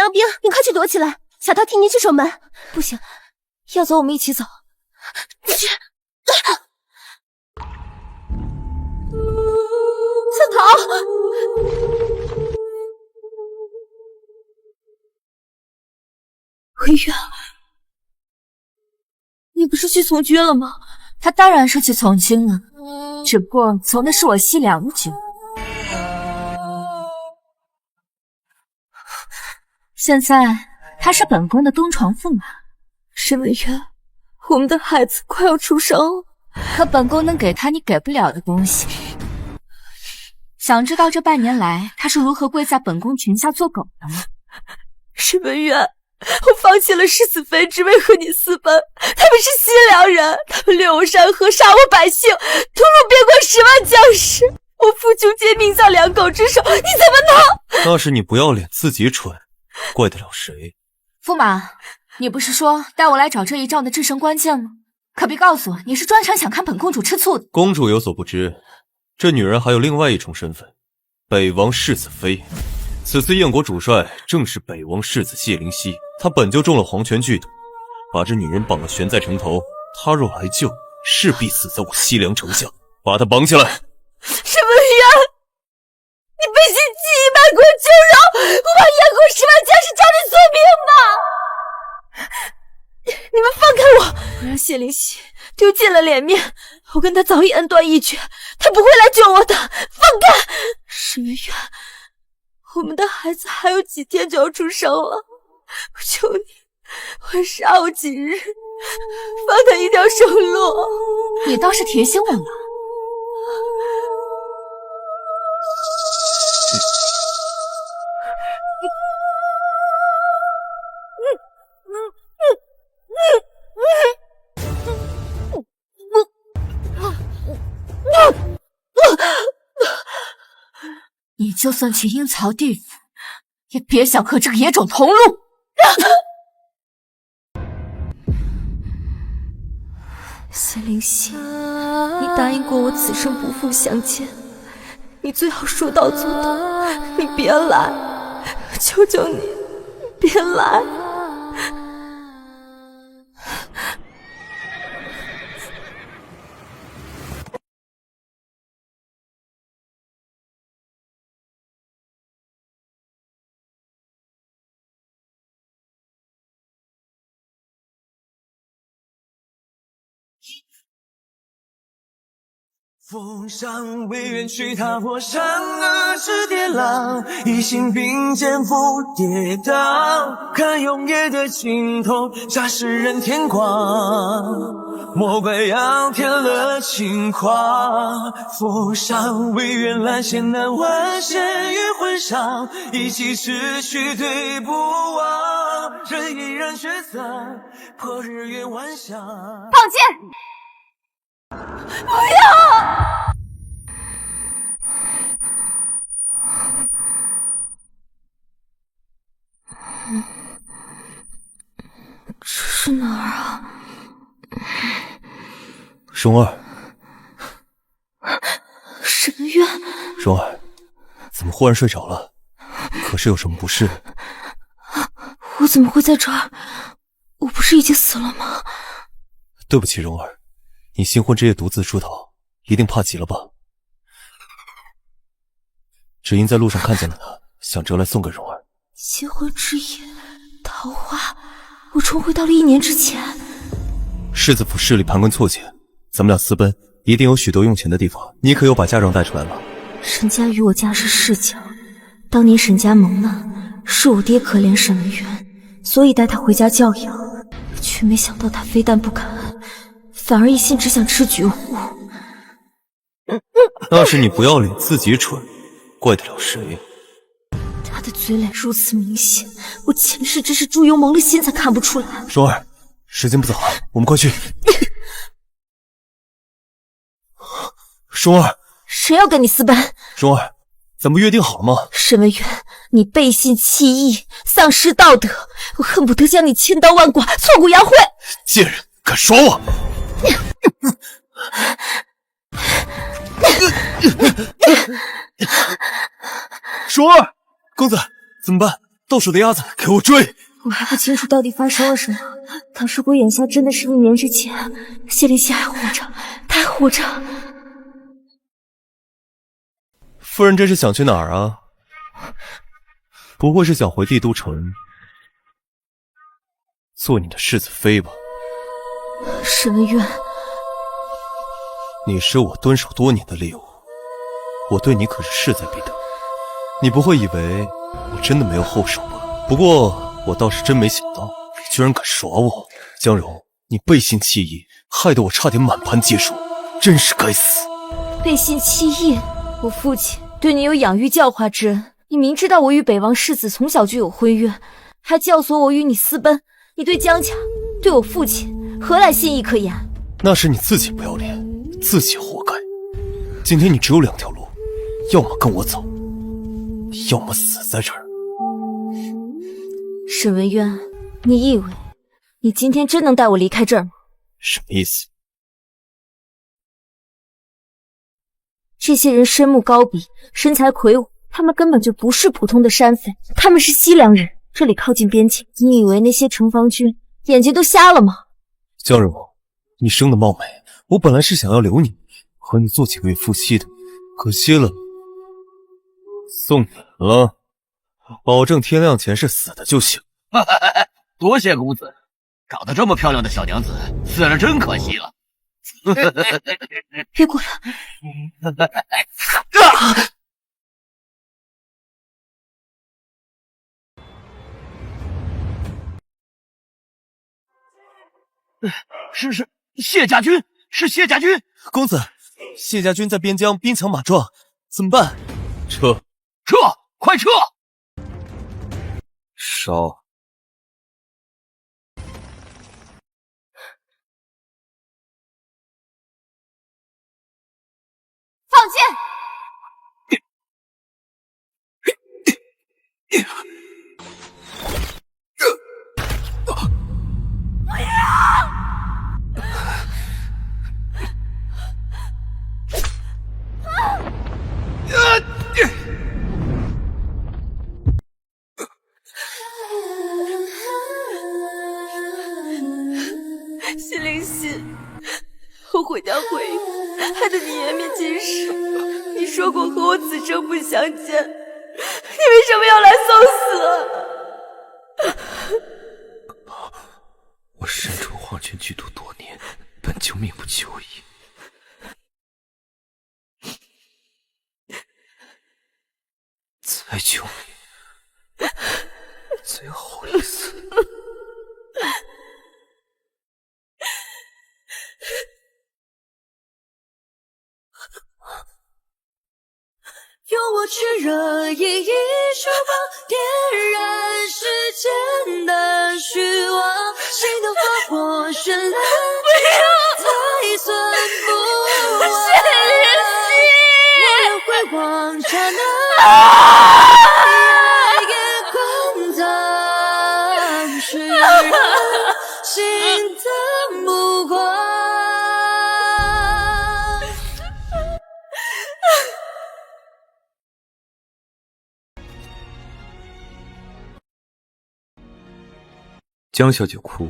杨冰，你快去躲起来，小桃替你去守门。不行，要走我们一起走。小桃，微月，你不是去从军了吗？他当然是去从军了，只不过从的是我西凉的军。现在他是本宫的东床驸马。沈文渊，我们的孩子快要出生了，可本宫能给他你给不了的东西。想知道这半年来他是如何跪在本宫裙下做狗的吗？沈文渊，我放弃了世子妃，只为和你私奔。他们是西凉人，他们掠我山河，杀我百姓，屠戮边关10万将士。我父兄皆命丧两狗之手，你怎么能？那是你不要脸，自己蠢，怪得了谁？驸马，你不是说带我来找这一仗的制胜关键吗？可别告诉我你是专程想看本公主吃醋的。公主有所不知，这女人还有另外一重身份，北王世子妃。此次燕国主帅正是北王世子谢灵溪，他本就中了皇权剧毒，把这女人绑了悬在城头，他若来救，势必死在我西凉城下。把他绑起来。沈文渊，你背信弃义，卖国求荣，我把燕国10万将士朝你送命吧！你们放开我！我让谢灵溪丢尽了脸面，我跟他早已恩断义绝，他不会来救我的。放开！沈文渊，我们的孩子还有几天就要出生了，我求你，晚杀我几日，放他一条生路。你倒是提醒我了。你就算去阴曹地府，也别想和这个野种同路。谢灵溪，你答应过我此生不负相见，你最好说到做到。你别来，求求你，别来。风上未远去，踏破山河之跌浪，一心并肩不跌倒。看永夜的尽头，杀世人天光。莫怪仰天了轻狂。风上未远，蓝线难挽，线于魂上，一起逝去对不忘。人依然却散，破日月晚霞。放箭！不要！这是哪儿啊？蓉儿，沈文渊，蓉儿，怎么忽然睡着了？可是有什么不适？我怎么会在这儿？我不是已经死了吗？对不起，蓉儿，你新婚之夜独自出逃，一定怕极了吧？只因在路上看见了他，想折来送给蓉儿。新婚之夜，桃花，我重回到了1年之前。世子府势力盘根错节，咱们俩私奔，一定有许多用钱的地方。你可有把嫁妆带出来了？沈家与我家是世交，当年沈家蒙难，是我爹可怜沈文渊，所以带他回家教养，却没想到他非但不感恩，反而一心只想吃绝户。那是你不要脸，自己蠢，怪得了谁？他的嘴脸如此明显，我前世真是猪油蒙了心才看不出来。蓉儿，时间不早了，我们快去。蓉儿，谁要跟你私奔？蓉儿，咱们约定好了吗？沈文渊，你背信弃义，丧失道德，我恨不得将你千刀万剐，挫骨扬灰！贱人，敢耍我！蓉儿，公子，怎么办？到手的鸭子，给我追！我还不清楚到底发生了什么。唐世国眼下真的是1年之前，谢灵溪还活着，他还活着。夫人这是想去哪儿啊？不会是想回帝都城做你的世子妃吧？沈文渊，你是我蹲守多年的猎物，我对你可是势在必得。你不会以为我真的没有后手吧？不过我倒是真没想到，你居然敢耍我！江柔，你背信弃义，害得我差点满盘皆输，真是该死！背信弃义？我父亲对你有养育教化之恩，你明知道我与北王世子从小就有婚约，还教唆我与你私奔，你对江家，对我父亲，何来信义可言？那是你自己不要脸，自己活该。今天你只有2条路，要么跟我走，要么死在这儿。沈文渊，你以为你今天真能带我离开这儿吗？什么意思？这些人身目高鼻，身材魁梧，他们根本就不是普通的山匪，他们是西凉人。这里靠近边境，你以为那些城防军眼睛都瞎了吗？江柔，你生的貌美，我本来是想要留你，和你做几个月夫妻的，可惜了，送你了。保证天亮前是死的就行。多谢公子，长得这么漂亮的小娘子，死了真可惜了。别过来！是谢家军，是谢家军！公子，谢家军在边疆兵强马壮，怎么办？撤！快撤！烧！放箭！谢灵溪，后悔加回忆，害得你颜面尽失。你说过和我此生不相见，你为什么要来送死？我身处黄泉剧毒多年，本就命不久矣。再救你，最后一次。用我炽热一束光，点燃世间的虚妄，心的花火绚烂，才算不完。谢灵溪，我要回望刹那，夜空藏是人心的目光。江小姐哭，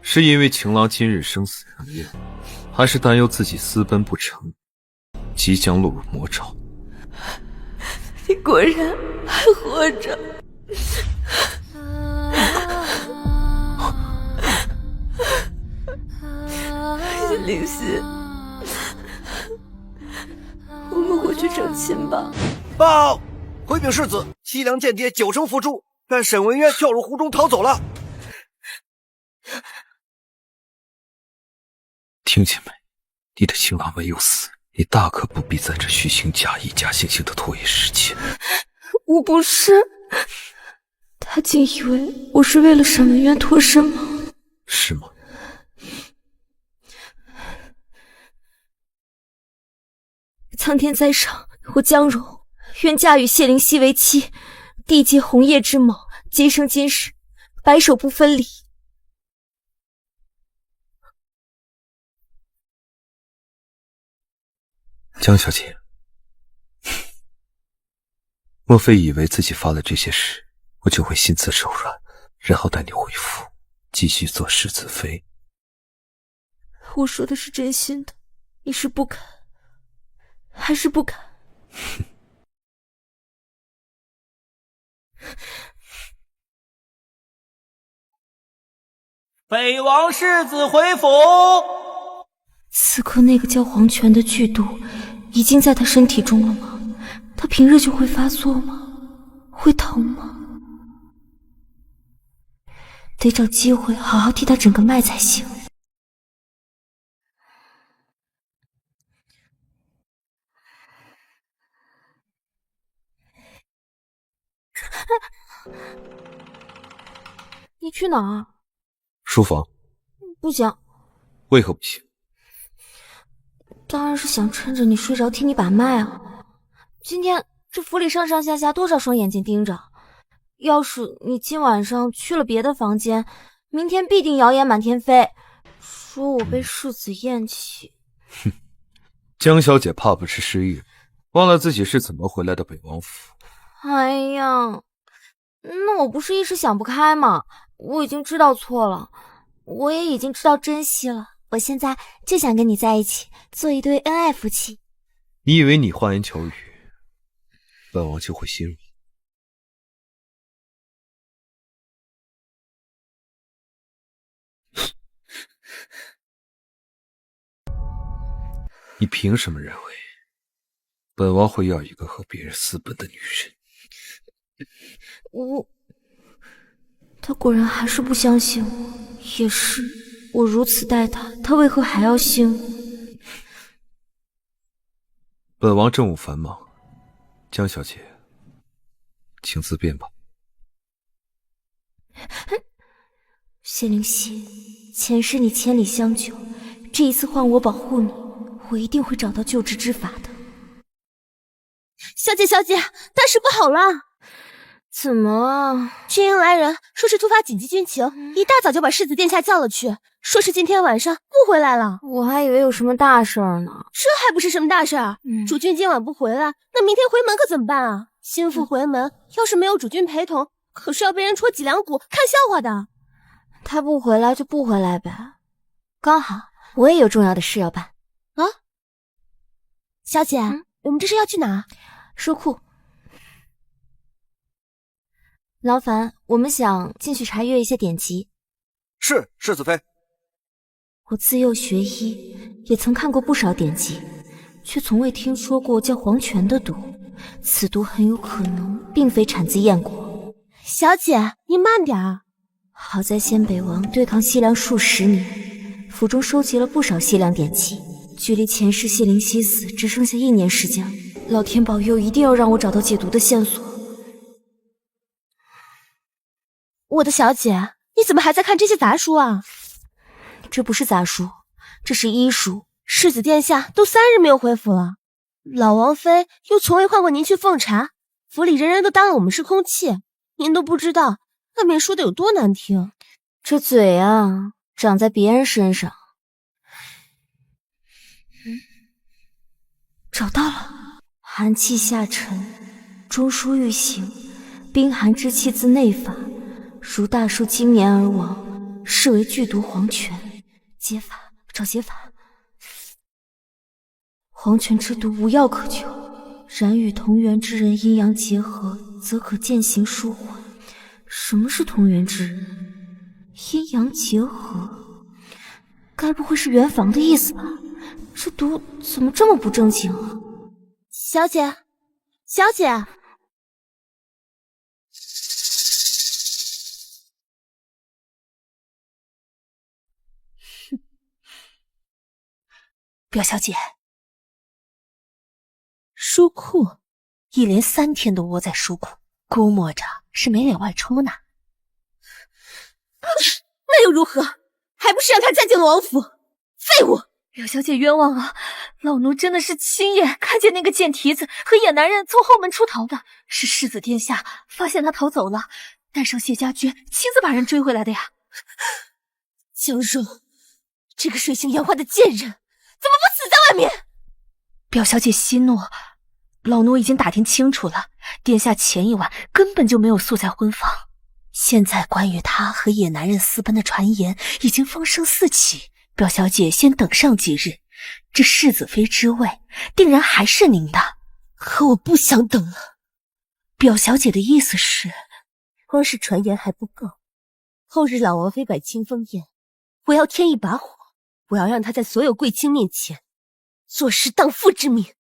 是因为情郎今日生死难料，还是担忧自己私奔不成，即将落入魔爪？你果然还活着。谢灵溪，我们回去成亲吧。报！回禀世子，西凉间谍9声伏诛，但沈文渊跳入湖中逃走了。听见没？你的情郎没有死，你大可不必在这虚情假意、假惺惺的拖延时间。我不是，他竟以为我是为了沈文渊脱身吗？是吗？苍天在上，我江柔愿嫁与谢灵溪为妻，缔结红叶之盟，今生今世白首不分离。江小姐，莫非以为自己发了这些誓，我就会心慈手软，然后带你恢复，继续做世子妃。我说的是真心的，你是不肯，还是不肯？北王世子回府。此刻那个叫黄泉的剧毒已经在他身体中了吗？他平日就会发作吗？会疼吗？得找机会好好替他整个脉才行。你去哪儿？书房。不行。为何不行？当然是想趁着你睡着替你把脉啊。今天这府里上上下下多少双眼睛盯着，要是你今晚上去了别的房间，明天必定谣言满天飞，说我被世子厌弃。哼，江小姐怕不是失忆了，忘了自己是怎么回来的北王府。哎呀，那我不是一时想不开吗？我已经知道错了，我也已经知道珍惜了，我现在就想跟你在一起，做一对恩爱夫妻。你以为你花言巧语，本王就会心软？你凭什么认为本王会要一个和别人私奔的女人？他果然还是不相信我，也是，我如此待他，他为何还要信我？本王政务繁忙，江小姐，请自便吧。谢灵溪，前世你千里相救，这一次换我保护你，我一定会找到救治之法的。小姐，大事不好了！怎么了？军营来人，说是突发紧急军情，一大早就把世子殿下叫了去，说是今天晚上不回来了。我还以为有什么大事儿呢。这还不是什么大事儿？主君今晚不回来，那明天回门可怎么办啊？心腹回门，要是没有主君陪同，可是要被人戳脊梁骨看笑话的。他不回来就不回来呗，刚好我也有重要的事要办。啊，小姐，我们这是要去哪？书库。劳烦，我们想进去查阅一些典籍。是，世子妃。我自幼学医，也曾看过不少典籍，却从未听说过叫黄泉的毒。此毒很有可能并非产自燕国。小姐，你慢点儿。好在先北王对抗西凉数十年，府中收集了不少西凉典籍，距离前世谢灵溪死只剩下1年时间，老天保佑，一定要让我找到解毒的线索。我的小姐，你怎么还在看这些杂书啊？这不是杂书，这是医书。世子殿下都3日没有回府了，老王妃又从未唤过您去奉茶，府里人人都当了我们是空气，您都不知道外面说的有多难听。这嘴啊，长在别人身上。找到了，寒气下沉，中枢欲行，冰寒之气自内发，如大树经年而亡，是为剧毒黄泉。解法，找解法。黄泉之毒无药可救，然与同源之人阴阳结合，则可渐行舒缓。什么是同源之人？阴阳结合，该不会是圆房的意思吧？这毒怎么这么不正经啊？小姐，小姐，表小姐，书库一连3天都窝在书库，估摸着是没脸外出呢。那又如何？还不是让他嫁进了王府？废物！表小姐冤枉啊！老奴真的是亲眼看见那个贱蹄子和野男人从后门出逃的，是世子殿下发现他逃走了，带上谢家军亲自把人追回来的呀。江荣，这个水性杨花的贱人，怎么不死在外面？表小姐息怒，老奴已经打听清楚了，殿下前一晚根本就没有宿在婚房，现在关于他和野男人私奔的传言已经风声四起。表小姐先等上几日，这世子妃之位定然还是您的。可我不想等了。表小姐的意思是，光是传言还不够，后日老王妃摆清风宴，我要添一把火，我要让她在所有贵卿面前坐实荡妇之名。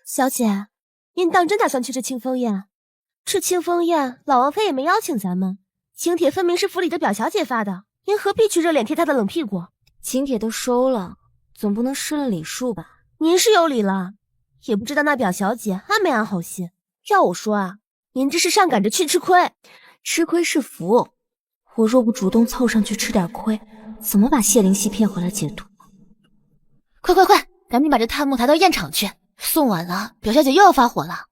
小姐，您当真打算去这清风宴？这清风宴，老王妃也没邀请咱们，请帖分明是府里的表小姐发的，您何必去热脸贴她的冷屁股？请帖都收了，总不能失了礼数吧？您是有礼了，也不知道那表小姐安没安好心。要我说啊，您这是上赶着去吃亏。吃亏是福，我若不主动凑上去吃点亏，怎么把谢灵溪骗回来解毒？快，赶紧把这炭木抬到宴场去，送晚了，表小姐又要发火了。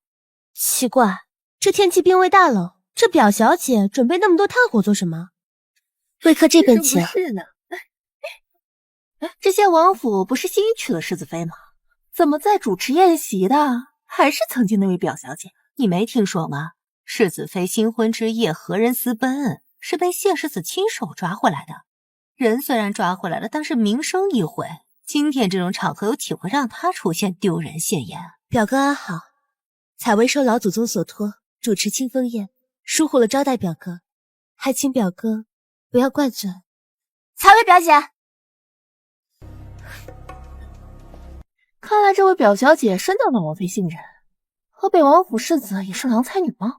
奇怪，这天气并未大冷，这表小姐准备那么多炭火做什么？贵客这边请。是呢。这些王府不是新娶了世子妃吗？怎么在主持宴席的还是曾经那位表小姐？你没听说吗？世子妃新婚之夜和人私奔，是被谢世子亲手抓回来的。人虽然抓回来了，但是名声一毁。今天这种场合有体会让他出现，丢人现眼。表哥安好，采薇受老祖宗所托，主持清风宴，疏忽了招待表哥，还请表哥不要怪罪。采薇表姐，看来这位表小姐深得了王妃信任，和北王府世子也是郎才女吗？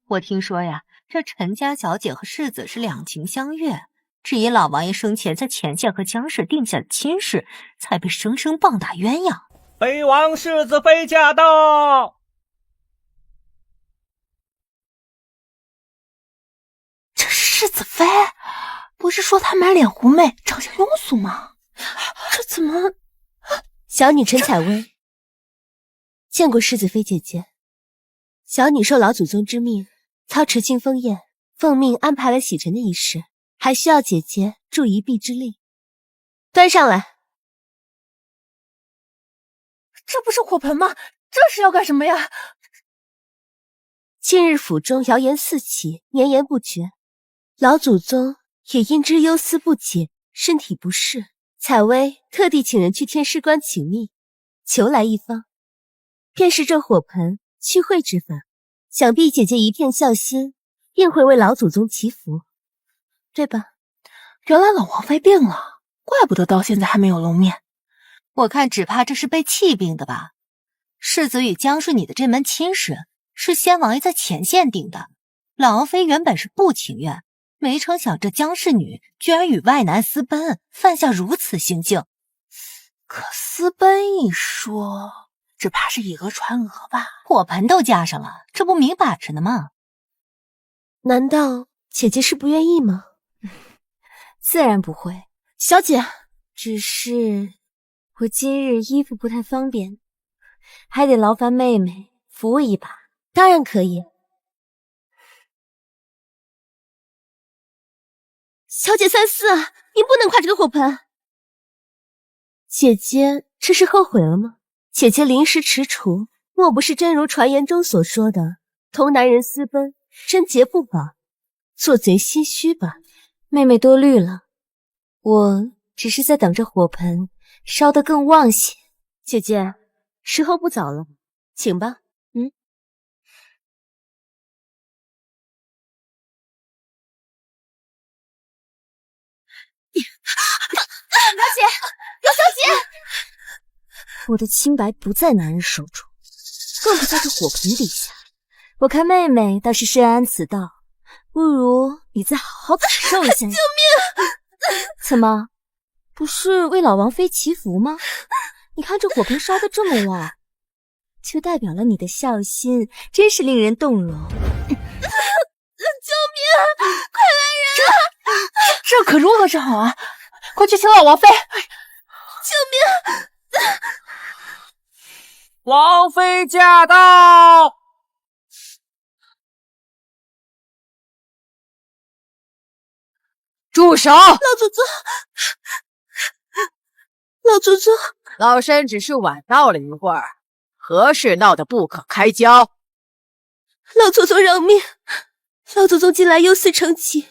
我听说呀，这陈家小姐和世子是两情相悦，只因老王爷生前在前线和江氏定下的亲事，才被生生棒打鸳鸯。北王世子妃驾到！这世子妃，不是说她满脸狐媚，长相庸俗吗？这怎么……小女陈采薇，见过世子妃姐姐。小女受老祖宗之命，操持清风宴，奉命安排了洗尘的仪式，还需要姐姐助一臂之力。端上来。这不是火盆吗？这是要干什么呀？近日府中谣言四起，绵延不绝，老祖宗也因之忧思不解，身体不适。采薇特地请人去天师观请密，求来一方，便是这火盆驱秽之法。想必姐姐一片孝心，定会为老祖宗祈福，对吧？原来老王妃病了，怪不得到现在还没有露面。我看只怕这是被气病的吧。世子与江氏女的这门亲事是先王爷在前线定的，老王妃原本是不情愿，没成想这江氏女居然与外男私奔，犯下如此行径。可私奔一说，只怕是以讹传讹吧？火盆都加上了，这不明摆着呢吗？难道姐姐是不愿意吗？自然不会，小姐，只是我今日衣服不太方便，还得劳烦妹妹扶我一把。当然可以。小姐三思啊，您不能跨这个火盆。姐姐这是后悔了吗？姐姐临时踟蹰，莫不是真如传言中所说的同男人私奔，贞洁不保，做贼心虚吧？妹妹多虑了，我只是在等着火盆烧得更旺些。姐姐，时候不早了，请吧。表姐，表小姐，我的清白不在男人手中，更不在这火盆底下。我看妹妹倒是深谙此道，不如你再好好感受一下。救命！怎么，不是为老王妃祈福吗？你看这火盆烧得这么旺，就代表了你的孝心，真是令人动容。救命！快来人！这可如何是好啊？快去请老王妃！救命！王妃驾到！住手！老祖宗，老祖宗，老身只是晚到了一会儿，何事闹得不可开交？老祖宗饶命！老祖宗近来忧思成疾，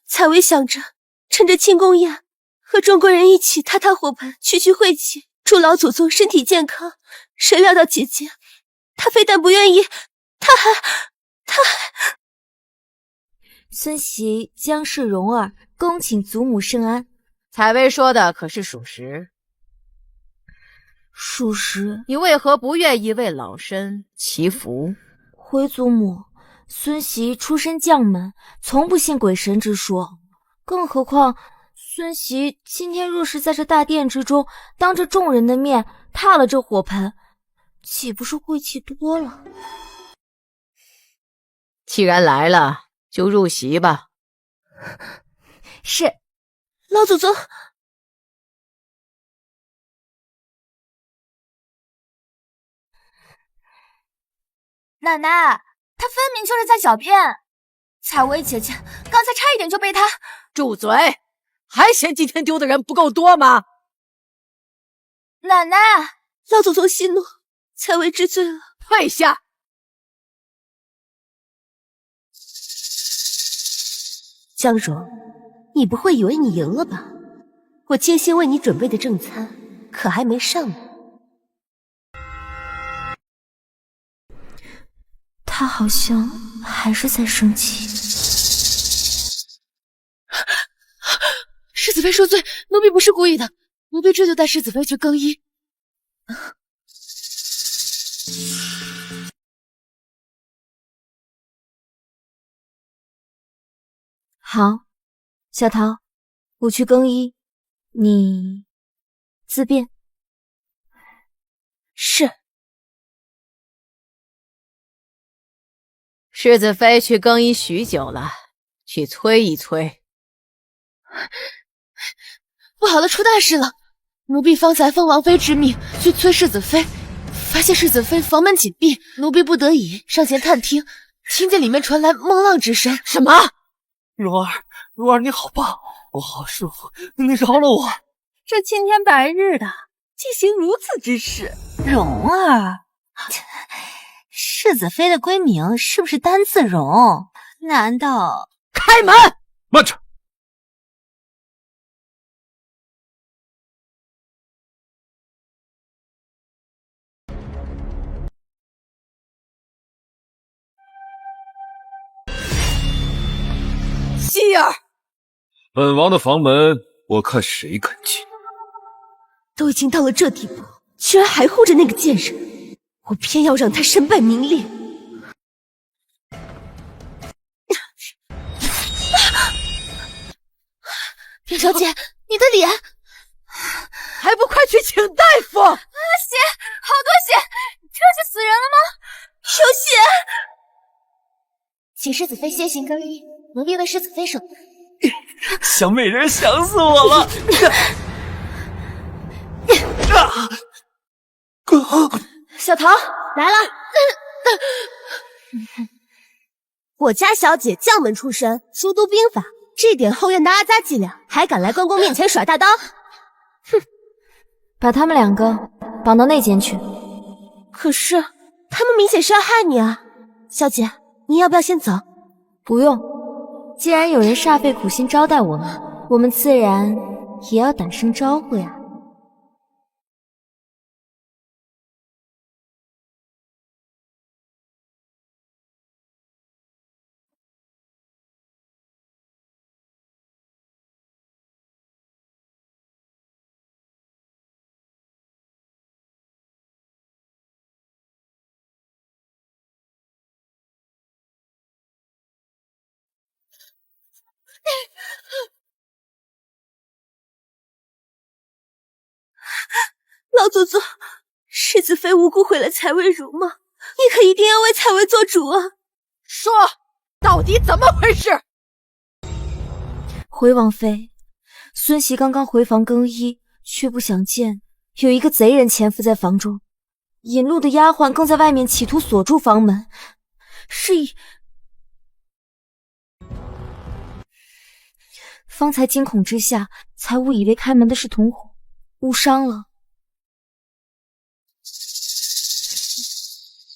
采薇想着趁着庆功宴和中国人一起踏踏火盆，驱晦气，祝老祖宗身体健康。谁料到姐姐，她非但不愿意，她还……孙媳将是蓉儿恭请祖母圣安。采薇说的可是属实？属实。你为何不愿意为老身祈福？回祖母，孙媳出身将门，从不信鬼神之说，更何况孙媳今天若是在这大殿之中，当着众人的面踏了这火盆，岂不是晦气多了？既然来了，就入席吧。是。老祖宗，奶奶，她分明就是在狡辩。采薇姐姐刚才差一点就被她……住嘴！还嫌今天丢的人不够多吗？奶奶，老祖宗息怒，采薇知罪了。退下！江蓉，你不会以为你赢了吧？我精心为你准备的正餐可还没上呢。他好像还是在生气。世子妃恕罪，奴婢不是故意的，奴婢这就带世子妃去更衣。好，小桃，我去更衣，你自便。是。世子妃去更衣许久了，去催一催。不好了，出大事了！奴婢方才奉王妃之命去催世子妃，发现世子妃房门紧闭，奴婢不得已上前探听，听见里面传来梦浪之声。什么？蓉儿，你好棒，我好舒服，你饶了我！这青天白日的，进行如此之事，蓉儿，世子妃的闺名是不是单字蓉？难道……开门！慢着！希儿，本王的房门，我看谁敢进。都已经到了这地步，居然还护着那个贱人，我偏要让他身败名裂。卞小姐，你的脸，还不快去请大夫！血，好多血，这是死人了吗？有血！请世子妃先行更衣，奴婢为世子妃守门。小美人想死我了！小桃来了。我家小姐将门出身，熟读兵法，这点后院的阿扎伎俩，还敢来关公面前耍大刀？哼！把他们两个绑到内间去。可是他们明显是要害你啊，小姐，你要不要先走？不用，既然有人煞费苦心招待我们，我们自然也要打声招呼呀。老祖宗，世子妃无辜毁了采薇容貌，你可一定要为采薇做主啊！说，到底怎么回事？回王妃，孙媳刚刚回房更衣，却不想见有一个贼人潜伏在房中，引路的丫鬟更在外面企图锁住房门，是以方才惊恐之下，才误以为开门的是同伙，误伤了。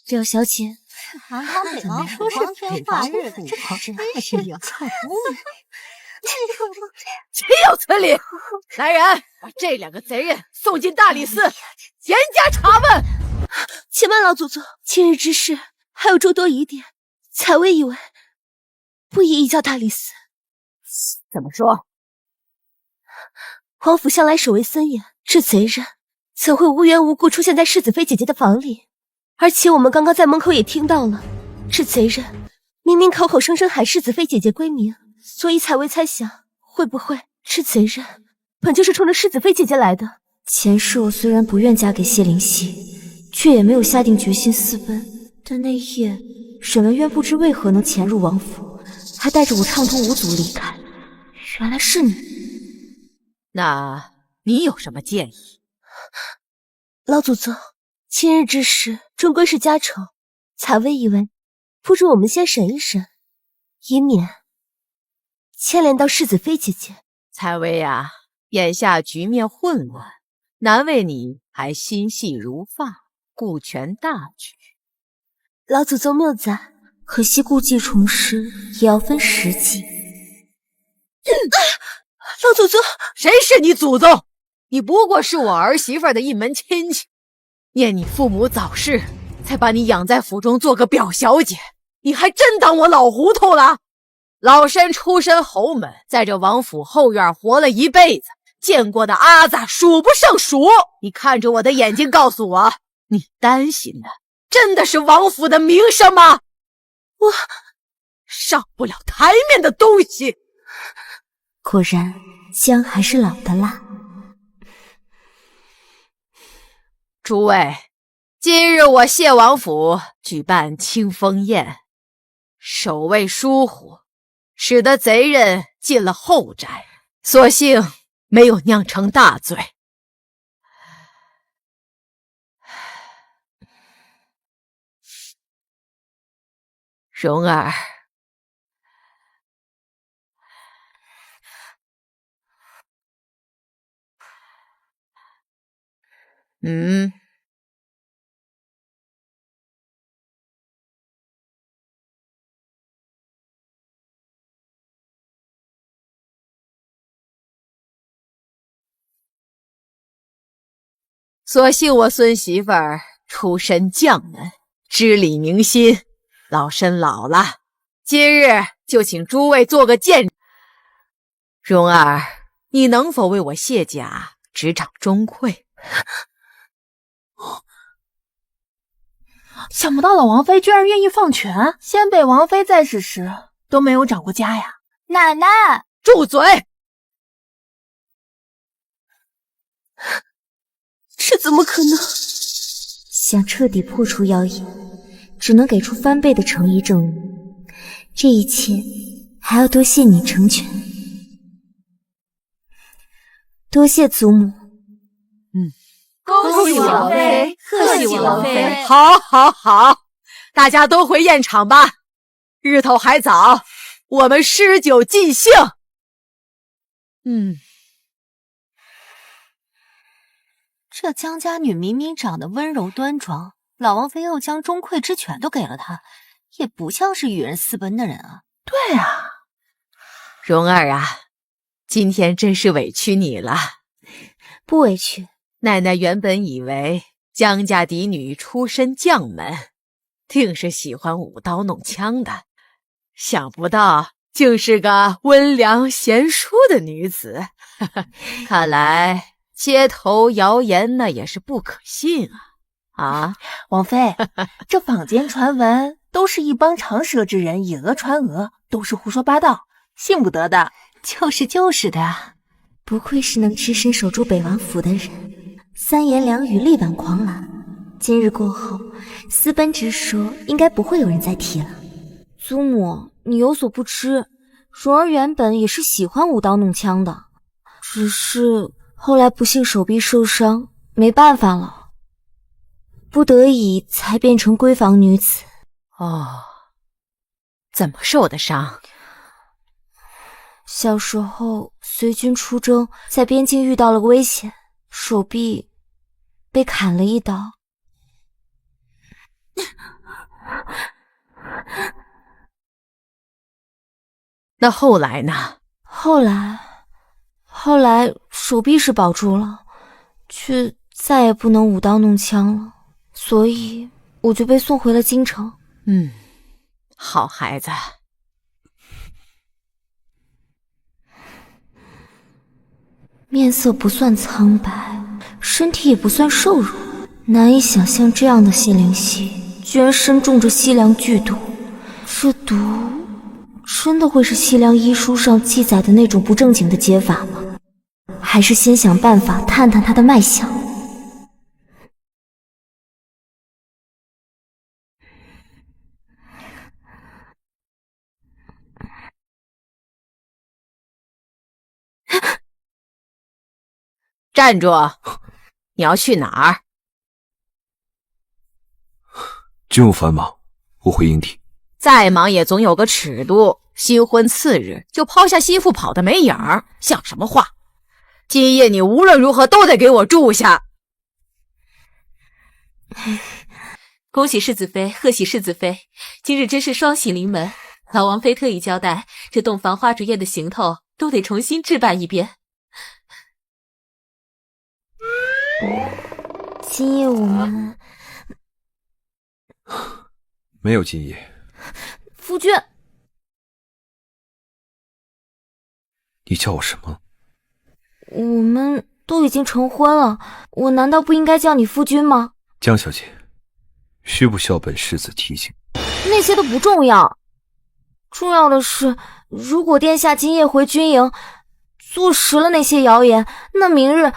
柳小姐，南方北王说是光天化日，真是有错。岂有此理！来人，把这2个贼人送进大理寺，严加查问。且慢，老祖宗，今日之事还有诸多疑点，采薇以为不宜移交大理寺。怎么说？皇府向来守卫森严，这贼人怎会无缘无故出现在世子妃姐姐的房里？而且我们刚刚在门口也听到了，这贼人明明口口声声喊世子妃姐姐归名，所以采薇猜想，会不会这贼人本就是冲着世子妃姐姐来的？前世我虽然不愿嫁给谢灵溪，却也没有下定决心私奔。但那夜，沈文渊不知为何能潜入王府，还带着我畅通无阻离开。原来是你。那你有什么建议？老祖宗，今日之事终归是家丑，采薇以为不如我们先审一审，以免牵连到世子妃姐姐。采薇啊，眼下局面混乱，难为你还心细如发，顾全大局。老祖宗谬赞，可惜故技重施也要分时机。老祖宗，谁是你祖宗？你不过是我儿媳妇的一门亲戚，念你父母早逝，才把你养在府中做个表小姐，你还真当我老糊涂了？老身出身侯门，在这王府后院活了一辈子，见过的阿子数不胜数。你看着我的眼睛告诉我，你担心的真的是王府的名声吗？我上不了台面的东西。果然，姜还是老的辣。诸位，今日我谢王府举办清风宴，守卫疏忽，使得贼人进了后宅，所幸没有酿成大罪。蓉儿，所幸我孙媳妇儿出身将门，知礼明心，老身老了，今日就请诸位做个见证。蓉儿，你能否为我谢家执掌钟馗？想不到老王妃居然愿意放权，先辈王妃在世时都没有掌过家呀。奶奶，住嘴！这怎么可能？想彻底破除谣言，只能给出翻倍的诚意证明。这一切还要多谢你成全，多谢祖母。恭喜王妃，贺喜王妃！好，好，好，大家都回宴场吧。日头还早，我们诗酒尽兴。这江家女明明长得温柔端庄，老王妃又将钟馗之权都给了她，也不像是与人私奔的人啊。对啊，蓉儿啊，今天真是委屈你了。不委屈。奶奶原本以为江家嫡女出身将门，定是喜欢舞刀弄枪的，想不到竟是个温良贤淑的女子。看来街头谣言那也是不可信啊！王妃，这坊间传闻都是一帮长舌之人以讹传讹，都是胡说八道，信不得的。就是的。不愧是能只身守住北王府的人，三言两语力挽狂澜。今日过后，私奔之说应该不会有人再提了。祖母，你有所不知，蓉儿原本也是喜欢舞刀弄枪的，只是后来不幸手臂受伤，没办法了，不得已才变成闺房女子。哦，怎么受的伤？小时候随军出征，在边境遇到了危险，手臂被砍了一刀。那后来呢？后来手臂是保住了，却再也不能舞刀弄枪了，所以我就被送回了京城。好孩子。面色不算苍白，身体也不算瘦弱，难以想象这样的谢灵溪居然身中着西凉剧毒。这毒真的会是西凉医书上记载的那种不正经的解法吗？还是先想办法探探他的脉象？站住！你要去哪儿？军务繁忙，我会应敌。再忙也总有个尺度。新婚次日就抛下媳妇跑的没影儿，像什么话？今夜你无论如何都得给我住下。恭喜世子妃，贺喜世子妃！今日真是双喜临门。老王妃特意交代，这洞房花烛夜的行头都得重新置办一遍。今夜我们没有今夜。夫君，你叫我什么？我们都已经成婚了，我难道不应该叫你夫君吗？江小姐，需不需要本世子提醒？那些都不重要，重要的是，如果殿下今夜回军营，坐实了那些谣言，那明日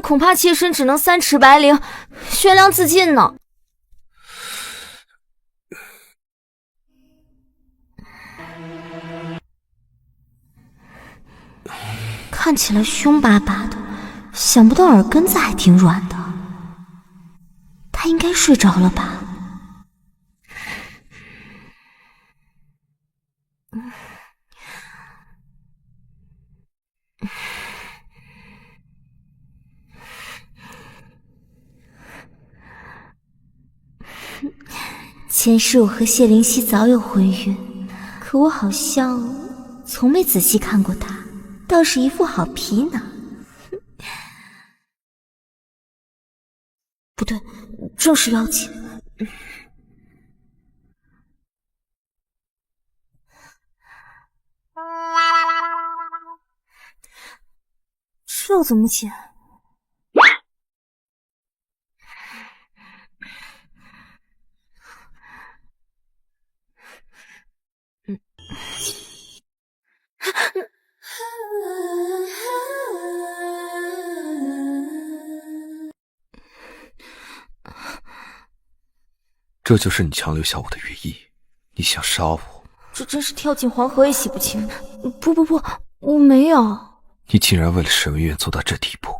恐怕妾身只能3尺白绫，悬梁自尽呢。看起来凶巴巴的，想不到耳根子还挺软的。他应该睡着了吧？前世我和谢灵溪早有婚约，可我好像从没仔细看过她，倒是一副好皮呢。不对，正是妖精。这怎么解？这就是你强留下我的原意，你想杀我？这真是跳进黄河也洗不清。不，我没有。你竟然为了沈文远走到这地步，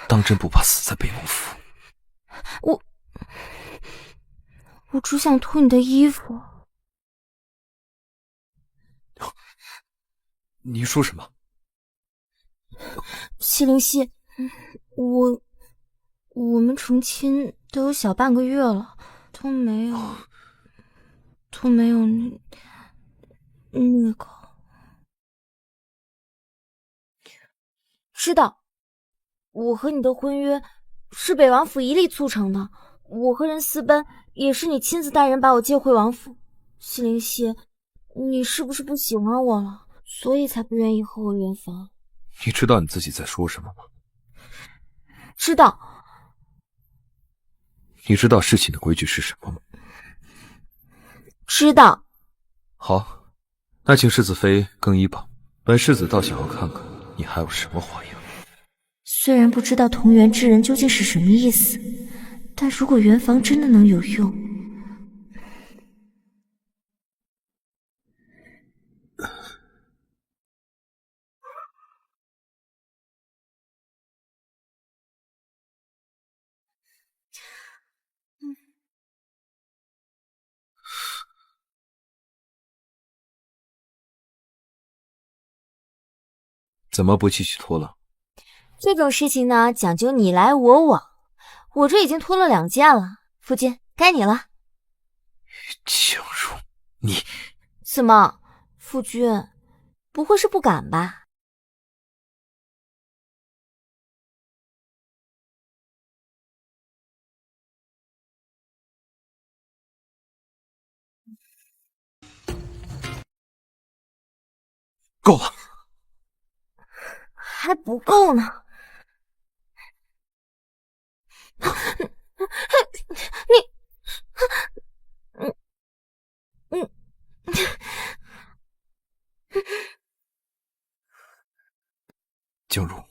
当真不怕死在北孟府？我只想脱你的衣服。你说什么？谢灵溪，我们成亲都有小半个月了，都没有那个。知道，我和你的婚约是北王府一力促成的，我和人私奔也是你亲自带人把我接回王府。谢灵溪，你是不是不喜欢我了，所以才不愿意和我圆房？你知道你自己在说什么吗？知道。你知道事情的规矩是什么吗？知道。好，那请世子妃更衣吧。本世子倒想要看看你还有什么花样。虽然不知道同源之人究竟是什么意思，但如果圆房真的能有用，怎么不继续拖了？这种事情呢，讲究你来我往。我这已经脱了2件了，夫君，该你了。江如，你怎么，夫君，不会是不敢吧？够了，还不够呢。江如，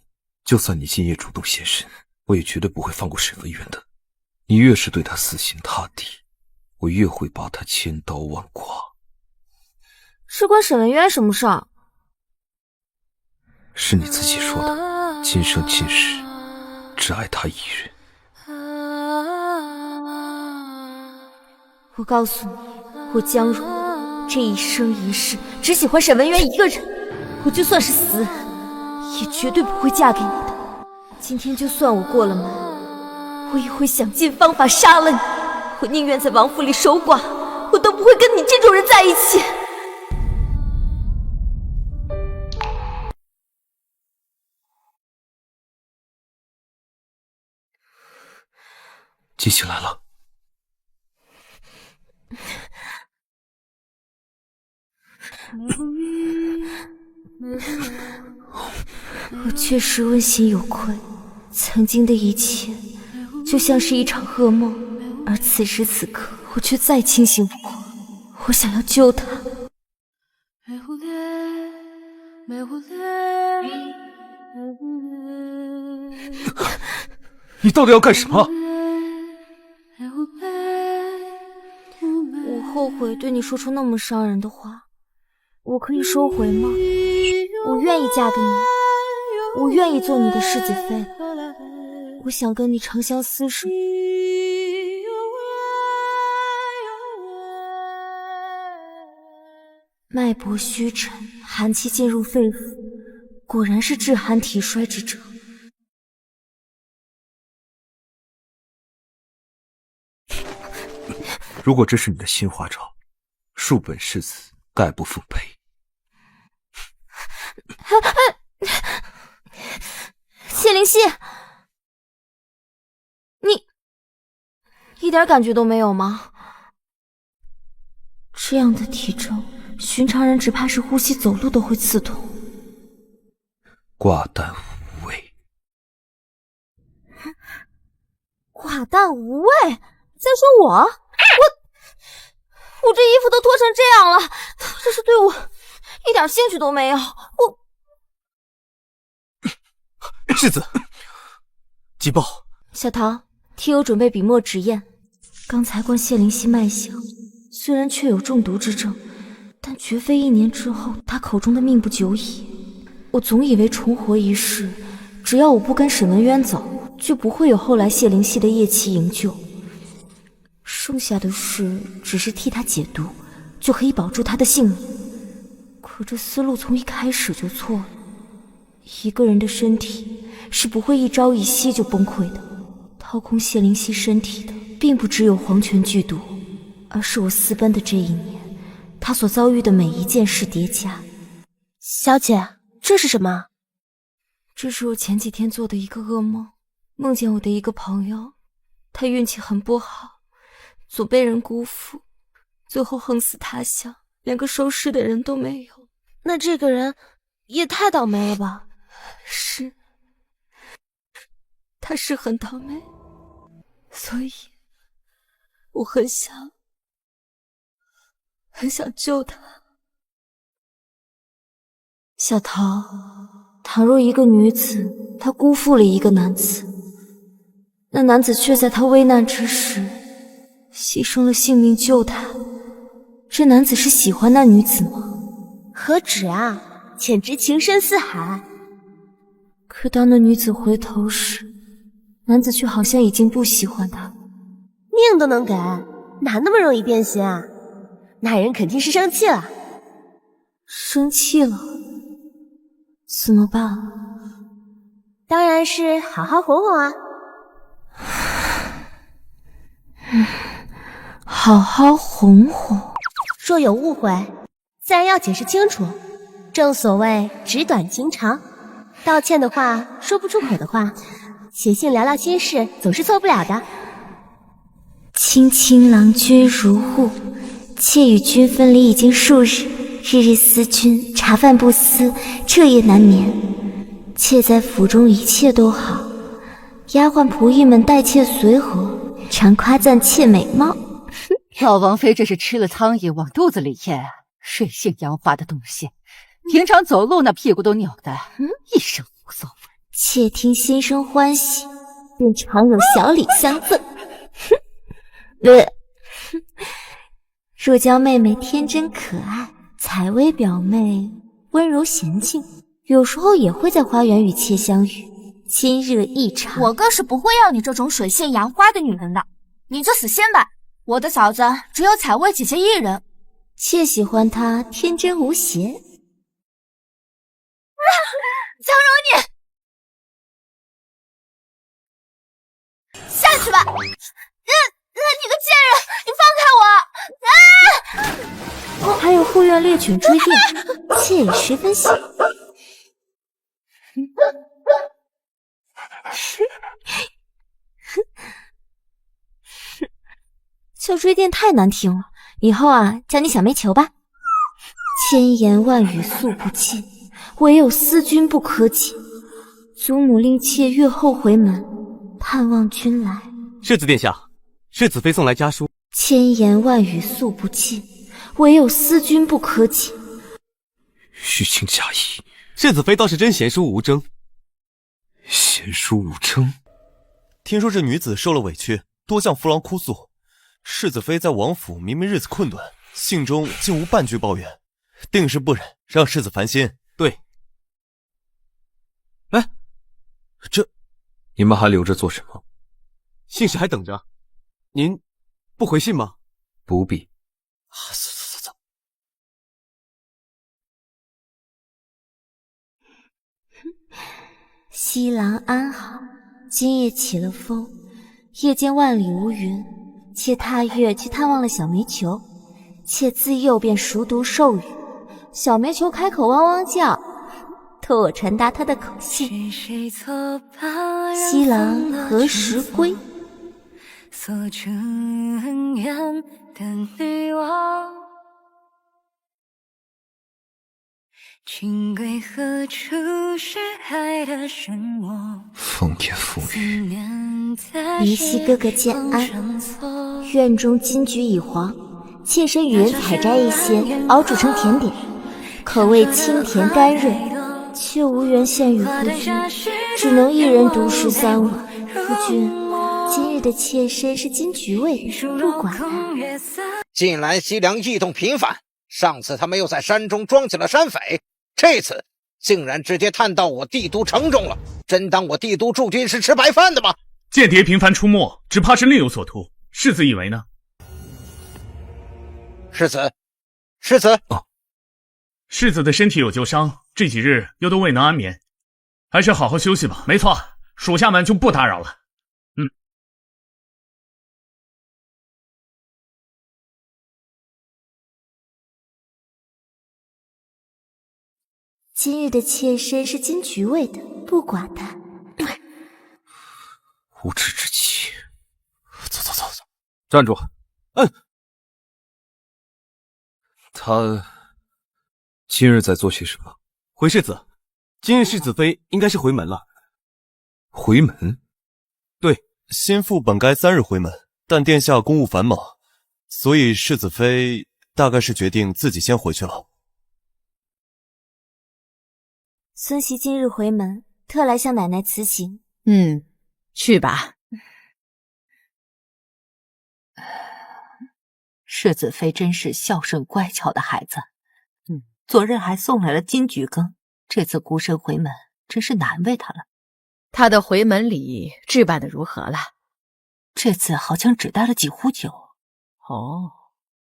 就算你今夜主动现身，我也绝对不会放过沈文渊的。你越是对他死心塌地，我越会把他千刀万剐。是关沈文渊什么事儿？是你自己说的，今生今世只爱他一人。我告诉你，我江如这一生一世只喜欢沈文渊一个人，我就算是死，也绝对不会嫁给你的。今天就算我过了门，我也会想尽方法杀了你。我宁愿在王府里守寡，我都不会跟你这种人在一起。记起来了。我确实问心有愧，曾经的一切就像是一场噩梦，而此时此刻我却再清醒不过。我想要救他。你到底要干什么？我后悔对你说出那么伤人的话，我可以收回吗？我愿意嫁给你，我愿意做你的世子妃，我想跟你长相厮守。脉搏虚沉，寒气进入肺腑，果然是致寒体衰之症。如果这是你的新花招，恕本世子概不奉陪。谢灵溪，你一点感觉都没有吗？这样的体征，寻常人只怕是呼吸走路都会刺痛。寡淡无味。寡淡无味？在说我这衣服都脱成这样了，这是对我一点兴趣都没有。世子，急报！小桃，替我准备笔墨纸砚。刚才观谢灵溪脉象，虽然确有中毒之症，但绝非1年之后他口中的命不久矣。我总以为重活一世，只要我不跟沈文渊走，就不会有后来谢灵溪的夜袭营救。剩下的事只是替他解毒，就可以保住他的性命。可这思路从一开始就错了。一个人的身体是不会一朝一夕就崩溃的。掏空谢灵溪身体的，并不只有黄泉剧毒，而是我私奔的这1年，他所遭遇的每一件事叠加。小姐，这是什么？这是我前几天做的一个噩梦，梦见我的一个朋友，他运气很不好，总被人辜负，最后横死他乡，连个收尸的人都没有。那这个人也太倒霉了吧？是，他是很倒霉，所以我很想救他。小桃，倘若一个女子她辜负了一个男子，那男子却在她危难之时牺牲了性命救她，这男子是喜欢那女子吗？何止啊，简直情深似海。可当那女子回头时，男子却好像已经不喜欢她。命都能给，哪那么容易变心啊？那人肯定是生气了。生气了？怎么办？当然是好好哄哄啊！好好哄哄。若有误会，自然要解释清楚。正所谓纸短情长，道歉的话，说不出口的话，写信聊聊心事，总是错不了的。卿卿郎君如晤，妾与君分离已经数日，日日思君，茶饭不思，彻夜难眠。妾在府中一切都好，丫鬟仆役们待妾随和，常夸赞妾美貌。老王妃这是吃了苍蝇往肚子里咽啊！水性杨花的东西，平常走路那屁股都扭的，一声无所谓。妾听先生欢喜，便常有小礼相赠。若娇妹妹天真可爱，采薇表妹温柔娴静，有时候也会在花园与妾相遇，亲热异常。我更是不会要你这种水性杨花的女人的，你就死心吧。我的嫂子只有采薇姐姐一人，妾喜欢她天真无邪。强荣你，下去吧！你个贱人，你放开我！还有护院猎犬追电，妾也十分喜欢。叫追电太难听了，以后啊，叫你小煤球吧。千言万语诉不尽，唯有思君不可解。祖母令妾月后回门，盼望君来。世子殿下，世子妃送来家书。千言万语诉不尽，唯有思君不可解。虚情假意，世子妃倒是真贤淑无争。贤淑无争。听说这女子受了委屈，多向父郎哭诉。世子妃在王府明明日子困顿，信中竟无半句抱怨，定是不忍让世子烦心。对。哎，你们还留着做什么？信使还等着。您不回信吗？不必。走。西郎安好，今夜起了风，夜间万里无云。妾踏月去探望了小煤球，妾自幼便熟读授语，小煤球开口汪汪叫，托我传达他的口信。西郎何时归？所睁眼的女王，情归何处是爱的漩涡？风言风语。灵犀哥哥见安，院中金菊已黄，妾身与人采摘一些，熬煮成甜点，口味清甜甘润，却无缘献与夫君，只能一人独食3碗。夫君，今日的妾身是金菊味的，不管他。近来西凉异动频繁，上次他们又在山中装起了山匪，这次竟然直接探到我帝都城中了，真当我帝都驻军是吃白饭的吗？间谍频繁出没，只怕是另有所图。世子以为呢？世子，世子的身体有旧伤，这几日又都未能安眠，还是好好休息吧。没错，属下们就不打扰了。今日的妾身是金菊味的，不管他。无耻之极！走，站住！他今日在做些什么？回世子，今日世子妃应该是回门了。回门？对，心腹本该3日回门，但殿下公务繁忙，所以世子妃大概是决定自己先回去了。孙媳今日回门，特来向奶奶辞行。去吧。世子妃真是孝顺乖巧的孩子。昨日还送来了金桔羹，这次孤身回门，真是难为他了。他的回门礼置办的如何了？这次好像只带了几壶酒。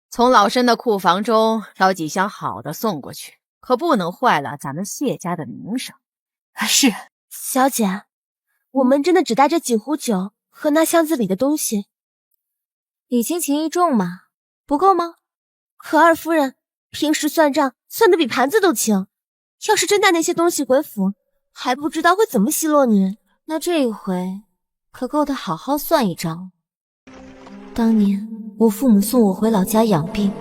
从老身的库房中捞几箱好的送过去，可不能坏了咱们谢家的名声。是，小姐，我们真的只带着几壶酒和那箱子里的东西。礼轻情意重嘛，不够吗？可二夫人平时算账算得比盘子都轻，要是真带那些东西回府，还不知道会怎么奚落你。那这一回可够他好好算一账。当年我父母送我回老家养病，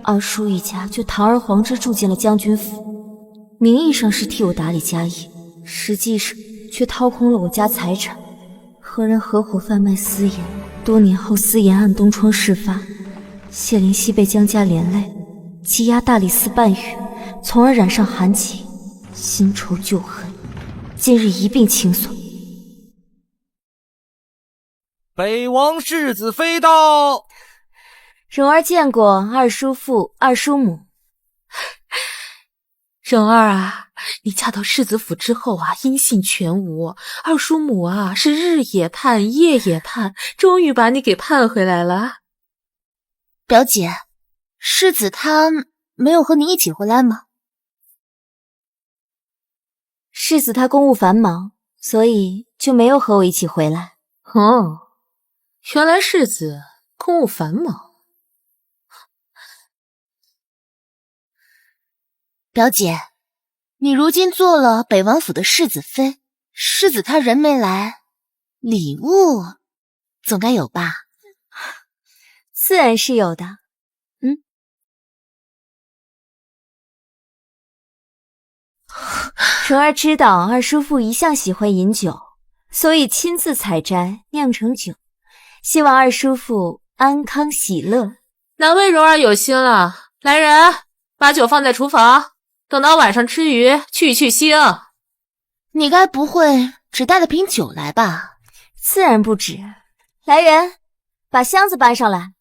二叔一家就堂而皇之住进了将军府，名义上是替我打理家业，实际上却掏空了我家财产，和人合伙贩卖私盐。多年后私盐案东窗事发，谢灵溪被江家连累，羁押大理寺半月，从而染上寒疾，新仇旧恨，今日一并清算。北王世子妃到。蓉儿见过二叔父、二叔母。蓉儿啊，你嫁到世子府之后啊，音信全无。二叔母啊，是日也盼，夜也盼，终于把你给盼回来了。表姐，世子他没有和你一起回来吗？世子他公务繁忙，所以就没有和我一起回来。哦，原来世子公务繁忙。表姐，你如今做了北王府的世子妃，世子他人没来，礼物总该有吧？自然是有的。蓉儿知道二叔父一向喜欢饮酒，所以亲自采摘酿成酒，希望二叔父安康喜乐。难为蓉儿有心了。来人，把酒放在厨房，等到晚上吃鱼去去腥。你该不会只带了瓶酒来吧？自然不止。来人，把箱子搬上来。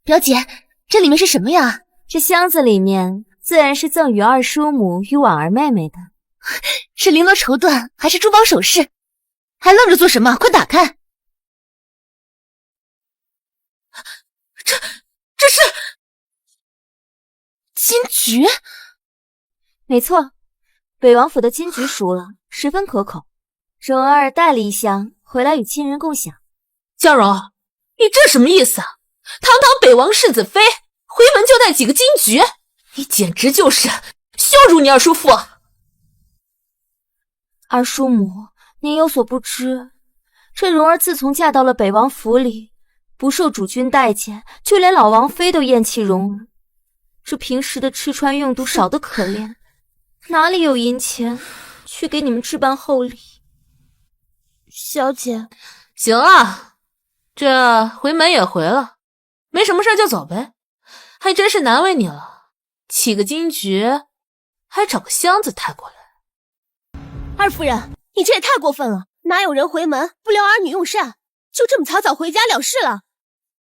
表姐，这里面是什么呀？这箱子里面自然是赠与二叔母与婉儿妹妹的。是绫罗绸缎还是珠宝首饰？还愣着做什么？快打开！这是金桔。没错，北王府的金桔熟了，十分可口。蓉儿带了一箱回来与亲人共享。娇蓉，你这什么意思啊？堂堂北王世子妃，回门就带几个金桔，你简直就是羞辱你二叔父！二叔母，您有所不知，这蓉儿自从嫁到了北王府里，不受主君待见，就连老王妃都厌弃蓉儿。这平时的吃穿用度少得可怜，哪里有银钱去给你们置办厚礼？小姐，行了，这回门也回了，没什么事就走呗。还真是难为你了，起个金桔，还找个箱子抬过来。二夫人，你这也太过分了！哪有人回门不留儿女用膳，就这么草草回家了事了？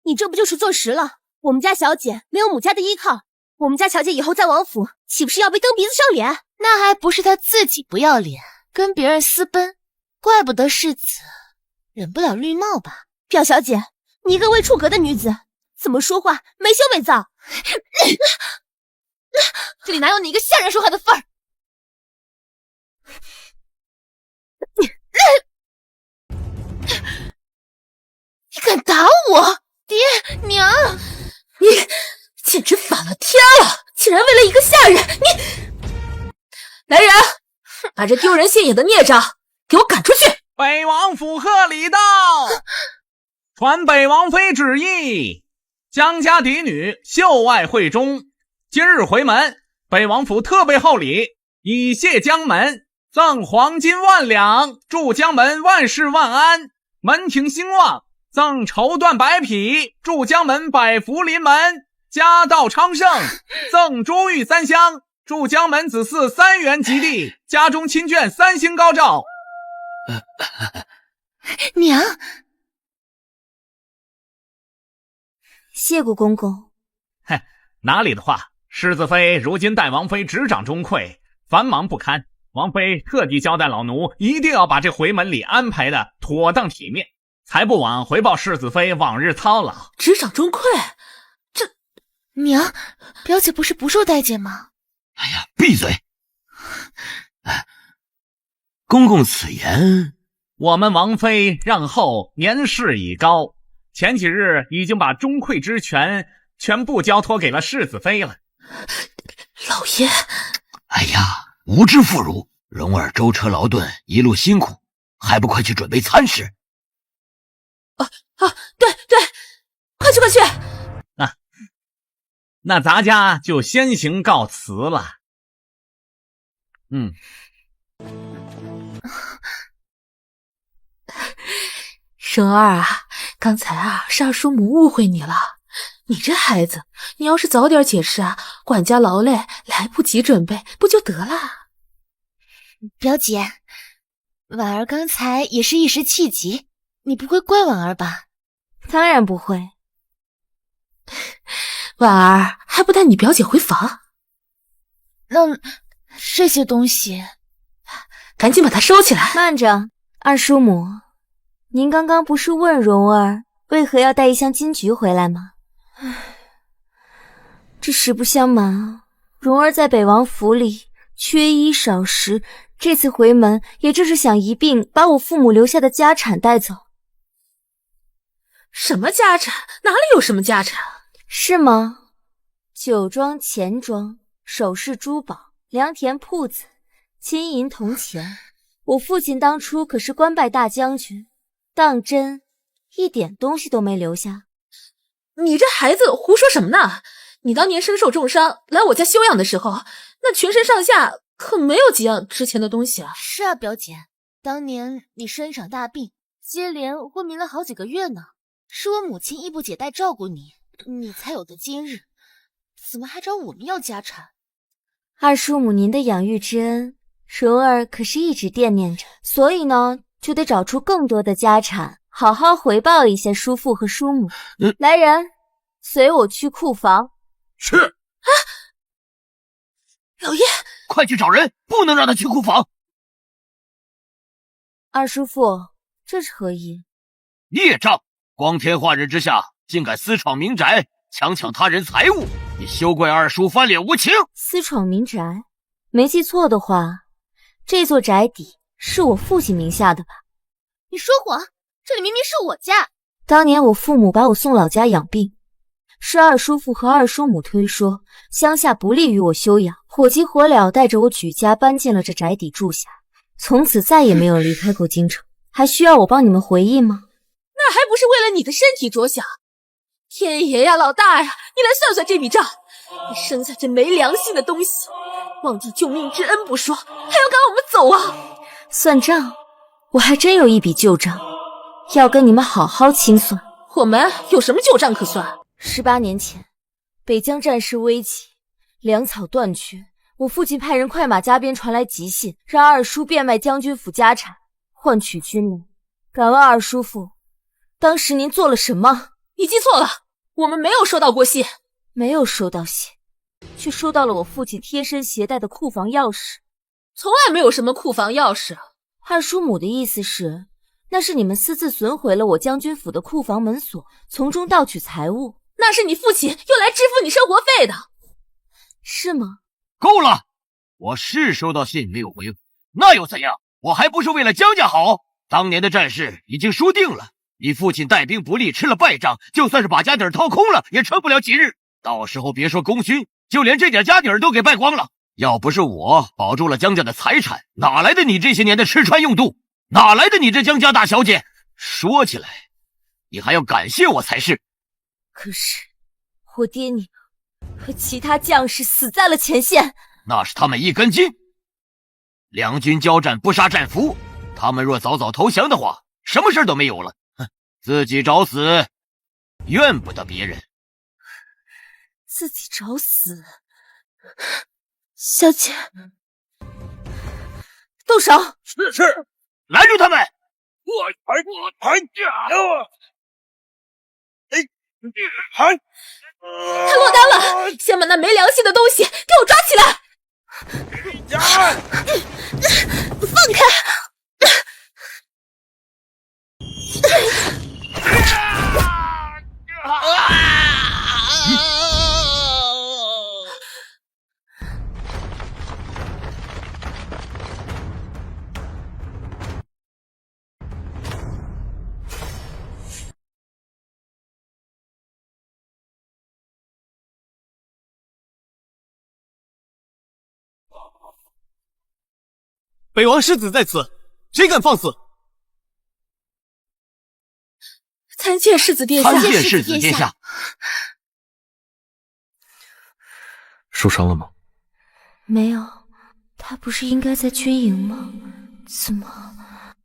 你这不就是坐实了我们家小姐没有母家的依靠？我们家小姐以后在王府，岂不是要被蹬鼻子上脸？那还不是她自己不要脸，跟别人私奔，怪不得世子忍不了绿帽吧？表小姐，你一个未出阁的女子，怎么说话没羞没臊？这里哪有你一个下人说话的份儿？你敢打我？爹娘，你简直反了天了！竟然为了一个下人，你来人，把这丢人现眼的孽障给我赶出去！北王府贺礼到，传北王妃旨意，江家嫡女秀爱会中，今日回门，北王府特备厚礼，以谢江门，赠黄金10000两，祝江门万事万安，门庭兴旺；赠绸缎100匹，祝江门百福临门，家道昌盛；赠珠玉3箱，祝江门子嗣3元及第，家中亲眷3星高照。娘，谢过公公。哼，哪里的话，世子妃如今待王妃执掌中馈，繁忙不堪。王妃特地交代老奴，一定要把这回门礼安排的妥当体面，才不枉回报世子妃往日操劳。职掌钟馗，这娘，表姐不是不受待见吗？哎呀，闭嘴！公公此言，我们王妃让后年事已高，前几日已经把钟馗之权全部交托给了世子妃了。老爷，哎呀，无知妇孺，蓉儿舟车劳顿，一路辛苦，还不快去准备餐食？对，快去！那咱家就先行告辞了。蓉儿啊，刚才是二叔母误会你了。你这孩子，你要是早点解释管家劳累，来不及准备，不就得了？表姐，婉儿刚才也是一时气急，你不会怪婉儿吧？当然不会。婉儿还不带你表姐回房？那这些东西，赶紧把它收起来。慢着，二叔母，您刚刚不是问蓉儿为何要带一箱金桔回来吗？这实不相瞒，蓉儿在北王府里缺衣少食，这次回门也正是想一并把我父母留下的家产带走。什么家产？哪里有什么家产？是吗？酒庄、钱庄、首饰、珠宝、良田、铺子、金银铜钱，我父亲当初可是官拜大将军，当真一点东西都没留下。你这孩子胡说什么呢？你当年身受重伤来我家休养的时候，那全身上下可没有几样值钱的东西啊。是啊，表姐，当年你身上大病，接连昏迷了好几个月呢，是我母亲义不解带照顾你，你才有的今日，怎么还找我们要家产？二叔母您的养育之恩，蓉儿可是一直惦念着，所以呢，就得找出更多的家产，好好回报一下叔父和叔母。来人，随我去库房。是。老爷，快去找人，不能让他去库房。二叔父，这是何意？孽障！光天化日之下，竟敢私闯民宅，强抢他人财物，你休怪二叔翻脸无情！私闯民宅？没记错的话，这座宅邸是我父亲名下的吧？你说谎，这里明明是我家。当年我父母把我送老家养病，是二叔父和二叔母推说乡下不利于我休养，火急火燎带着我举家搬进了这宅邸住下，从此再也没有离开过京城。还需要我帮你们回忆吗？那还不是为了你的身体着想。天爷呀，老大呀，你来算算这笔账！你生下这没良心的东西，忘记救命之恩不说，还要赶我们走啊！算账，我还真有一笔旧账，要跟你们好好清算。我们有什么旧账可算？18年前，北疆战事危急，粮草断缺，我父亲派人快马加鞭传来急信，让二叔变卖将军府家产，换取军粮。敢问二叔父，当时您做了什么？你记错了，我们没有收到过信。没有收到信，却收到了我父亲贴身携带的库房钥匙。从来没有什么库房钥匙。二叔母的意思是，那是你们私自损毁了我将军府的库房门锁，从中盗取财物。那是你父亲用来支付你生活费的，是吗？够了！我是收到信没有回复，那又怎样？我还不是为了江家好。当年的战事已经输定了，你父亲带兵不利，吃了败仗，就算是把家底掏空了，也撑不了几日。到时候别说功勋，就连这点家底都给败光了。要不是我保住了江家的财产，哪来的你这些年的吃穿用度？哪来的你这江家大小姐？说起来，你还要感谢我才是。可是我爹你和其他将士死在了前线，那是他们一根筋。两军交战不杀战俘，他们若早早投降的话，什么事都没有了。自己找死，怨不得别人。自己找死？小姐，动手！是，拦住他们！他落单了，先把那没良心的东西给我抓起来！放开！北王世子在此，谁敢放肆？参见世子殿下！参见世子殿下！受伤了吗？没有，他不是应该在军营吗？怎么？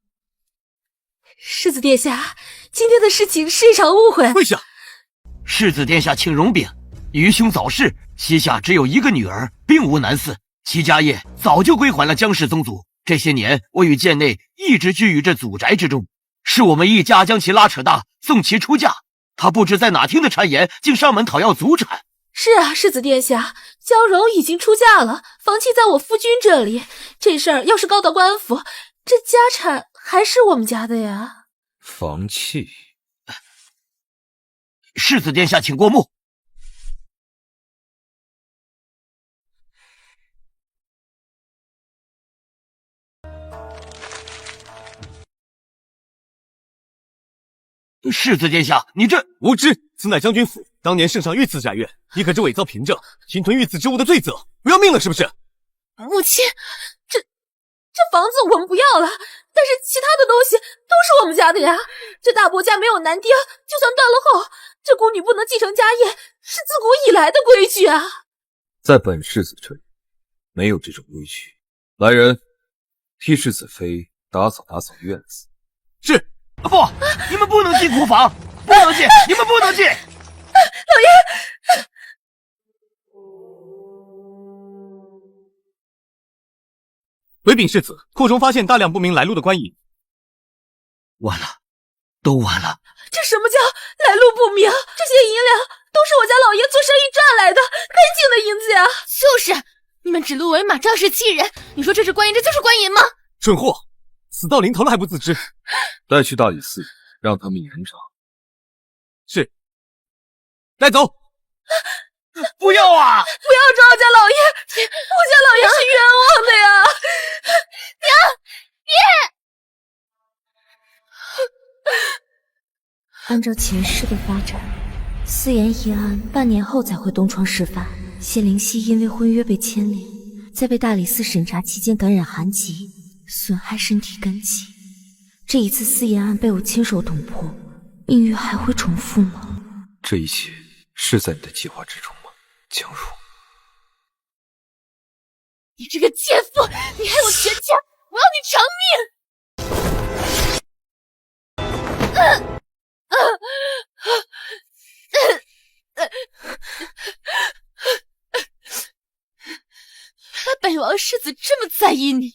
世子殿下，今天的事情是一场误会。跪下！世子殿下，请容禀，愚兄早逝，膝下只有一个女儿，并无男嗣，其家业早就归还了江氏宗族。这些年，我与剑内一直居于这祖宅之中，是我们一家将其拉扯大，送其出嫁。他不知在哪听的谗言，竟上门讨要祖产。是啊，世子殿下，娇柔已经出嫁了，房契在我夫君这里。这事儿要是告到官府，这家产还是我们家的呀。房契，世子殿下，请过目。世子殿下，你这无知！此乃将军府，当年圣上御赐宅院，你可知伪造凭证，侵吞御赐之物的罪责？不要命了是不是？母亲，这房子我们不要了，但是其他的东西都是我们家的呀。这大伯家没有男丁，就算断了后，这孤女不能继承家业，是自古以来的规矩啊。在本世子这里，没有这种规矩。来人，替世子妃打扫院子。是。不，你们不能进库房，不能进，你们不能进。老爷，回禀世子，库中发现大量不明来路的官银。完了，都完了。这什么叫来路不明？这些银两都是我家老爷做生意赚来的，干净的银子呀！就是，你们指鹿为马，仗势欺人。你说这是官银，这就是官银吗？蠢货，死到临头了还不自知。带去大理寺，让他们严查。是。带走。不要啊！不要抓我家老爷，我家老爷是冤枉的呀！娘，爹。按照前世的发展，四言一案半年后才会东窗事发。谢灵溪因为婚约被牵连，在被大理寺审查期间感染寒疾，损害身体根基。这一次四言案被我亲手捅破，命运还会重复吗？这一切是在你的计划之中吗，江如？你这个贱妇，你害我全家，我要你偿命！北王世子这么在意你，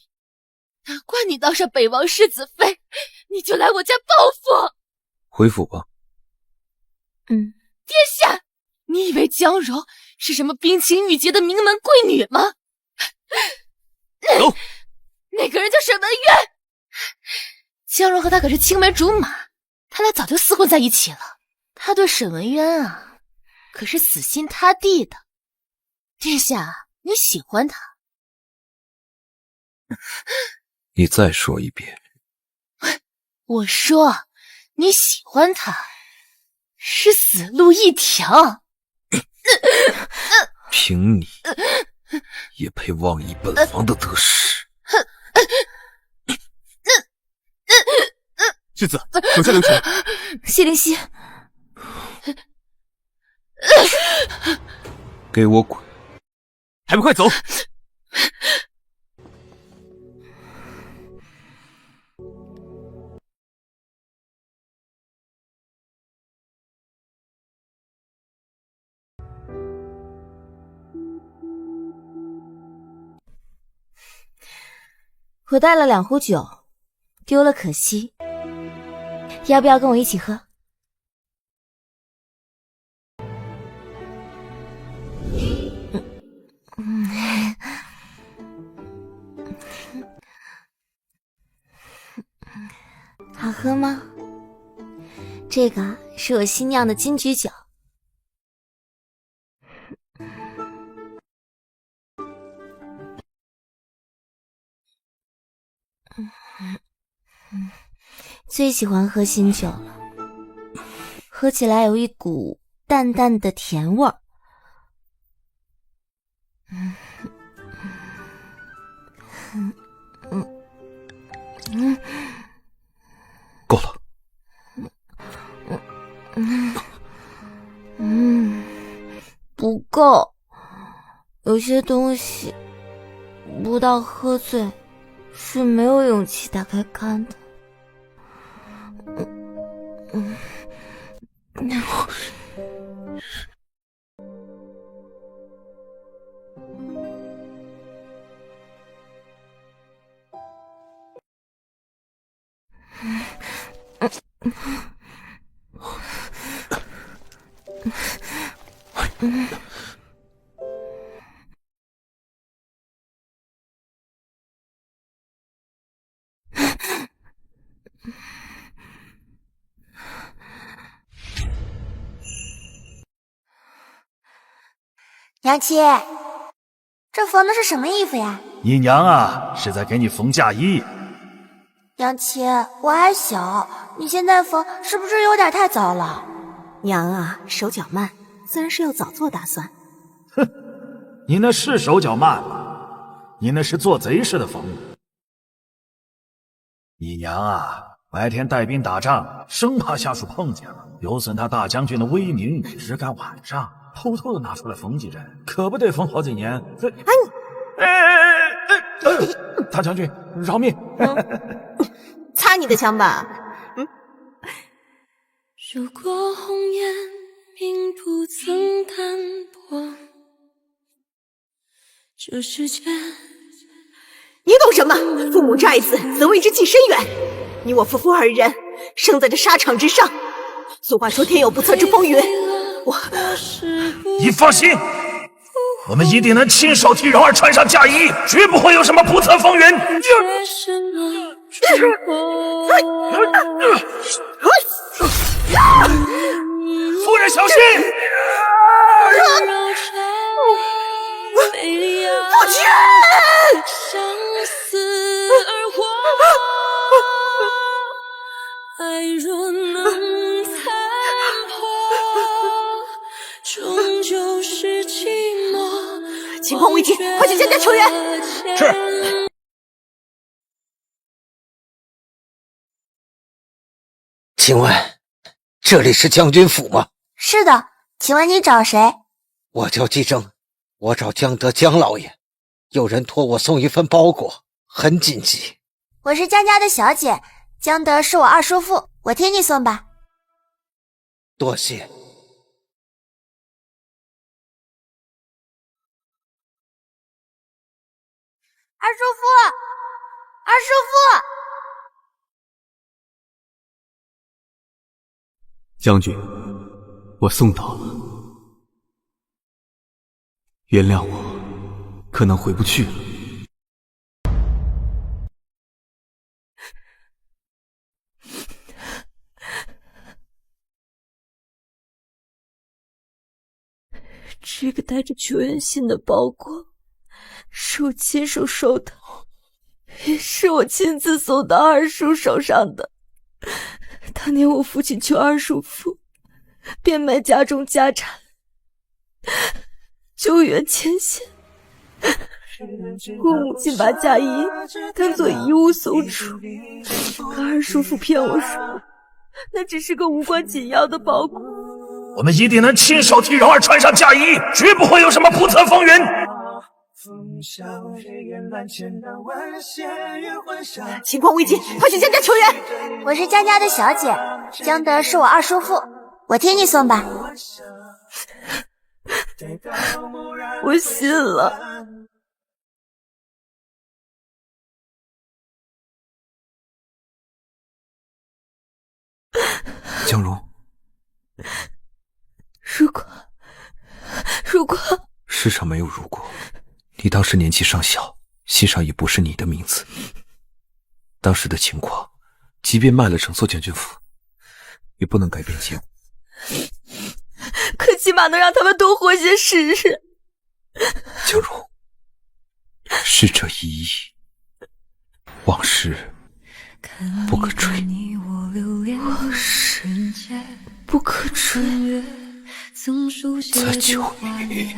难怪你当上北王世子妃，你就来我家报复。回府吧。殿下，你以为江柔是什么冰清玉洁的名门贵女吗？走。那个人叫沈文渊，江柔和他可是青梅竹马，他俩早就厮混在一起了。他对沈文渊啊，可是死心塌地的。殿下，你喜欢他？你再说一遍。我说你喜欢他，是死路一条。凭你也配妄议本王的得失？世子，手下留情。谢灵溪，给我滚！还不快走！我带了2壶酒，丢了可惜。要不要跟我一起喝？好喝吗？这个是我新酿的金桔酒。最喜欢喝新酒了，喝起来有一股淡淡的甜味儿。够。有些东西不到喝醉是没有勇气打开看的。娘亲，这缝的是什么衣服呀？姨娘啊，是在给你缝嫁衣。娘亲，我还小，你现在缝是不是有点太早了？娘啊，手脚慢，自然是要早做打算。哼，你那是手脚慢吗？你那是做贼似的缝。姨娘啊，白天带兵打仗，生怕下属碰见了，有损他大将军的威名，只敢晚上偷偷的拿出来缝几针，可不得缝好几年。大将军饶命！擦你的枪吧。如果红颜并不曾淡薄，这世间你懂什么？父母之爱子，则为之计深远。你我夫妇二人生在这沙场之上，俗话说天有不测之风云。你放心，我们一定能亲手替蓉儿穿上嫁衣，绝不会有什么不测风云。夫人小心！父亲！爱若能残破，终究是寂寞。情况危急，快去江家求援。是。请问，这里是将军府吗？是的，请问你找谁？我叫季征，我找江德江老爷。有人托我送一份包裹，很紧急。我是江家的小姐，江德是我二叔父，我替你送吧。多谢。二叔父，二叔父！将军，我送到了。原谅我，可能回不去了。这个带着求援信的包裹，是我亲手收的，也是我亲自送到二叔手上的。当年我父亲求二叔父变卖家中家产，救援前线。我母亲把嫁衣当作遗物送出，可二叔父骗我说那只是个无关紧要的包裹。我们一定能亲手替蓉儿穿上嫁衣，绝不会有什么不测风云。情况危急，快去江家求援。我是江家的小姐，江德是我二叔父，我替你送吧。我信了。江蓉，如果世上没有如果。你当时年纪尚小，信上也不是你的名字。当时的情况，即便卖了整座将军府，也不能改变结果。可起码能让他们多活些时日。江蓉，逝者已矣，往事不可追。往事不可追。再求你，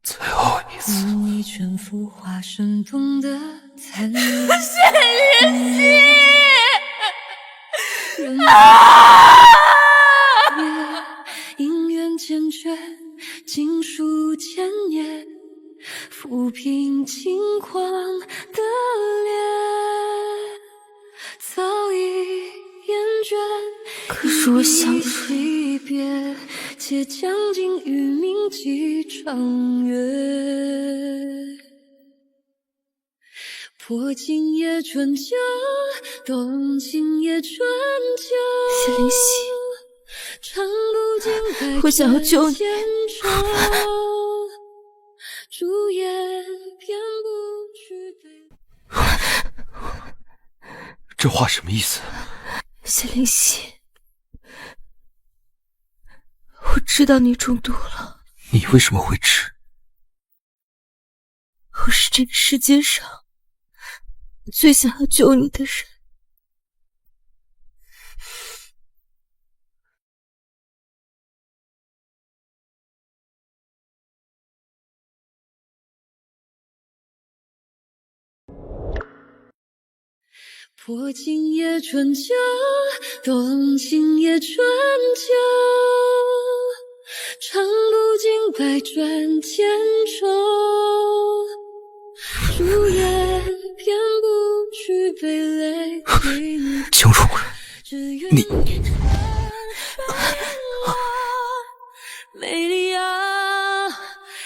最后一次。谢云熙！姻缘坚决，数千年，抚平轻狂的脸，早已厌倦。可是我想离别，且将尽与铭记长月。破镜也春秋，动情也春秋。谢灵溪，唱不尽百我想要救你。朱颜偏不去这话什么意思？谢灵溪，我知道你中毒了。你为什么会吃？我是这个世界上最想要救你的人。破镜也春秋，动情也春秋。唱不尽百转千愁，朱颜偏不去悲泪对你。江如，你美丽啊，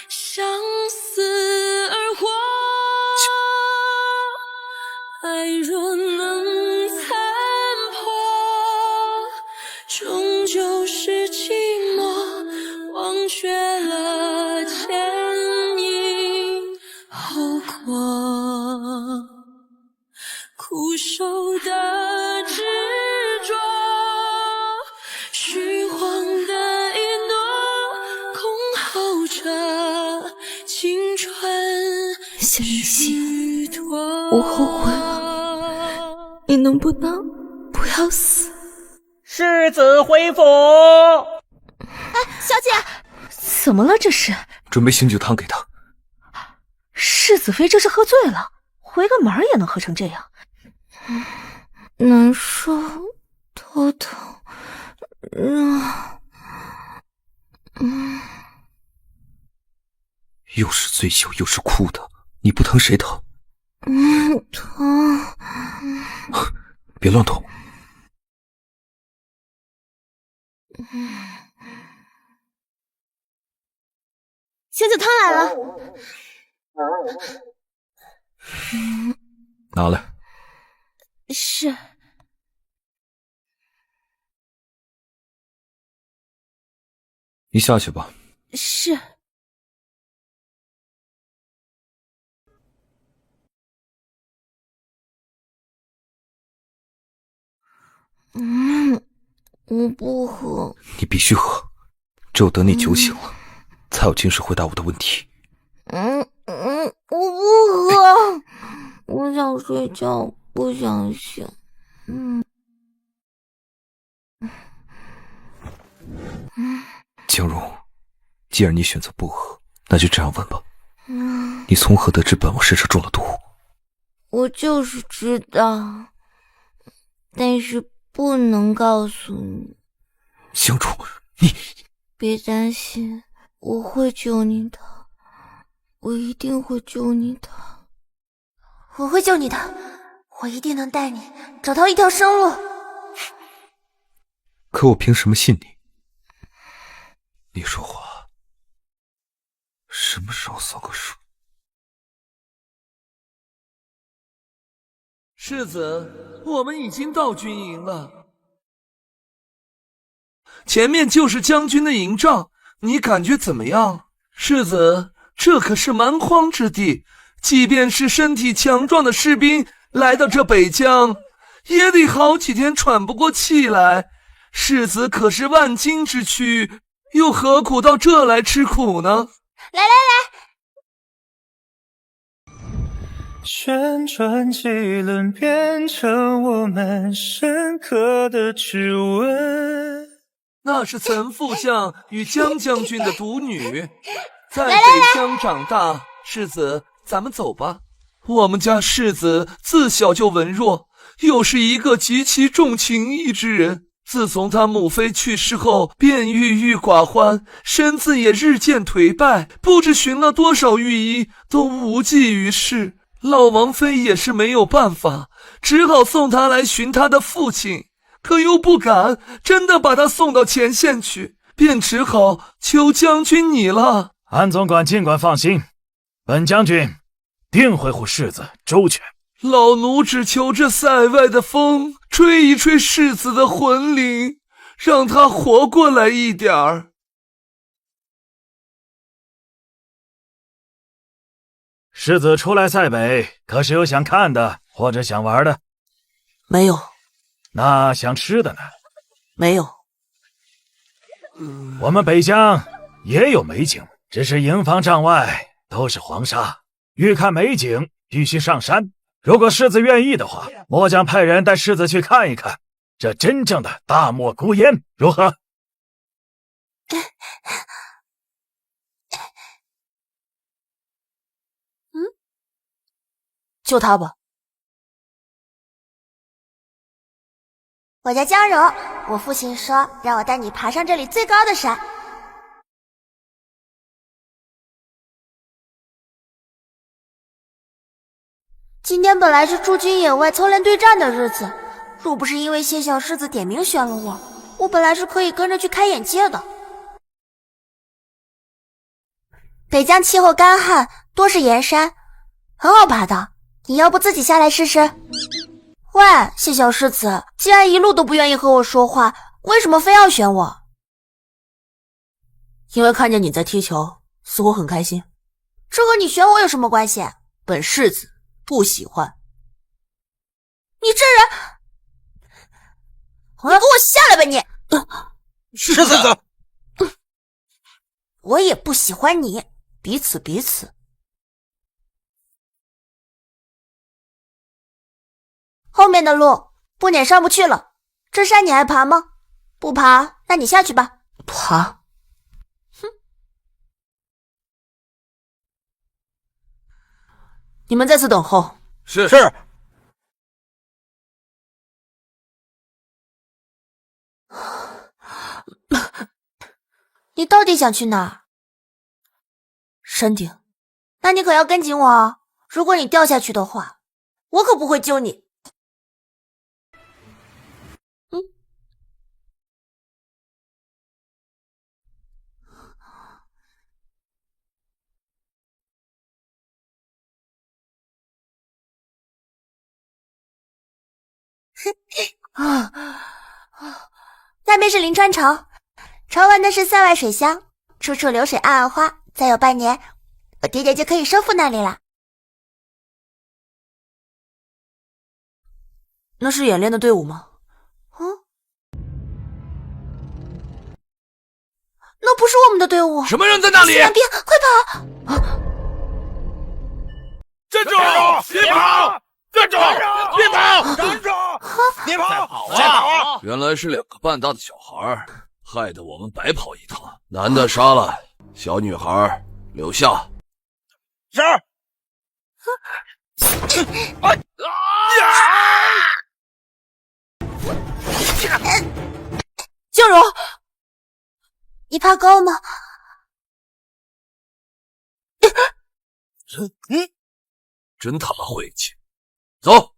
相思而活。爱若能残破，终究是寂寞，忘却了前因后果，苦守的执着，虚晃的一诺，空候着青春。谢灵溪，我后悔了，你能不能不要死？世子回府。小姐，怎么了？这是准备醒酒汤给他。世子妃这是喝醉了，回个门也能喝成这样。难受，头疼，又是醉酒又是哭的，你不疼谁疼？疼。别乱动。醒酒汤来了。拿来。是。你下去吧。是。我不喝。你必须喝，只有等你酒醒了，才有精神回答我的问题。我不喝，我想睡觉，不想醒。江蓉，既然你选择不喝，那就这样问吧。你从何得知本王身上中了毒？我就是知道，但是不能告诉你。江蓉，你别担心，我会救你的，我一定会救你的。我会救你的，我一定能带你找到一条生路。可我凭什么信你？你说话什么时候算个数？世子，我们已经到军营了，前面就是将军的营帐，你感觉怎么样？世子，这可是蛮荒之地，即便是身体强壮的士兵来到这北疆，也得好几天喘不过气来。世子可是万金之躯，又何苦到这来吃苦呢？来，旋转几轮，变成我们深刻的指纹。那是岑副将与江将军的独女，在北疆长大。世子，咱们走吧。我们家世子自小就文弱，又是一个极其重情义之人，自从他母妃去世后，便郁郁寡欢，身子也日渐颓败，不知寻了多少御医都无济于事。老王妃也是没有办法，只好送他来寻他的父亲，可又不敢真的把他送到前线去，便只好求将军你了。安总管尽管放心，本将军定会护世子周全。老奴只求这塞外的风吹一吹世子的魂灵，让他活过来一点儿。世子出来塞北，可是有想看的或者想玩的？没有。那想吃的呢？没有。我们北疆也有美景，只是营房帐外都是黄沙，欲看美景必须上山。如果世子愿意的话，末将派人带世子去看一看这真正的大漠孤烟，如何？就他吧。我叫江柔，我父亲说让我带你爬上这里最高的山。今天本来是驻军野外操练对战的日子，若不是因为谢小世子点名选了我本来是可以跟着去开眼界的。北疆气候干旱，多是岩山，很好爬的，你要不自己下来试试？喂，谢小世子，既然一路都不愿意和我说话，为什么非要选我？因为看见你在踢球，似乎很开心。这和你选我有什么关系？本世子不喜欢。你这人，你给我下来吧你！世子，我也不喜欢你，彼此。后面的路不撵上不去了，这山你还爬吗？不爬，那你下去吧。爬？哼！你们在此等候。是。你到底想去哪儿？山顶。那你可要跟紧我哦，如果你掉下去的话，我可不会救你。那边是临川城，城闻的是塞外水乡，处处流水岸岸花，再有半年，我爹爹就可以收复那里了。那是演练的队伍吗？那不是我们的队伍。什么人在那里？西南边，快跑！站住！别跑！站住！别跑！站住！别跑！再跑啊！原来是2个半大的小孩，害得我们白跑一趟。男的杀了，小女孩留下。是。静茹，你怕高吗？真他妈晦气！走。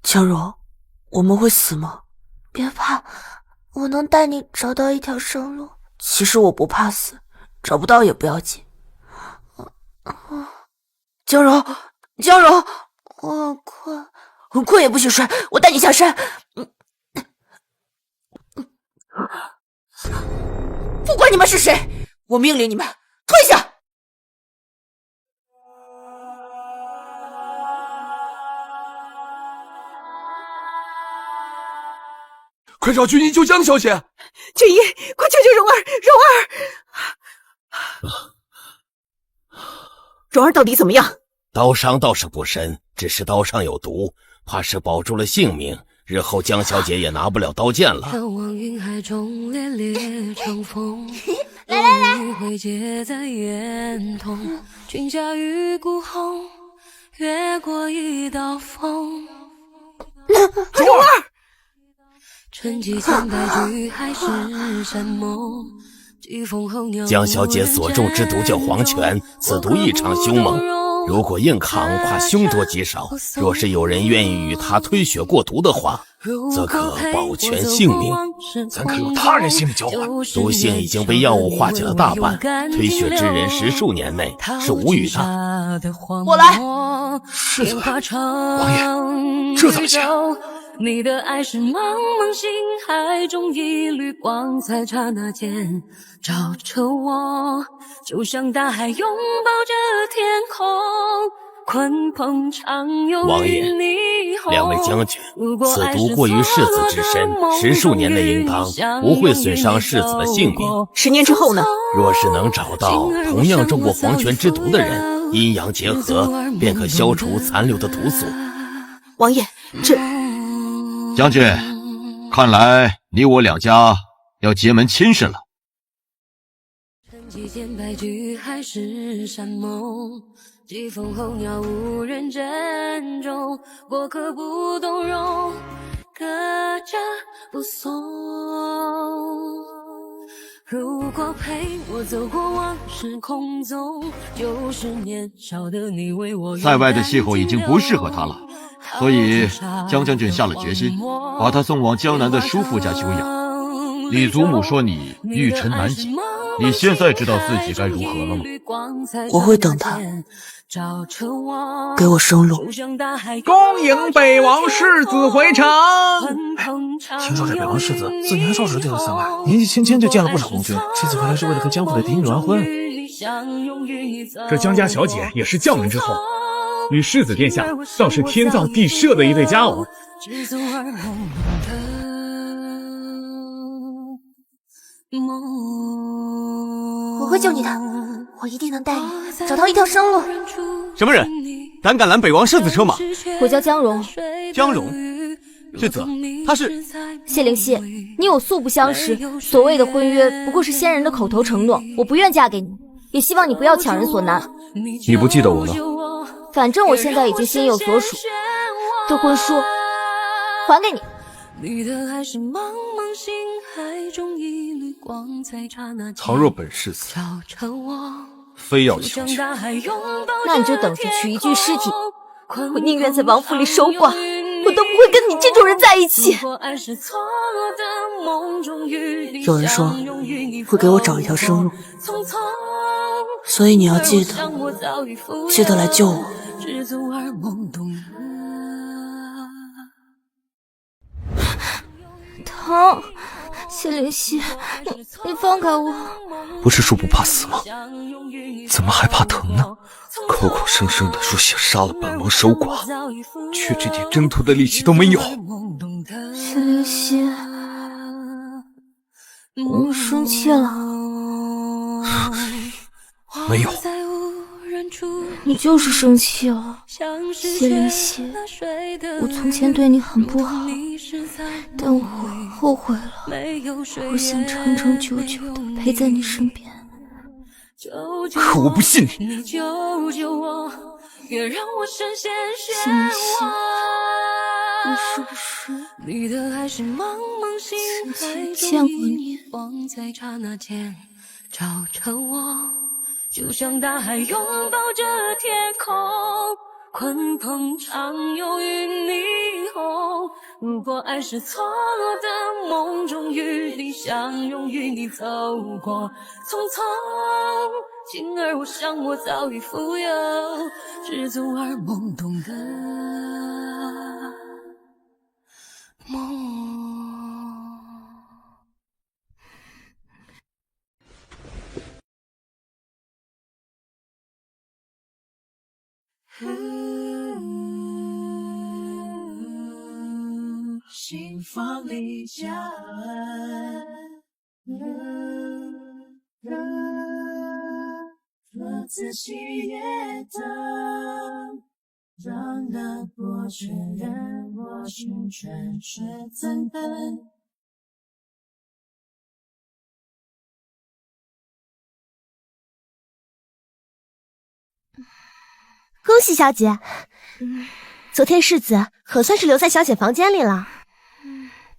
江柔，我们会死吗？别怕，我能带你找到一条生路。其实我不怕死，找不到也不要紧。江柔，江柔，我很困，很困也不许睡，我带你下山。不管你们是谁，我命令你们退下。快找军医救江小姐！军医，快救救蓉儿！蓉儿到底怎么样？刀伤倒是不深，只是刀上有毒，怕是保住了性命，日后江小姐也拿不了刀剑了。看望云海中烈烈长风，来来来，雨会结在眼瞳，君家玉骨红，越过一道风。快点玩！春季千百句还是山盟，疾风候鸟。江小姐所中之毒叫黄泉，此毒异常凶猛。如果硬扛，怕凶多吉少。若是有人愿意与他推血过毒的话，则可保全性命。怎可有他人性命交换？毒性已经被药物化解了大半，推血之人10数年内是无语的。我来。世子，王爷，这怎么行？你的爱是茫茫星海中一缕光，在刹那间照着我，就像大海拥抱着天空，鲲鹏长游王爷，两位将军，此毒过于世子之身，10数年内应当不会损伤世子的性命。10年之后呢？若是能找到同样中过黄泉之毒的人，阴阳结合，便可消除残留的毒素。王爷，这将军，看来你我两家要结门亲事了。春季千百句还是山盟，疾风候鸟无人珍重，过客不动容，隔着不送。如果陪我走过往事空踪，就是年少的你为我。在外的气候已经不适合他了，所以江将军下了决心，把他送往江南的叔父家休养。李祖母说你玉沉难解，你现在知道自己该如何了吗？我会等他给我生路。恭迎北王世子回城。听说这北王世子自年少时就有3爱，年纪轻轻就见了不少红军，这次回来是为了和江府的嫡女完婚。这江家小姐也是将门之后，与世子殿下倒是天造地设的一对佳偶。我会救你的，我一定能带你找到一条生路。什么人？胆敢拦北王世子车马？我叫江蓉。江蓉，世子，他是谢灵溪，你我素不相识，所谓的婚约不过是先人的口头承诺，我不愿嫁给你，也希望你不要强人所难。你不记得我了？反正我现在已经心有所属，这婚书还给你。倘若本世子非要强求，那你就等着娶一具尸体，我宁愿在王府里守寡，我都不会跟你这种人在一起。有人说会给我找一条生路，所以你要记得来救我。疼，谢灵溪，你放开我！不是说不怕死吗？怎么还怕疼呢？口口声声的说想杀了本王守寡，却这点挣脱的力气都没有。谢灵溪，我生气了。没有，你就是生气了。谢灵溪，我从前对你很不好，但我后悔了，我想长长久久的陪在你身边。可我不信你。谢灵溪，你是不是曾经见过你？就像大海拥抱着天空，鲲鹏长游与霓虹。如果爱是错落的梦中，与你相拥，与你走过匆匆。今儿我想我早已富有，知足而懵懂的梦。心房里家各自喜悦的长大过，确认我心全是残痕。恭喜小姐，昨天世子可算是留在小姐房间里了。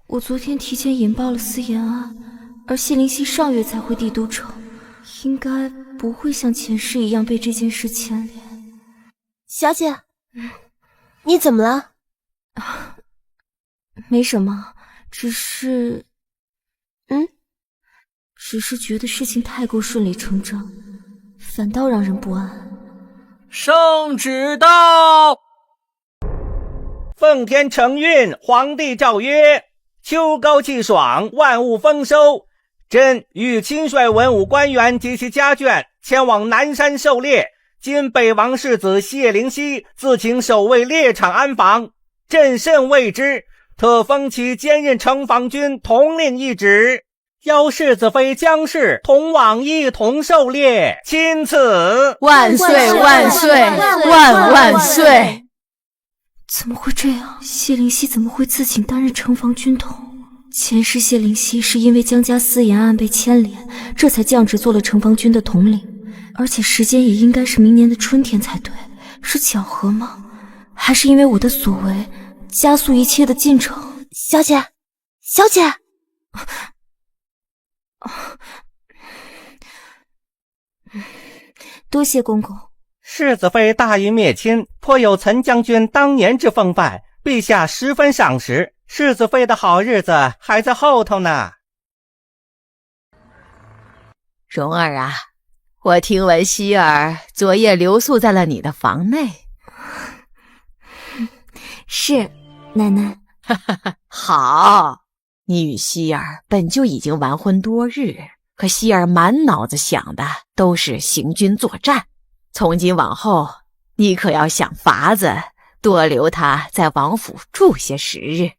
我昨天提前引爆了私盐案，而谢灵溪上月才回帝都城，应该不会像前世一样被这件事牵连。小姐，你怎么了？没什么，只是觉得事情太过顺理成章，反倒让人不安。圣旨到！奉天承运，皇帝诏曰：秋高气爽，万物丰收。朕欲亲率文武官员及其家眷前往南山狩猎，今北王世子谢灵溪自请守卫猎场安防，朕甚畏之，特封其兼任城防军统领一职。邀世子妃江氏同往一同狩猎，钦此。万岁万岁万万岁！怎么会这样？谢灵溪怎么会自请担任城防军统？前世谢灵溪是因为江家私盐案被牵连，这才降职做了城防军的统领，而且时间也应该是明年的春天才对，是巧合吗？还是因为我的所为加速一切的进程？小姐，小姐。多谢公公。世子妃大义灭亲，颇有岑将军当年之风范，陛下十分赏识。世子妃的好日子还在后头呢。蓉儿啊，我听闻希儿昨夜留宿在了你的房内。是，奶奶。好，你与希儿本就已经完婚多日，可希儿满脑子想的都是行军作战。从今往后，你可要想法子多留他在王府住些时日，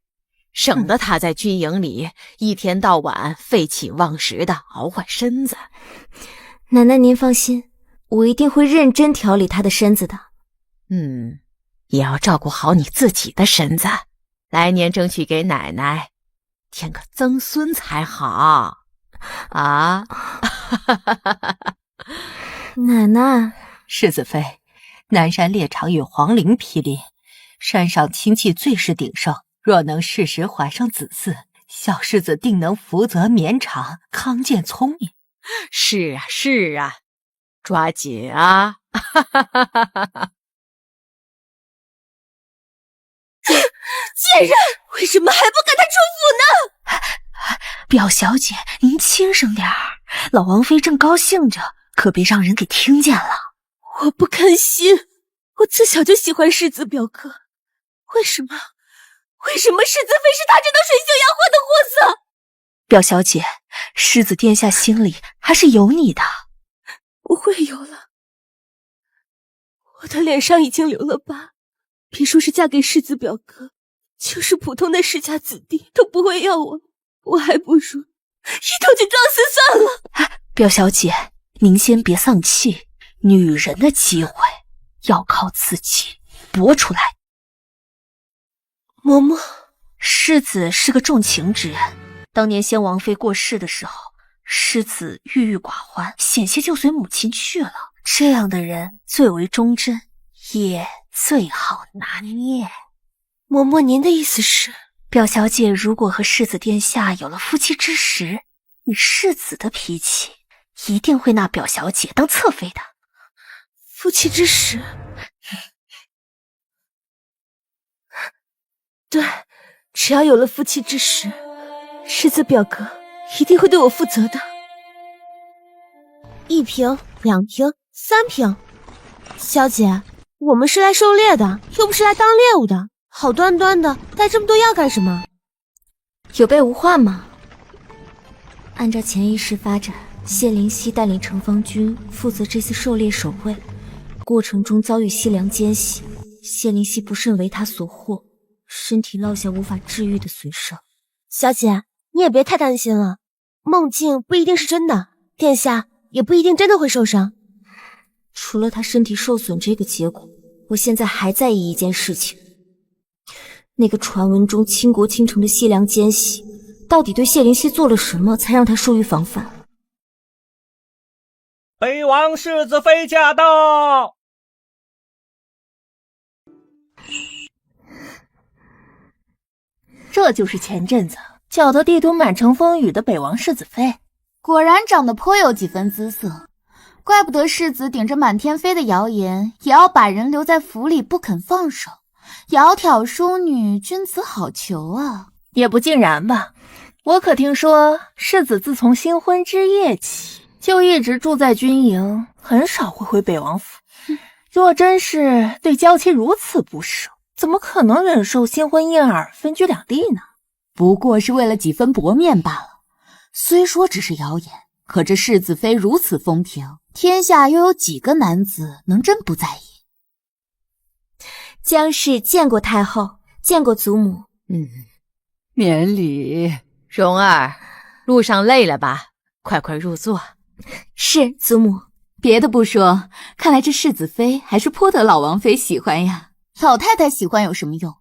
省得他在军营里一天到晚废寝忘食的熬坏身子。奶奶您放心，我一定会认真调理他的身子的。也要照顾好你自己的身子，来年争取给奶奶添个曾孙才好啊！奶奶，世子妃，南山猎场与皇陵毗邻，山上清气最是鼎盛，若能适时怀上子嗣，小世子定能福泽绵长，康健聪明。是啊，是啊，抓紧啊！贱人，为什么还不赶他出府呢？表小姐，您轻声点儿，老王妃正高兴着，可别让人给听见了。我不甘心，我自小就喜欢世子表哥，为什么世子非是他这等水性杨花的货色？表小姐，世子殿下心里还是有你的。不会有了，我的脸上已经留了疤，别说是嫁给世子表哥，就是普通的世家子弟都不会要我，我还不如一头去撞死算了。表小姐，您先别丧气，女人的机会要靠自己搏出来。嬷嬷，世子是个重情之人，当年先王妃过世的时候，世子郁郁寡欢，险些就随母亲去了。这样的人最为忠贞，也最好拿捏。嬷嬷，您的意思是，表小姐如果和世子殿下有了夫妻之实，以世子的脾气，一定会拿表小姐当侧妃的。夫妻之实？对，只要有了夫妻之实，世子表哥一定会对我负责的。1瓶、2瓶、3瓶，小姐，我们是来狩猎的，又不是来当猎物的，好端端的带这么多药干什么？有备无患嘛。按照前一世发展，谢灵溪带领城防军负责这次狩猎守卫，过程中遭遇西凉奸细，谢灵溪不慎为他所获，身体落下无法治愈的损伤。小姐，你也别太担心了，梦境不一定是真的，殿下也不一定真的会受伤。除了他身体受损这个结果，我现在还在意一件事情，那个传闻中倾国倾城的西凉奸细，到底对谢灵溪做了什么，才让他疏于防范？北王世子妃驾到！这就是前阵子搅得帝都满城风雨的北王世子妃，果然长得颇有几分姿色。怪不得世子顶着满天飞的谣言，也要把人留在府里不肯放手。窈窕淑女，君子好逑啊！也不尽然吧，我可听说世子自从新婚之夜起，就一直住在军营，很少会回北王府。若真是对娇妻如此不舍，怎么可能忍受新婚燕尔分居两地呢？不过是为了几分薄面罢了。虽说只是谣言，可这世子妃如此风评，天下又有几个男子能真不在意？姜氏见过太后，见过祖母。免礼。蓉儿，路上累了吧？快快入座。是，祖母。别的不说，看来这世子妃还是颇得老王妃喜欢呀。老太太喜欢有什么用？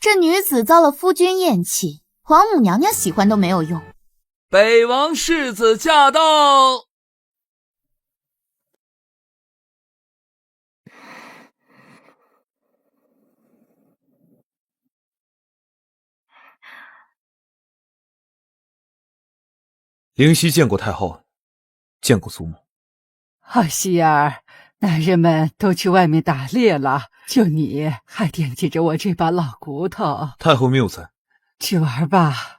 这女子遭了夫君厌弃，皇母娘娘喜欢都没有用。北王世子驾到！灵溪见过太后，见过祖母。希儿，男人们都去外面打猎了，就你还惦记着我这把老骨头。太后谬赞。去玩吧。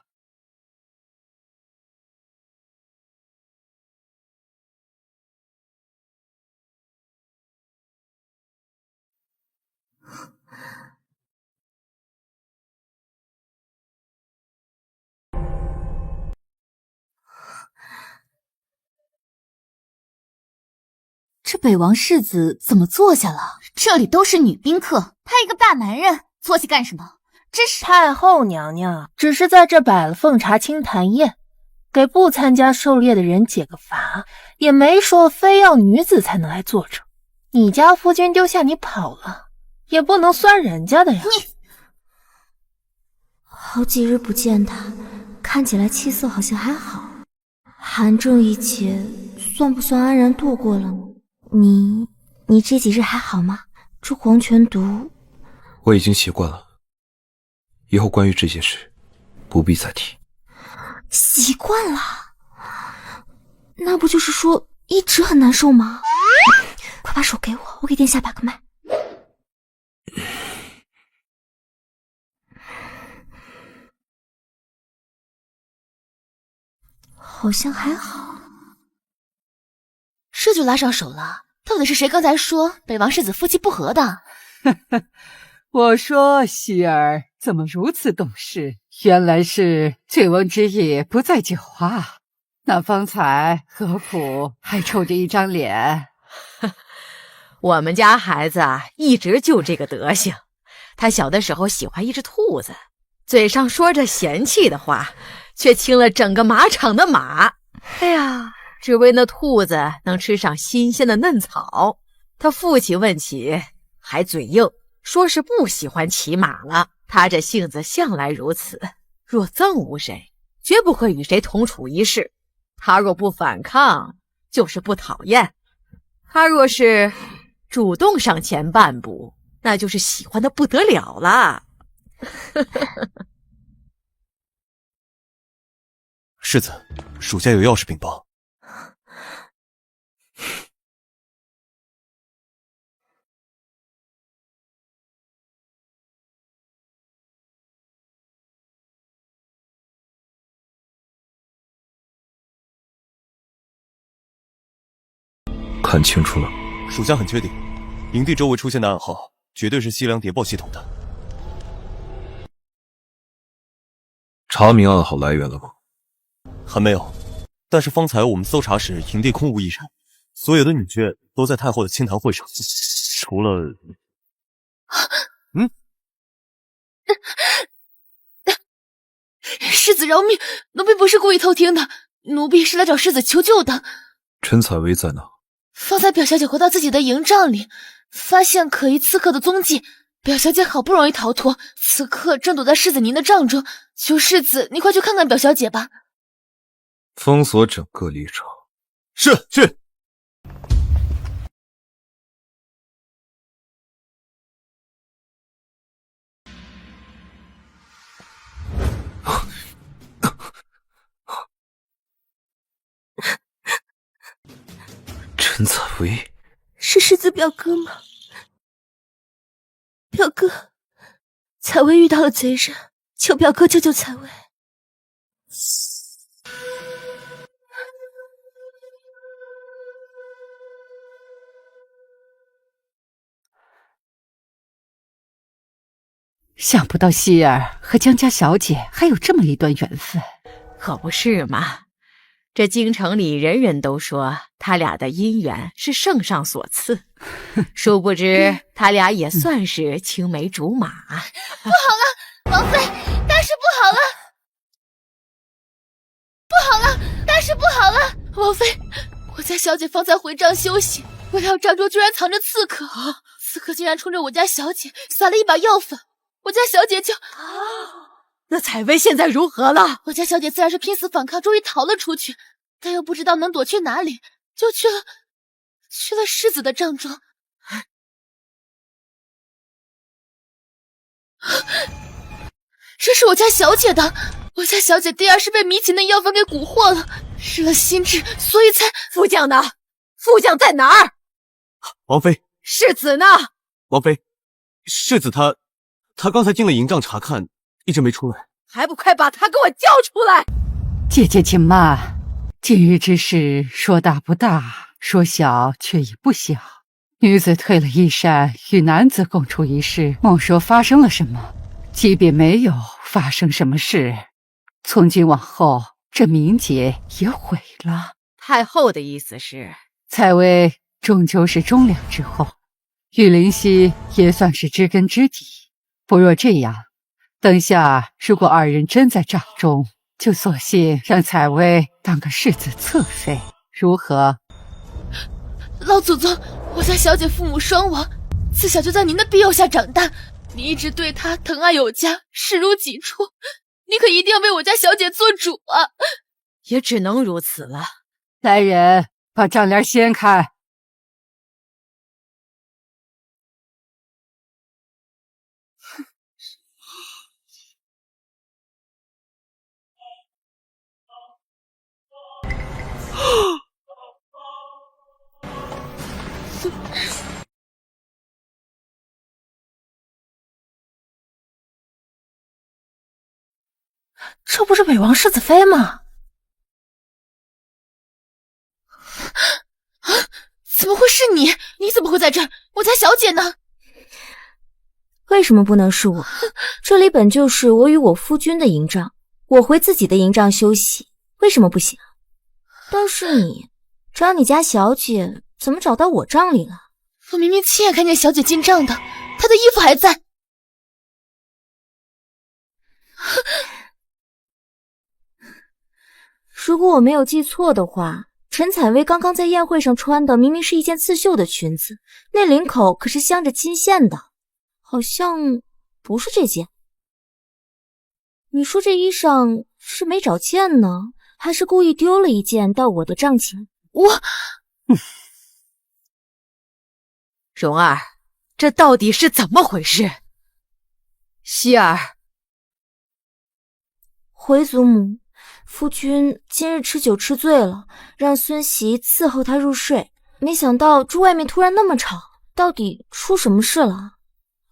这北王世子怎么坐下了？这里都是女宾客，他一个大男人坐下干什么？真是……太后娘娘只是在这摆了奉茶清谈宴，给不参加狩猎的人解个乏，也没说非要女子才能来坐着。你家夫君丢下你跑了，也不能算人家的呀。你好几日不见他，看起来气色好像还好。寒症一劫，算不算安然度过了呢？你这几日还好吗？这黄泉毒……我已经习惯了，以后关于这件事不必再提。习惯了？那不就是说一直很难受吗？快把手给我，我给殿下把个脉。好像还好。这就拉上手了？到底是谁刚才说北王世子夫妻不和的？我说希儿怎么如此懂事，原来是醉翁之意不在酒啊。那方才何府还臭着一张脸。我们家孩子一直就这个德行，他小的时候喜欢一只兔子，嘴上说着嫌弃的话，却亲了整个马场的马。哎呀，只为那兔子能吃上新鲜的嫩草。他父亲问起，还嘴硬，说是不喜欢骑马了。他这性子向来如此，若憎恶谁，绝不会与谁同处一室。他若不反抗，就是不讨厌；他若是主动上前半步，那就是喜欢的不得了了。世子，属下有要事禀报。看清楚了，属下很确定，营地周围出现的暗号绝对是西凉谍报系统的。查明暗号来源了吗？还没有，但是方才我们搜查时，营地空无一人，所有的女眷都在太后的清谈会上，除了……世子饶命，奴婢不是故意偷听的，奴婢是来找世子求救的。陈采薇在哪？方才表小姐回到自己的营帐里，发现可疑刺客的踪迹。表小姐好不容易逃脱，此刻正躲在世子您的帐中。求世子，你快去看看表小姐吧。封锁整个离场。是去。陈采薇，是世子表哥吗？表哥，采薇遇到了贼人，求表哥救救采薇。想不到希儿和江家小姐还有这么一段缘分，可不是嘛？这京城里人人都说他俩的姻缘是圣上所赐，殊不知他俩也算是青梅竹马。不好了，王妃，大事不好了！不好了，大事不好了！王妃，我家小姐方才回帐休息，不料帐中居然藏着刺客，刺客竟然冲着我家小姐撒了一把药粉，我家小姐就……那采薇现在如何了？我家小姐自然是拼死反抗，终于逃了出去，但又不知道能躲去哪里，就去了世子的帐中。这是我家小姐的，我家小姐第二是被迷情的药粉给蛊惑了，失了心智，所以才……副将呢？副将在哪儿？王妃，世子呢？王妃，世子他刚才进了营帐查看，一直没出来，还不快把他给我叫出来！姐姐请慢。今日之事说大不大，说小却已不小。女子退了一扇，与男子共处一室，莫说发生了什么，即便没有发生什么事，从今往后这名节也毁了。太后的意思是，采薇终究是忠良之后，与灵犀也算是知根知底。不若这样，等下如果二人真在帐中，就索性让采薇当个世子侧妃，如何？老祖宗，我家小姐父母双亡，自小就在您的庇佑下长大，你一直对她疼爱有加，视如己出，你可一定要为我家小姐做主啊！也只能如此了。来人，把帐帘掀开。这不是北王世子妃吗？啊！怎么会是你？你怎么会在这儿？我家小姐呢？为什么不能是我？这里本就是我与我夫君的营帐，我回自己的营帐休息，为什么不行？但是你找你家小姐，怎么找到我帐里了？我明明亲眼看见小姐进帐的，她的衣服还在。如果我没有记错的话，陈采薇刚刚在宴会上穿的明明是一件刺绣的裙子，那领口可是镶着金线的，好像不是这件。你说这衣裳是没找见呢，还是故意丢了一件到我的帐前？蓉儿，这到底是怎么回事？希儿，回祖母，夫君今日吃酒吃醉了，让孙媳伺候他入睡，没想到这外面突然那么吵，到底出什么事了？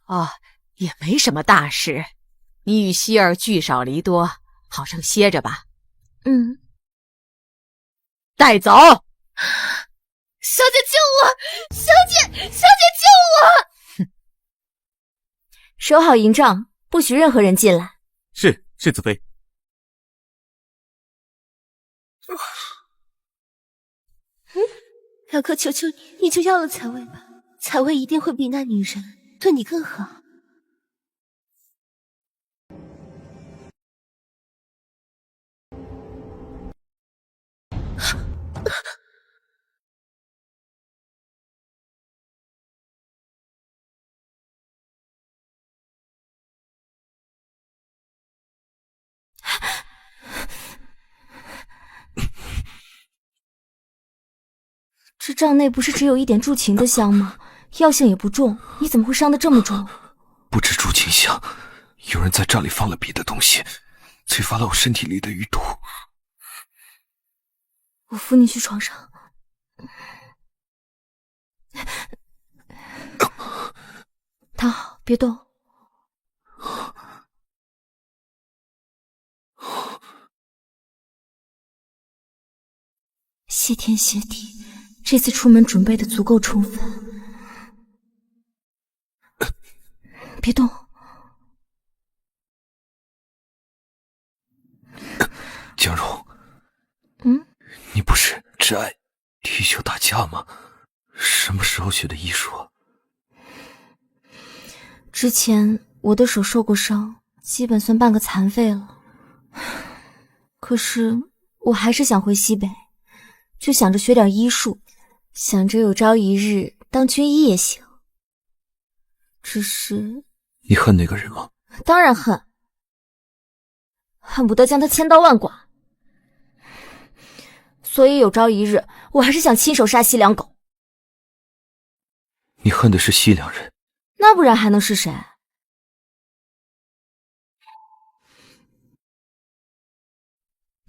哦，也没什么大事，你与希儿聚少离多，好生歇着吧。嗯。带走！小姐救我！小姐救我！守好营帐，不许任何人进来。是，世子妃。表哥，求求你，你就要了采薇吧，采薇一定会比那女人对你更好。这帐内不是只有一点助情的香吗？药性也不重，你怎么会伤得这么重？不止助情香，有人在帐里放了别的东西，催发了我身体里的余毒。我扶你去床上。躺好，别动。谢天谢地，这次出门准备的足够充分。别动。江蓉，你不是只爱踢球打架吗？什么时候学的医术啊？之前我的手受过伤，基本算半个残废了。可是我还是想回西北，就想着学点医术，想着有朝一日当军医也行。只是你恨那个人吗？当然恨，恨不得将他千刀万剐。所以有朝一日，我还是想亲手杀西凉狗。你恨的是西凉人？那不然还能是谁？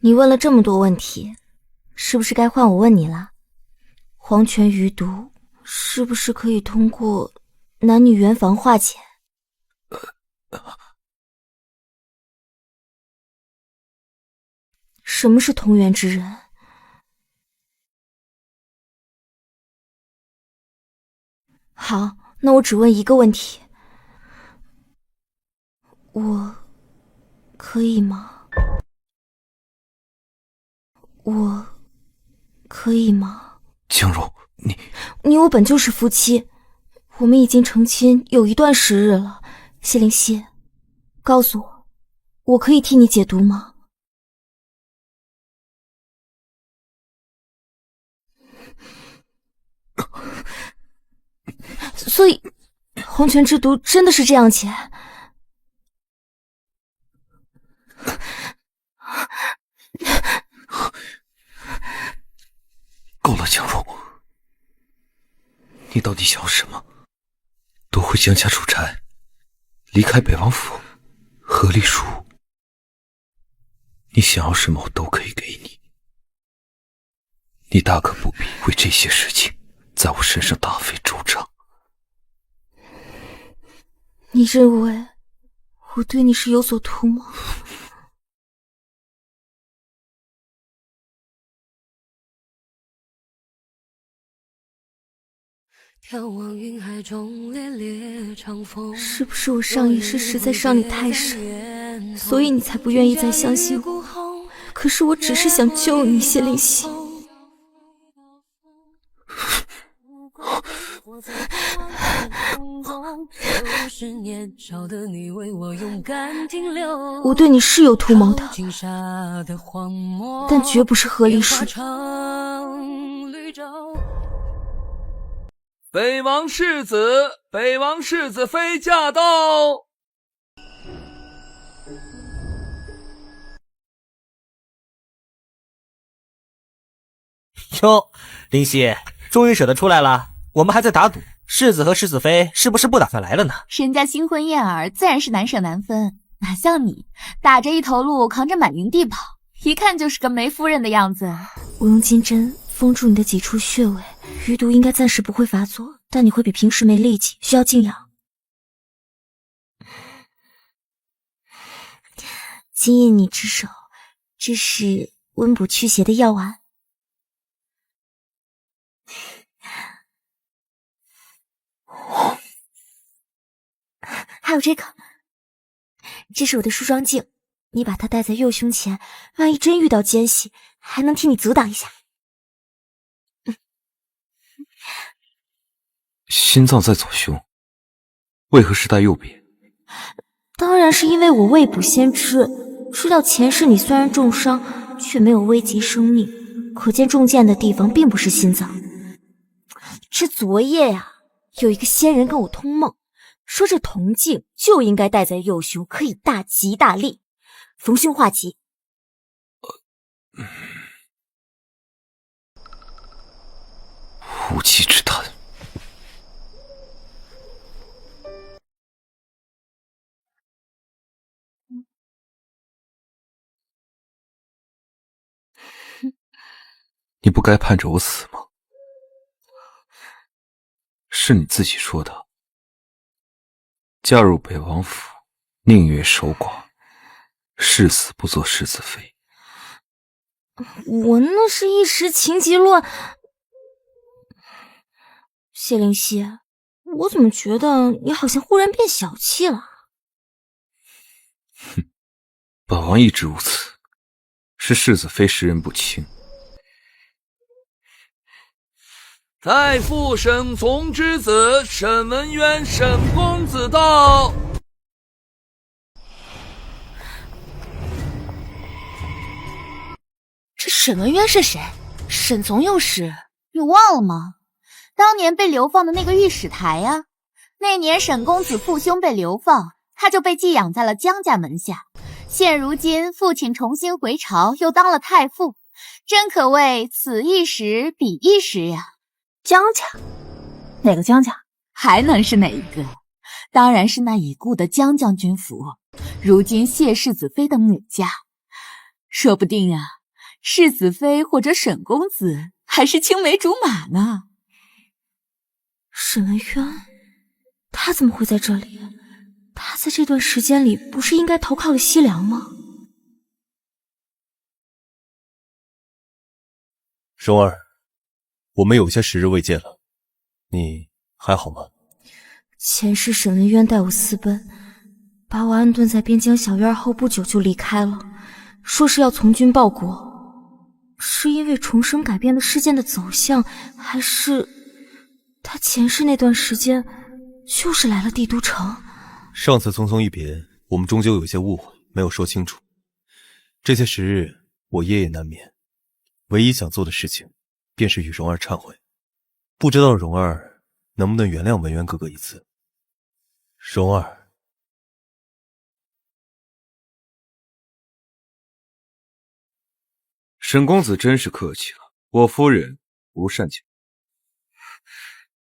你问了这么多问题，是不是该换我问你了？黄泉余毒是不是可以通过男女圆房化解？什么是同源之人？好，那我只问一个问题，我可以吗？我可以吗？江蓉，你我本就是夫妻，我们已经成亲有一段时日了。谢灵溪，告诉我，我可以替你解毒吗？所以，黄泉之毒真的是这样解？够了，江蓉，你到底想要什么？夺回江家出差，离开北王府，合力书，你想要什么我都可以给你。你大可不必为这些事情在我身上大费周章。你认为我对你是有所图吗？是不是我上一世实在伤你太深，所以你才不愿意再相信我？可是我只是想救你，谢灵溪。我对你是有图谋的，但绝不是合力术。北王世子，北王世子妃驾到！哟，灵溪，终于舍得出来了。我们还在打赌，世子和世子妃是不是不打算来了呢？身家新婚燕尔，自然是难舍难分。哪像你，打着一头鹿，扛着满营地跑，一看就是个梅夫人的样子。我用金针封住你的几处穴位，余毒应该暂时不会发作，但你会比平时没力气，需要静养。今夜你之手，这是温补驱邪的药丸。还有这个，这是我的梳妆镜，你把它戴在右胸前，万一真遇到奸细，还能替你阻挡一下。心脏在左胸，为何是戴右边？当然是因为我未卜先知，知道前世你虽然重伤，却没有危及生命，可见中箭的地方并不是心脏。这昨夜呀，有一个仙人跟我通梦，说这铜镜就应该戴在右胸，可以大吉大利，逢凶化吉。无稽之谈。你不该盼着我死吗？是你自己说的，嫁入北王府，宁愿守寡，誓死不做世子妃。我那是一时情急乱。谢灵溪，我怎么觉得你好像忽然变小气了？哼，本王一直如此，是世子妃识人不清。太傅沈从之子沈文渊沈公子到。这沈文渊是谁？沈从又是？你忘了吗？当年被流放的那个御史台呀。那年沈公子父兄被流放，他就被寄养在了江家门下。现如今父亲重新回朝，又当了太傅，真可谓此一时彼一时呀。江家？哪个江家？还能是哪一个？当然是那已故的江将军府，如今谢世子妃的母家。说不定啊，世子妃或者沈公子还是青梅竹马呢。沈文渊，他怎么会在这里？他在这段时间里不是应该投靠了西凉吗？蓉儿，我们有些时日未见了，你还好吗？前世沈文渊带我私奔，把我安顿在边疆小院后不久就离开了，说是要从军报国。是因为重生改变了事件的走向，还是他前世那段时间就是来了帝都城？上次匆匆一别，我们终究有些误会，没有说清楚。这些时日我夜夜难眠，唯一想做的事情便是与蓉儿忏悔。不知道蓉儿能不能原谅文渊哥哥一次。蓉儿，沈公子真是客气了，我夫人不善酒。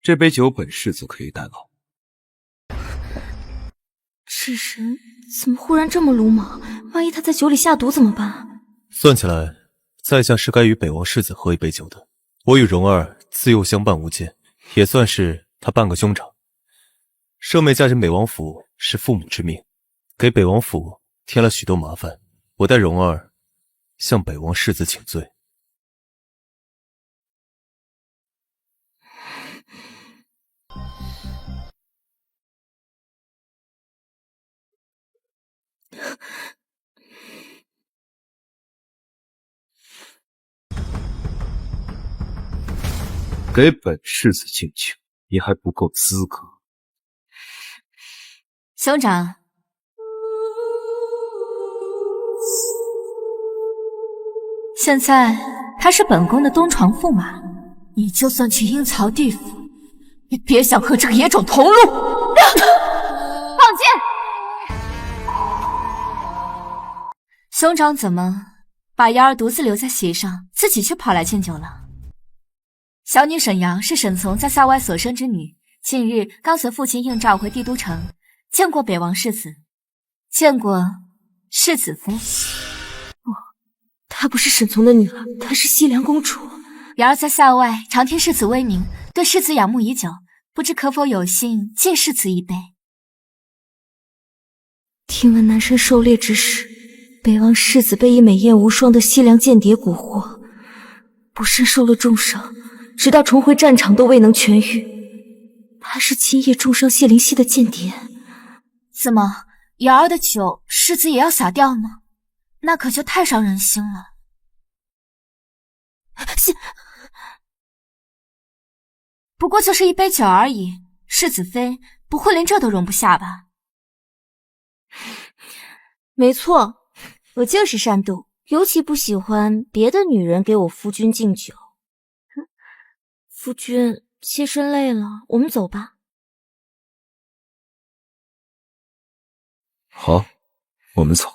这杯酒本世子可以代劳。这人怎么忽然这么鲁莽？万一他在酒里下毒怎么办？算起来，在下是该与北王世子喝一杯酒的。我与蓉儿自幼相伴无间，也算是他半个兄长。舍妹嫁进北王府是父母之命，给北王府添了许多麻烦，我代蓉儿向北王世子请罪。给本世子敬酒，也还不够资格。兄长，现在他是本宫的东床驸马，你就算去阴曹地府，也别想和这个野种同路。放箭！兄长怎么把瑶儿独自留在席上，自己却跑来敬酒了？小女沈阳是沈从在塞外所生之女，近日刚随父亲应召回帝都城，见过北王世子，见过世子妃。不，她不是沈从的女儿，她是西凉公主。瑶儿在塞外常听世子威名，对世子仰慕已久，不知可否有幸敬世子一杯？听闻南山狩猎之时，北王世子被一美艳无双的西凉间谍蛊惑，不慎受了重伤，直到重回战场都未能痊愈。他是今夜重伤谢灵溪的间谍。怎么，瑶儿的酒世子也要洒掉吗？那可就太伤人心了。不过就是一杯酒而已，世子妃不会连这都容不下吧？没错，我就是善妒，尤其不喜欢别的女人给我夫君敬酒。夫君，妾身累了，我们走吧。好，我们走。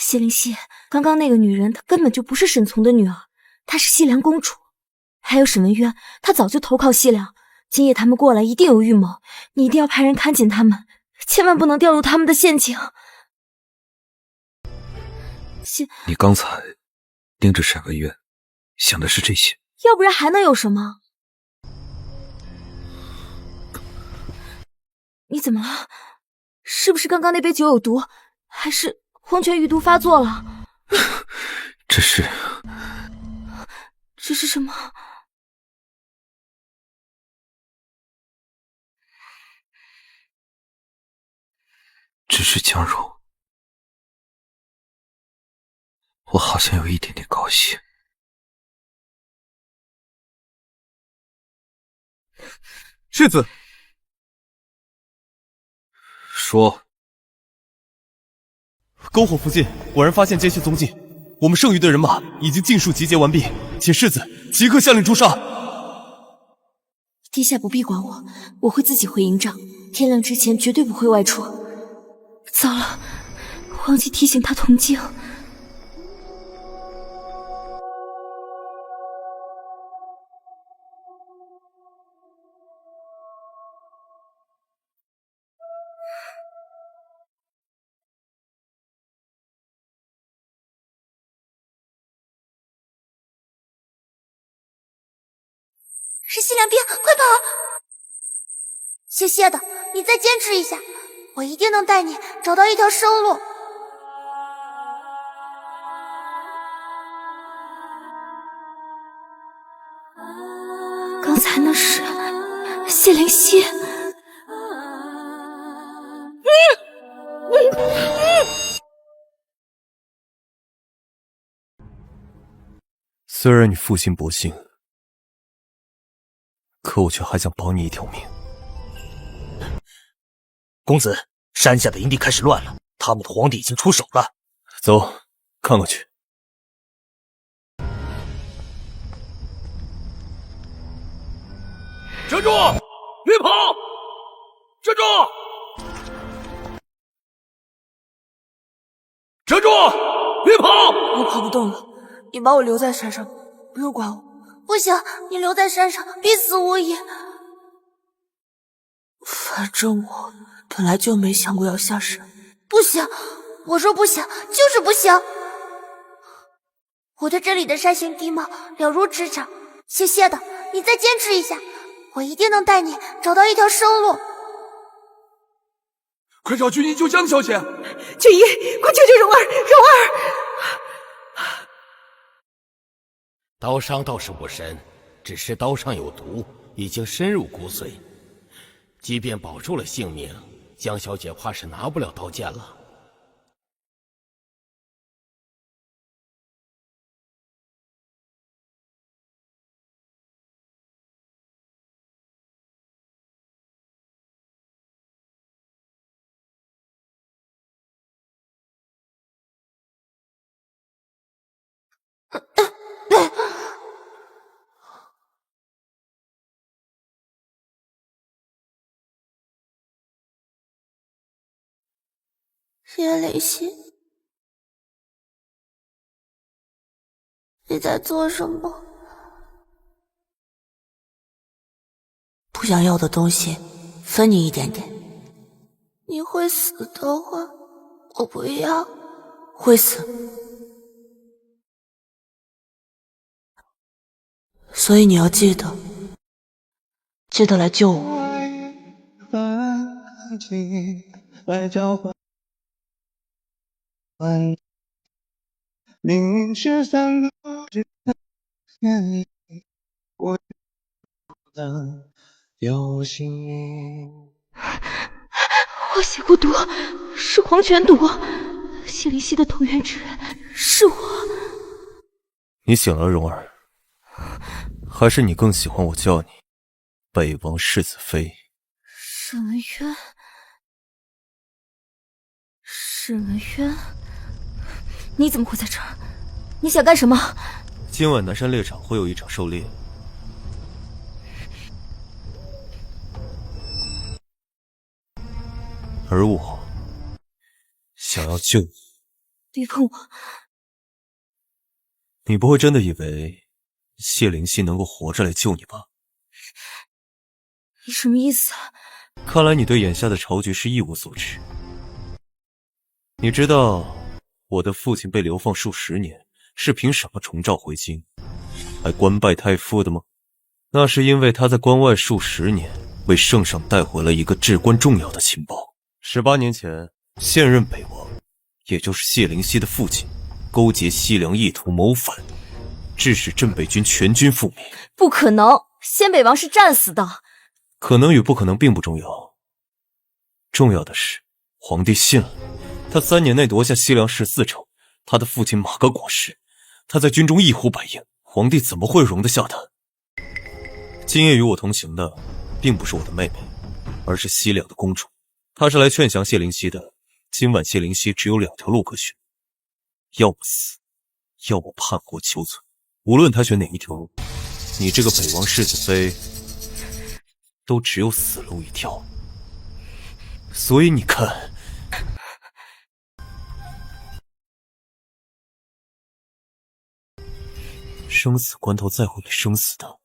谢灵溪，刚刚那个女人她根本就不是沈从的女儿，她是西凉公主。还有沈文渊，他早就投靠西凉，今夜他们过来一定有预谋，你一定要派人看紧他们，千万不能掉入他们的陷阱。你刚才盯着沈文渊，想的是这些？要不然还能有什么？你怎么了？是不是刚刚那杯酒有毒，还是黄泉剧毒发作了？这是什么？只是江柔，我好像有一点点高兴。世子，说，篝火附近果然发现奸细踪迹，我们剩余的人马已经尽数集结完毕，请世子即刻下令诛杀。殿下不必管我，我会自己回营帐，天亮之前绝对不会外出。糟了，忘记提醒他铜镜。是西凉兵，快跑！谢谢的，你再坚持一下，我一定能带你找到一条生路。刚才那是谢灵溪。虽然你负心薄幸，可我却还想保你一条命。公子，山下的营地开始乱了，他们的皇帝已经出手了。走，看看去。站住！别跑！站住！站住！别跑！我跑不动了，你把我留在山上，不用管我。不行，你留在山上必死无疑。反正我本来就没想过要下山。不行，我说不行就是不行。我对这里的山形地貌了如指掌，谢谢的，你再坚持一下，我一定能带你找到一条生路。快找军医救江小姐！军医，快救救蓉儿！蓉儿！刀伤倒是不深，只是刀上有毒，已经深入骨髓。即便保住了性命，江小姐怕是拿不了刀剑了。叶灵溪，你在做什么？不想要的东西，分你一点点。你会死的话，我不要。会死，所以你要记得来救我。明是三个我的有心。我写过毒，是黄泉毒。谢灵溪的同源之人是我。你醒了，蓉儿，还是你更喜欢我叫你北王世子妃？沈文渊，沈文渊，你怎么会在这儿？你想干什么？今晚南山猎场会有一场狩猎，而我想要救你。别碰我！你不会真的以为谢灵溪能够活着来救你吧？你什么意思啊？看来你对眼下的朝局是一无所知。你知道我的父亲被流放数十年，是凭什么重召回京，还官拜太傅的吗？那是因为他在关外数十年，为圣上带回了一个至关重要的情报。18年前，现任北王，也就是谢灵溪的父亲，勾结西凉意图谋反，致使镇北军全军覆灭。不可能，先北王是战死的。可能与不可能并不重要，重要的是皇帝信了。他3年内夺下西凉14城，他的父亲马革裹尸，他在军中一呼百应，皇帝怎么会容得下他？今夜与我同行的并不是我的妹妹，而是西凉的公主。她是来劝降谢灵溪的。今晚谢灵溪只有2条路可选，要么死，要么叛国求存。无论他选哪一条路，你这个北王世子妃都只有死路一条。所以你看，生死关头在乎你生死的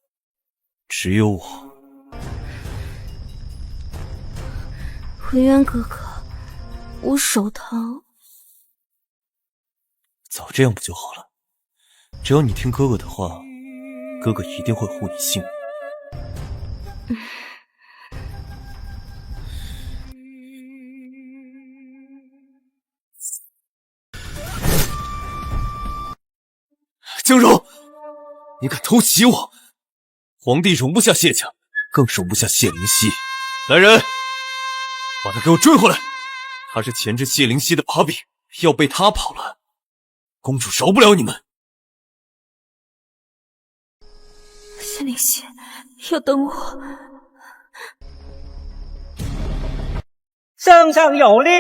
只有我。回渊哥哥，我手疼。早这样不就好了？只要你听哥哥的话，哥哥一定会护你性命。江柔，你敢偷袭我？皇帝容不下谢家，更容不下谢灵溪。来人，把他给我追回来！他是钳制谢灵溪的把柄，要被他跑了，公主饶不了你们。谢灵溪，要等我。圣上有令，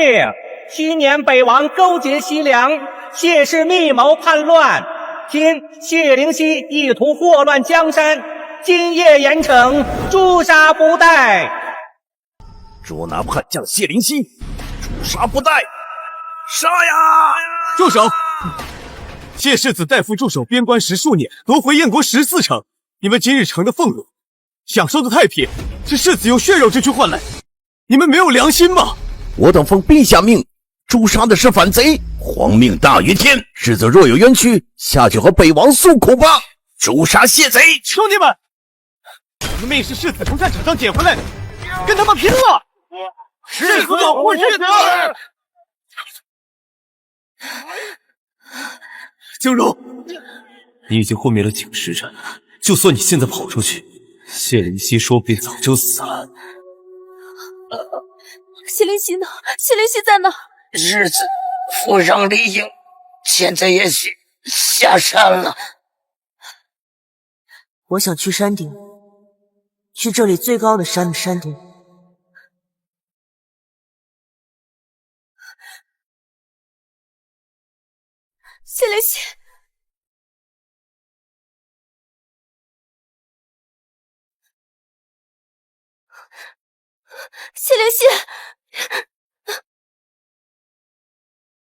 去年北王勾结西凉，谢氏密谋叛乱，今谢灵溪意图祸乱江山，今夜严惩，诛杀不殆。捉拿叛将谢灵溪，诛杀不殆！杀呀！住手！谢世子代父驻守边关10数年，夺回燕国14城。你们今日成的俸禄，享受的太平，是世子用血肉之躯换来。你们没有良心吗？我等奉陛下命，诛杀的是反贼，皇命大于天。世子若有冤屈，下去和北王诉苦吧。诛杀谢贼！兄弟们，我的命是世子从战场上捡回来的，跟他们拼了！世子护世子！江柔，你已经昏迷了几个时辰，就算你现在跑出去，谢灵溪说不定早就死了。谢灵溪呢？谢灵溪在哪？世子负伤离营，现在也许下山了。我想去山顶，去这里最高的山的山顶。谢灵溪，谢灵溪，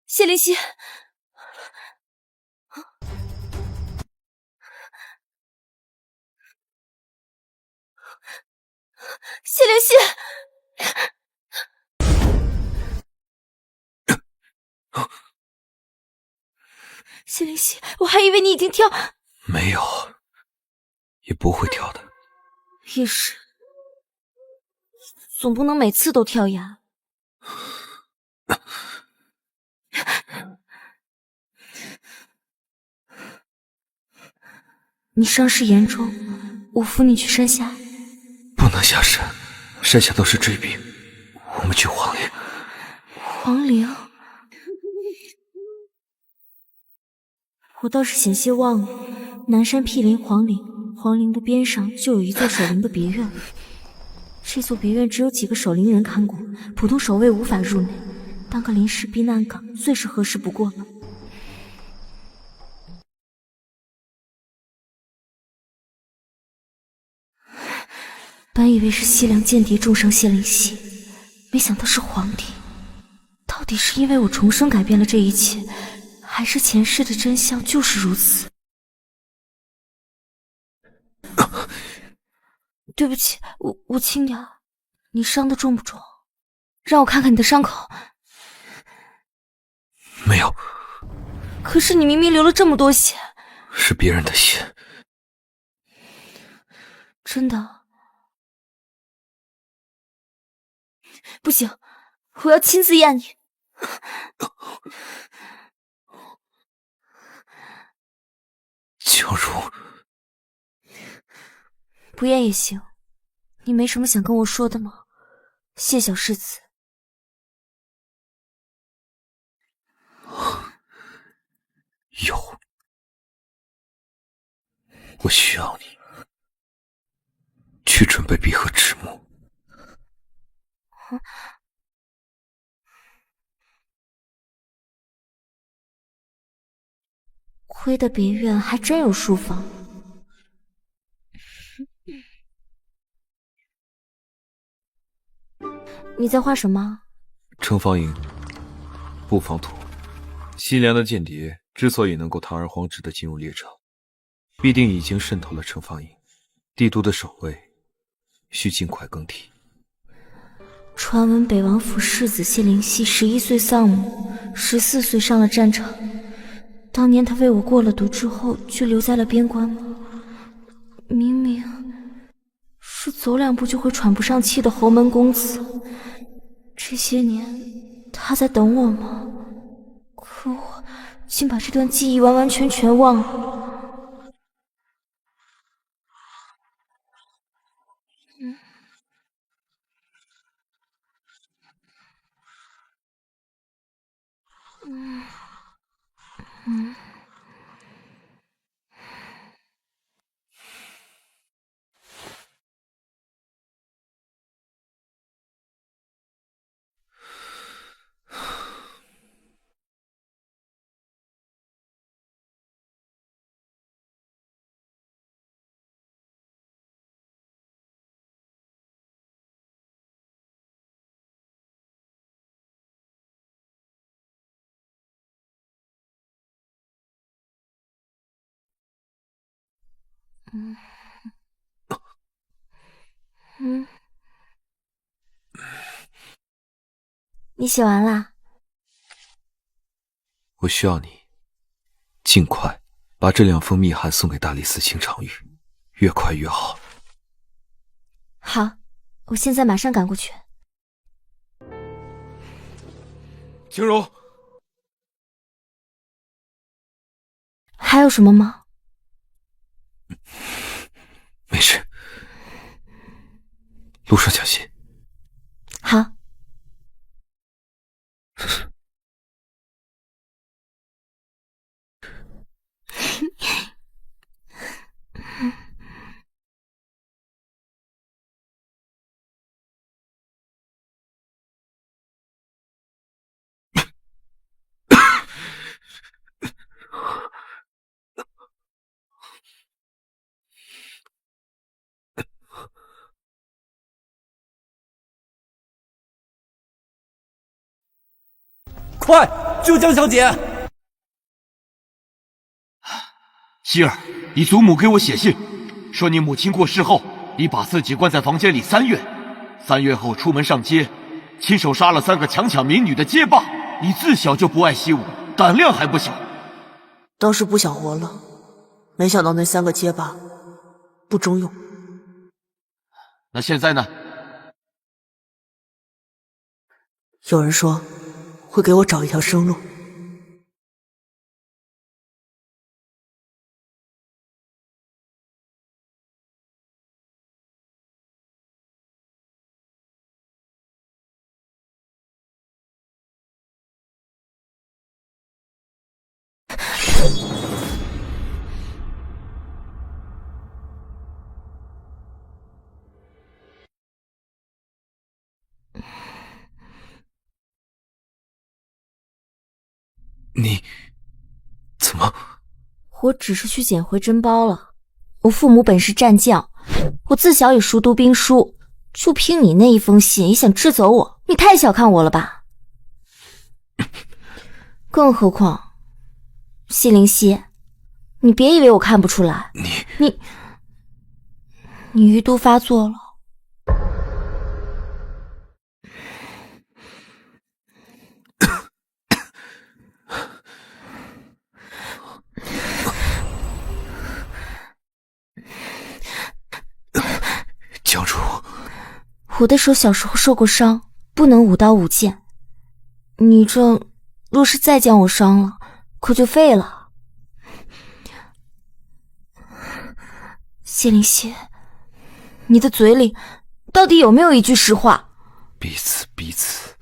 谢灵溪，谢灵溪。谢灵溪，我还以为你已经跳……没有，也不会跳的。也是，总不能每次都跳呀。你伤势严重，我扶你去山下。不能下山，山下都是追兵。我们去皇陵。皇陵？我倒是险些忘了，南山毗邻皇陵，皇陵的边上就有一座守陵的别院。这座别院只有几个守陵人看顾，普通守卫无法入内，当个临时避难岗最是合适不过了。本以为是西凉间谍重伤谢灵溪，没想到是皇帝。到底是因为我重生改变了这一切，还是前世的真相就是如此？对不起，我轻点。你伤的重不重？让我看看你的伤口。没有。可是你明明流了这么多血。是别人的血。真的？不行，我要亲自验你。江如，不验也行。你没什么想跟我说的吗？谢小世子。有，我需要你去准备闭合之墓。辉的别院还真有书房。你在画什么？程方莹，布防图。西凉的间谍之所以能够堂而皇之的进入猎场，必定已经渗透了程方莹。帝都的守卫需尽快更替。传闻北王府世子谢灵溪11岁丧母，14岁上了战场。当年他为我过了毒之后，就留在了边关吗？明明是走两步就会喘不上气的侯门公子，这些年他在等我吗？可我竟把这段记忆完完全全忘了。你写完啦？我需要你尽快把这2封密函送给大理寺卿常玉，越快越好。好，我现在马上赶过去。青柔，还有什么吗？没事，路上小心。好。快救江小姐！希儿，你祖母给我写信，说你母亲过世后，你把自己关在房间里3月，3月后出门上街，亲手杀了3个强抢民女的街霸。你自小就不爱惜武，胆量还不小。当时不想活了，没想到那3个街霸不中用。那现在呢？有人说会给我找一条生路。你怎么？我只是去捡回真包了。我父母本是战将，我自小也熟读兵书，就凭你那一封信也想支走我，你太小看我了吧？更何况谢灵溪，你别以为我看不出来。你余毒发作了。教主，我的手小时候受过伤，不能舞刀舞剑。你这若是再将我伤了，可就废了。谢灵溪，你的嘴里到底有没有一句实话？彼此。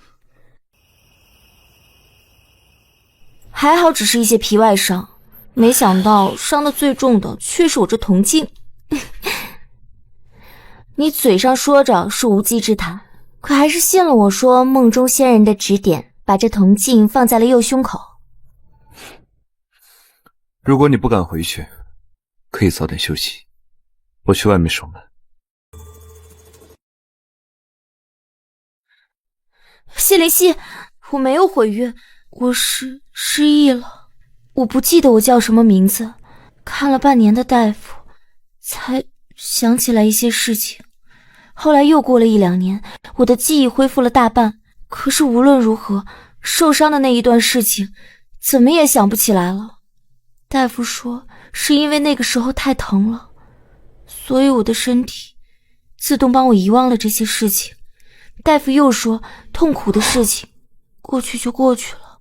还好只是一些皮外伤，没想到伤的最重的却是我这铜镜。你嘴上说着是无稽之谈，可还是信了我说梦中仙人的指点，把这铜镜放在了右胸口。如果你不敢回去，可以早点休息，我去外面守门。谢灵溪，我没有毁约，我是失忆了，我不记得我叫什么名字，看了半年的大夫，才想起来一些事情。后来又过了1、2年，我的记忆恢复了大半，可是无论如何，受伤的那一段事情怎么也想不起来了。大夫说是因为那个时候太疼了，所以我的身体自动帮我遗忘了这些事情。大夫又说痛苦的事情过去就过去了，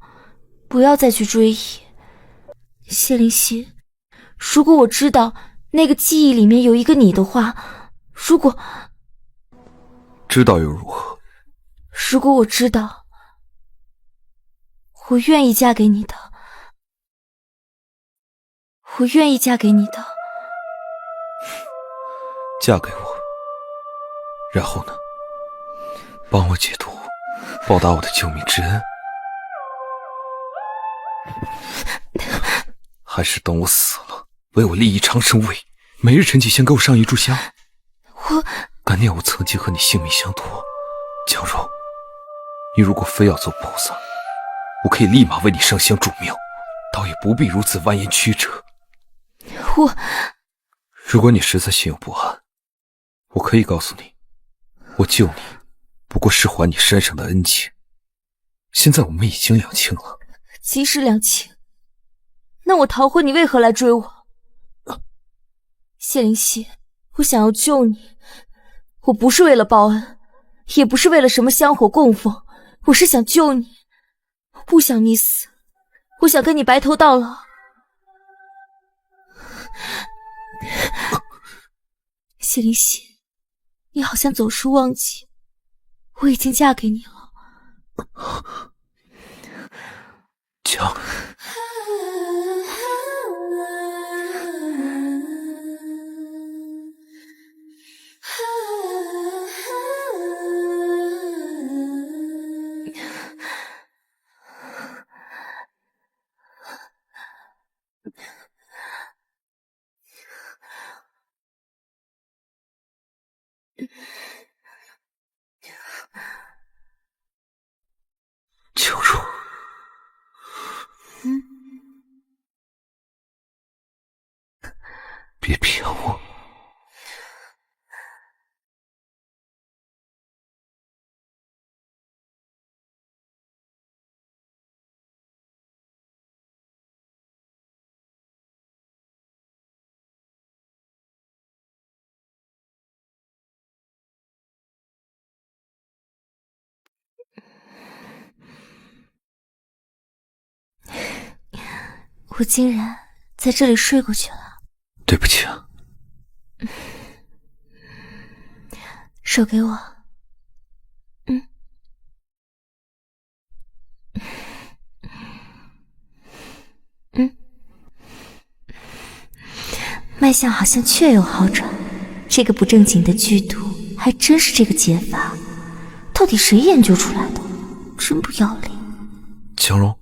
不要再去追忆。谢灵溪，如果我知道那个记忆里面有一个你的话，如果又如何？如果我知道，我愿意嫁给你的，我愿意嫁给你的。嫁给我，然后呢？帮我解毒，报答我的救命之恩，还是等我死了，为我立一长生位，每日晨起先给我上一炷香。感念我曾经和你性命相托。娇柔，你如果非要做菩萨，我可以立马为你上香筑庙，倒也不必如此蜿蜒曲折。如果你实在心有不安，我可以告诉你，我救你不过是还你山上的恩情，现在我们已经两清了。即使两清，那我逃婚你为何来追我？谢灵溪，我想要救你，我不是为了报恩，也不是为了什么香火供奉，我是想救你，不想你死，我想跟你白头到老。谢灵溪，你好像总是忘记我已经嫁给你了。江，秋如，别骗我。我竟然在这里睡过去了。对不起啊。手给我。脉象好像确有好转，这个不正经的剧毒还真是这个解法，到底谁研究出来的？真不要脸。江荣，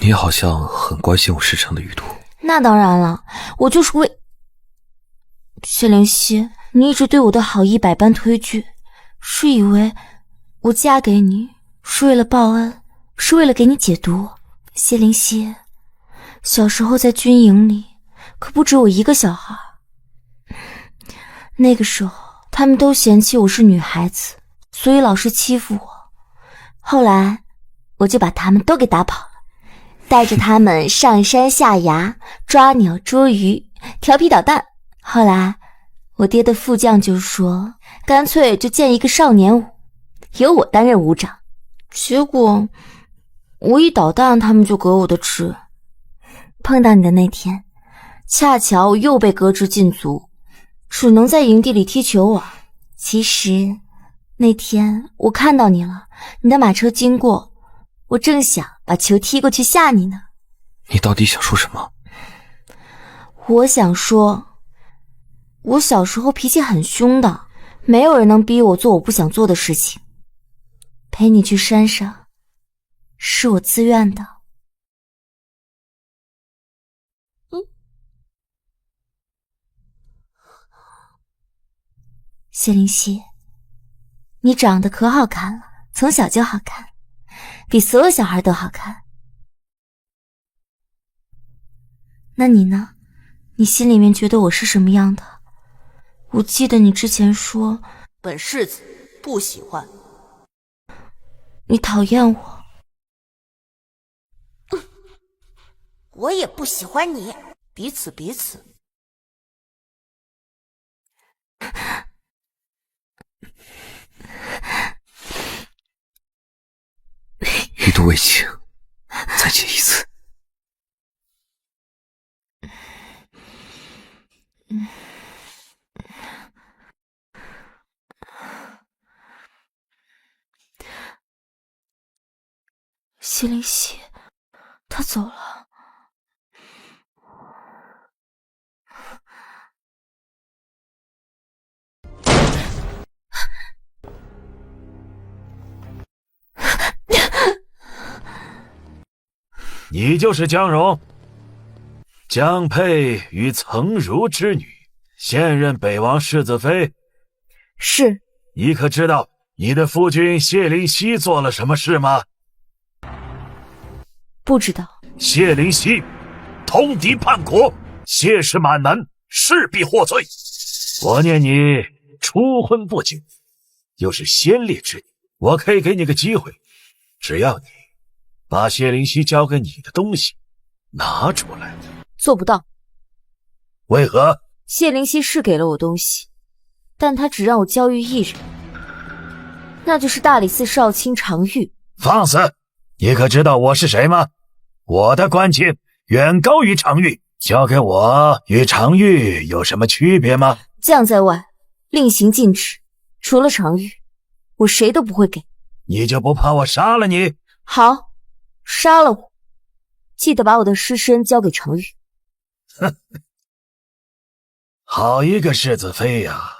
你好像很关心我师承的余毒。那当然了，我就是为……谢灵溪，你一直对我的好意百般推拒，是以为我嫁给你是为了报恩，是为了给你解毒，谢灵溪，小时候在军营里可不止我一个小孩，那个时候他们都嫌弃我是女孩子，所以老是欺负我。后来我就把他们都给打跑了，带着他们上山下崖，抓鸟捉鱼，调皮捣蛋。后来我爹的副将就说，干脆就建一个少年伍，由我担任伍长。结果我一捣蛋，他们就革我的职。碰到你的那天，恰巧我又被革职禁足，只能在营地里踢球玩。其实那天我看到你了，你的马车经过，我正想把球踢过去吓你呢。你到底想说什么？我想说，我小时候脾气很凶的，没有人能逼我做我不想做的事情。陪你去山上，是我自愿的。谢灵溪，你长得可好看了，从小就好看，比所有小孩都好看。那你呢？你心里面觉得我是什么样的？我记得你之前说，本世子不喜欢。你讨厌我。我也不喜欢你，彼此彼此。一度未情，再结一次。谢灵溪，他走了。你就是江蓉，江佩与曾如之女，现任北王世子妃。是。你可知道你的夫君谢灵溪做了什么事吗？不知道。谢灵溪通敌叛国，谢氏满门，势必获罪。我念你初婚不久，又是先烈之女，我可以给你个机会，只要你把谢灵溪交给你的东西拿出来。做不到。为何？谢灵溪是给了我东西，但他只让我交予一人，那就是大理寺少卿常玉。放肆！你可知道我是谁吗？我的官阶远高于常玉，交给我与常玉有什么区别吗？将在外，令行禁止，除了常玉，我谁都不会给。你就不怕我杀了你？好，杀了我，记得把我的尸身交给常玉。哼，好一个世子妃呀！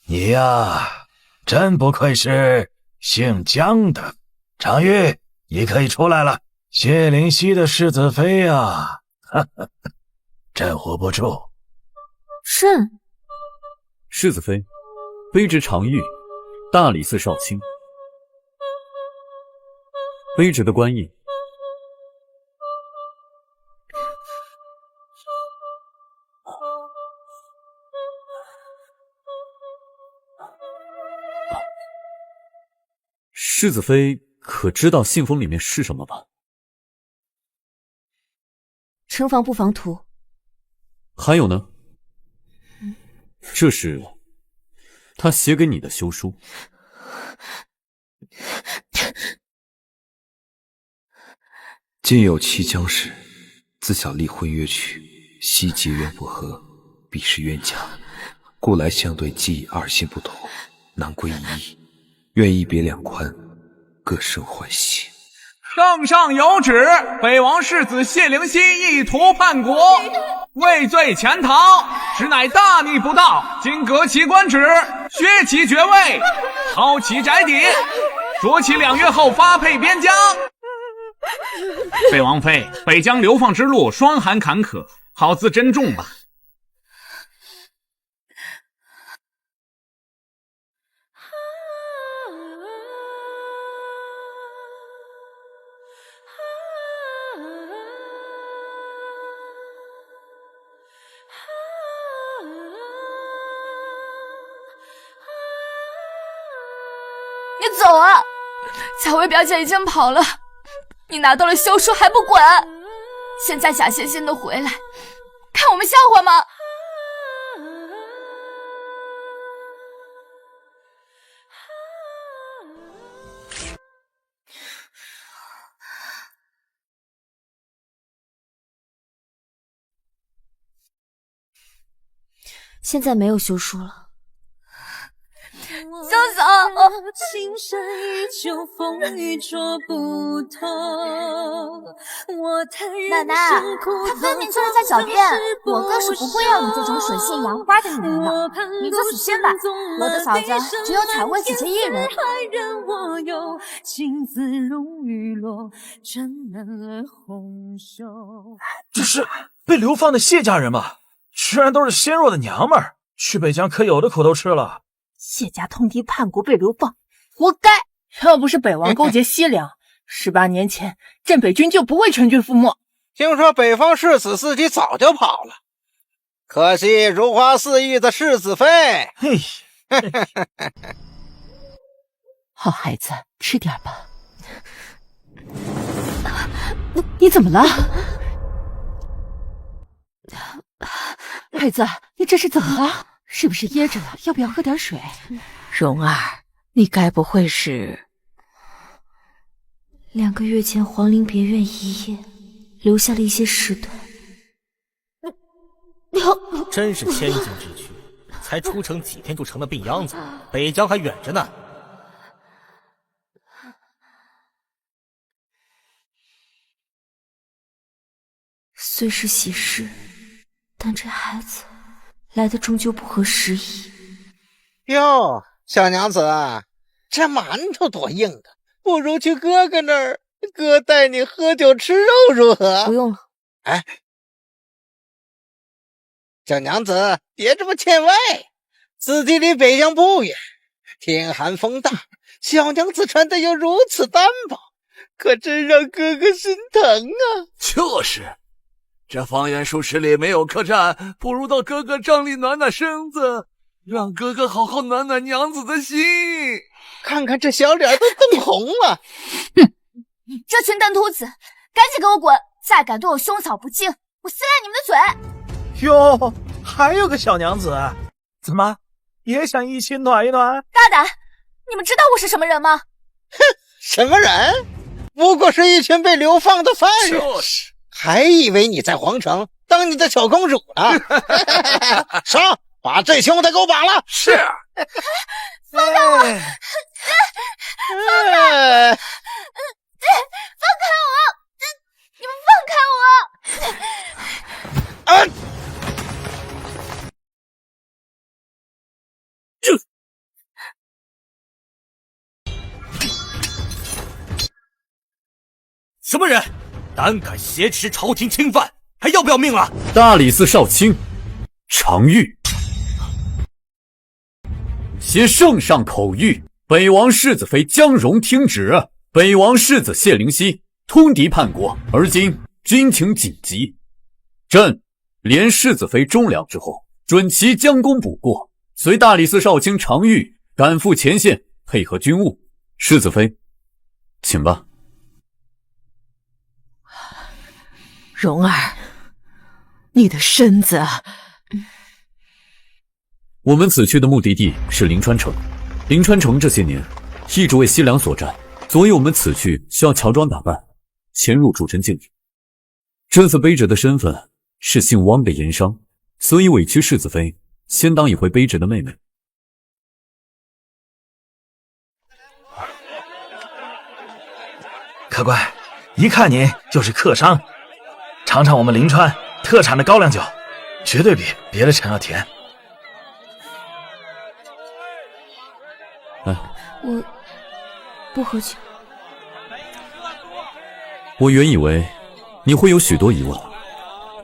你呀，真不愧是姓江的。常玉，你可以出来了。谢灵溪的世子妃呀，哈哈，朕唬不住。朕，世子妃，卑职常玉，大理寺少卿。卑职的官印。世子妃可知道信封里面是什么吗？城防不防图。还有呢？这是他写给你的休书。今有七将士，自小立婚约娶，昔结缘不合，必是冤家，故来相对既二心不同，难归一意，愿一别两宽，各生欢喜。圣上有旨，北王世子谢灵溪意图叛国，畏罪潜逃，实乃大逆不道，今革其官职，削其爵位，抄其宅邸，着其2月后发配边疆。北王妃，北疆流放之路霜寒坎坷，好自珍重吧。你走啊！彩薇表姐已经跑了，你拿到了休书还不滚？现在假惺惺的回来，看我们笑话吗？现在没有休书了。潇潇，奶奶，他分明就是在狡辩，我更是不会要你这种水性杨花的女人的。你就死心吧，我的嫂子只有彩薇姐姐一人。这是被流放的谢家人吗？居然都是鲜弱的娘们儿，去北疆可有的苦头吃了。谢家通敌叛国被流放，活该！要不是北王勾结西凉，18年前镇北军就不会全军覆没。听说北方世子自己早就跑了，可惜如花似玉的世子妃。嘿，好孩子，吃点吧。你怎么了？孩子，你这是怎么了？是不是噎着了？要不要喝点水？蓉儿，你该不会是2个月前皇陵别院一夜，留下了一些事端。真是千金之躯，才出城几天就成了病秧子，北疆还远着呢。虽是喜事，但这孩子来的终究不合时宜。哟，小娘子，这馒头多硬啊，不如去哥哥那儿，哥带你喝酒吃肉如何？不用了。哎，小娘子别这么见外，此地离北疆不远，天寒风大，小娘子穿的又如此单薄，可真让哥哥心疼啊。就是，这方圆数十里没有客栈，不如到哥哥帐里暖暖身子，让哥哥好好暖暖娘子的心。看看这小脸都瞪红了。这群笨秃子，赶紧给我滚！再敢对我兄嫂不敬，我撕烂你们的嘴！哟，还有个小娘子，怎么也想一起暖一暖？大胆！你们知道我是什么人吗？哼，什么人？不过是一群被流放的犯人。就是，还以为你在皇城当你的小公主呢。上，把这兄弟给我绑了。是。放开我！放开我！你们放开我！什么人胆敢挟持朝廷清犯，还要不要命了？大理寺少卿常玉携圣上口谕，北王世子妃江蓉听旨，北王世子谢灵溪通敌叛国，而今军情紧急，朕连世子妃忠良之后，准其将功补过，随大理寺少卿常玉赶赴前线配合军务。世子妃，请吧。蓉儿，你的身子……我们此去的目的地是临川城。临川城这些年一直为西凉所占，所以我们此去需要乔装打扮，潜入主城禁止。这次卑职的身份是姓汪的盐商，所以委屈世子妃先当一回卑职的妹妹。客官，一看您就是客商，尝尝我们临川特产的高粱酒，绝对比别的城要甜。我不喝酒。我原以为你会有许多疑问，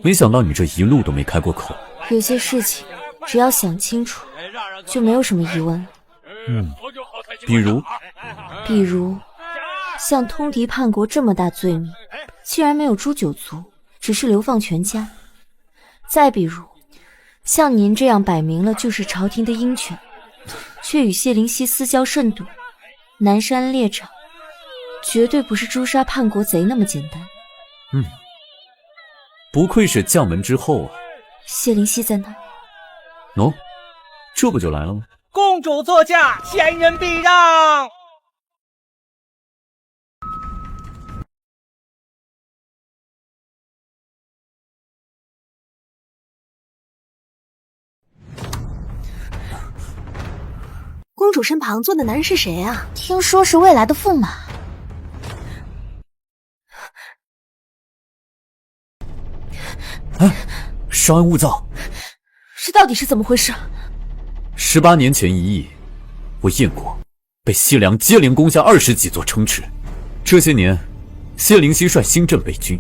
没想到你这一路都没开过口。有些事情只要想清楚，就没有什么疑问了。比如像通敌叛国这么大罪名，竟然没有诛九族，只是流放全家。再比如像您这样摆明了就是朝廷的鹰犬，却与谢灵溪私交甚笃，南山猎场绝对不是诛杀叛国贼那么简单。不愧是将门之后啊。谢灵溪在哪？喏，这不就来了吗？公主座驾，贤人避让。公主身旁坐的男人是谁啊？听说是未来的驸马。稍安勿躁。这到底是怎么回事？18年前一役，我燕国被西凉接连攻下20几座城池。这些年，谢灵溪率新镇北军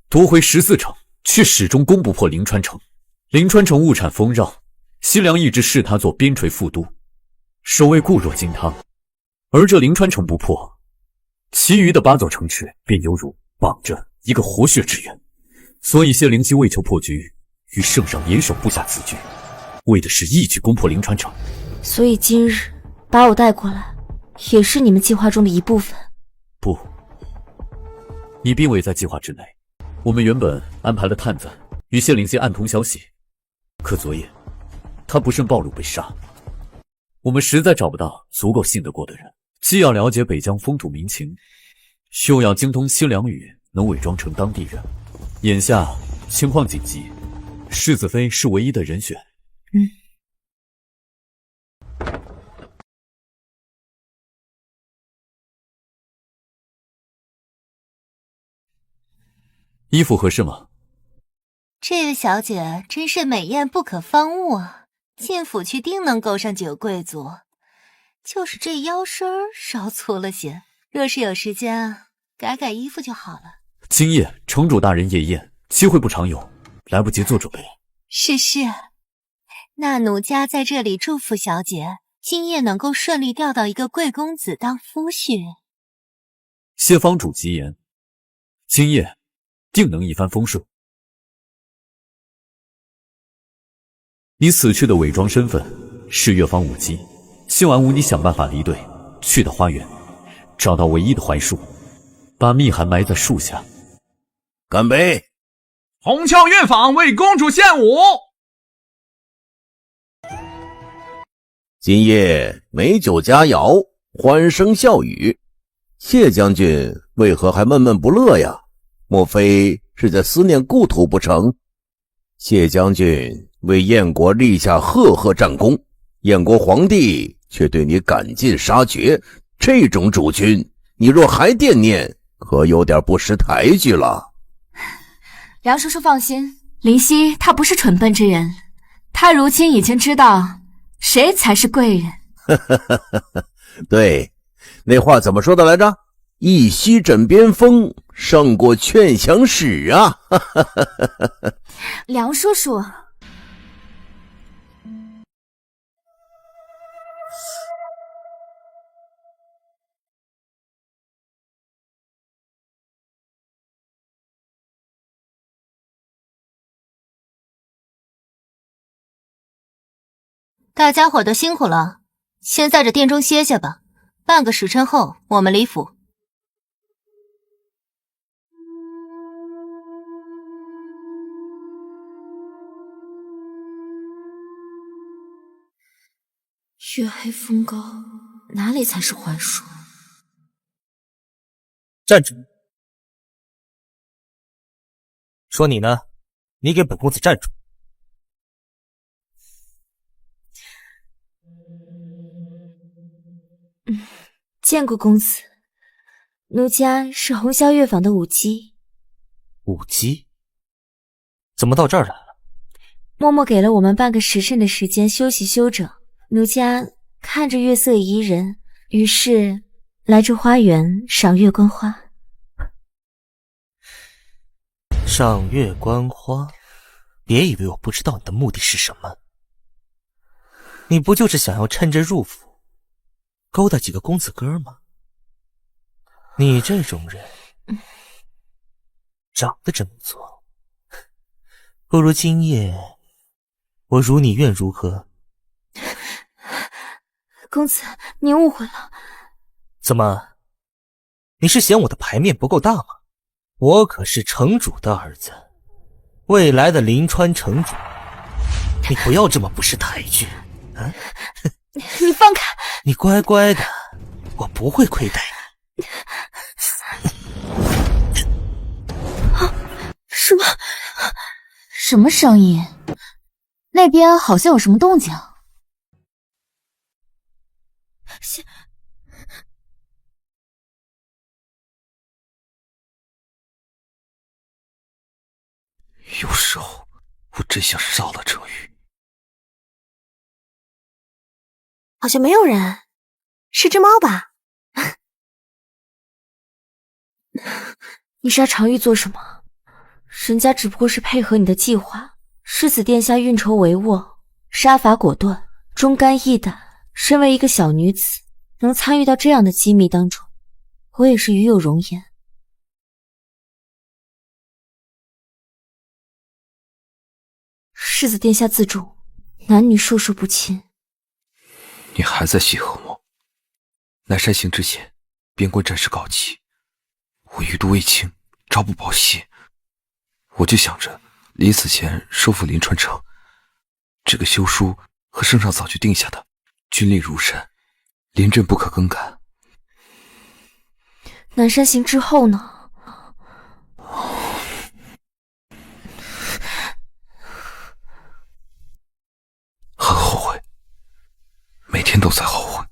夺回14城，却始终攻不破临川城。临川城物产丰饶，西凉一直视他做边陲副都，守卫固若金汤。而这临川城不破，其余的8座城池便犹如绑着一个活血之人。所以谢灵溪为求破局，与圣上联手布下此局，为的是一举攻破临川城。所以今日把我带过来，也是你们计划中的一部分。不，你并未在计划之内。我们原本安排了探子与谢灵溪暗通消息，可昨夜他不慎暴露被杀。我们实在找不到足够信得过的人，既要了解北疆风土民情，又要精通西凉语，能伪装成当地人。眼下情况紧急，世子妃是唯一的人选。衣服合适吗？这位小姐真是美艳不可方物啊！进府去定能够上几个贵族，就是这腰身稍粗了些。若是有时间啊，改改衣服就好了。今夜城主大人夜宴，机会不常有，来不及做准备。是，那奴家在这里祝福小姐，今夜能够顺利调到一个贵公子当夫婿。谢方主吉言，今夜定能一帆风顺。你此去的伪装身份是越方舞姬，谢完舞你想办法离队，去到花园，找到唯一的槐树，把密函埋在树下。干杯！红鞘乐坊为公主献舞。今夜美酒佳肴，欢声笑语，谢将军为何还闷闷不乐呀？莫非是在思念故土不成？谢将军为燕国立下赫赫战功，燕国皇帝却对你赶尽杀绝，这种主君，你若还惦念，可有点不识抬举了。梁叔叔放心，林夕他不是蠢笨之人，他如今已经知道谁才是贵人。对，那话怎么说的来着？一夕枕边风，胜过劝降使啊！梁叔叔，大家伙都辛苦了，先在这殿中歇歇吧。半个时辰后，我们离府。月黑风高，哪里才是槐树？站住！说你呢？你给本公子站住！见过公子，奴家是红霄乐坊的舞姬。舞姬？怎么到这儿来了？嬷嬷给了我们半个时辰的时间休息休整，奴家看着月色宜人，于是来这花园赏月观花。赏月观花？别以为我不知道你的目的是什么。你不就是想要趁着入府勾搭几个公子哥吗？你这种人长得真不错，不如今夜我如你愿如何？公子，您误会了。怎么，你是嫌我的牌面不够大吗？我可是城主的儿子，未来的临川城主，你不要这么不识抬举啊！你放开！你乖乖的，我不会亏待你。什么？什么声音？那边好像有什么动静。有时候我真想杀了程昱。好像没有人，是只猫吧？你杀常玉做什么？人家只不过是配合你的计划。世子殿下运筹帷幄，杀伐果断，忠肝义胆。身为一个小女子，能参与到这样的机密当中，我也是与有荣焉。世子殿下自重，男女授受不亲。你还在楫和吗？南山行之前，边关战事告急，我余毒未清，朝不保夕。我就想着临死前收复临川城，这个休书和圣上早就定下的，军令如山，临阵不可更改。南山行之后呢？很后悔，每天都在后悔。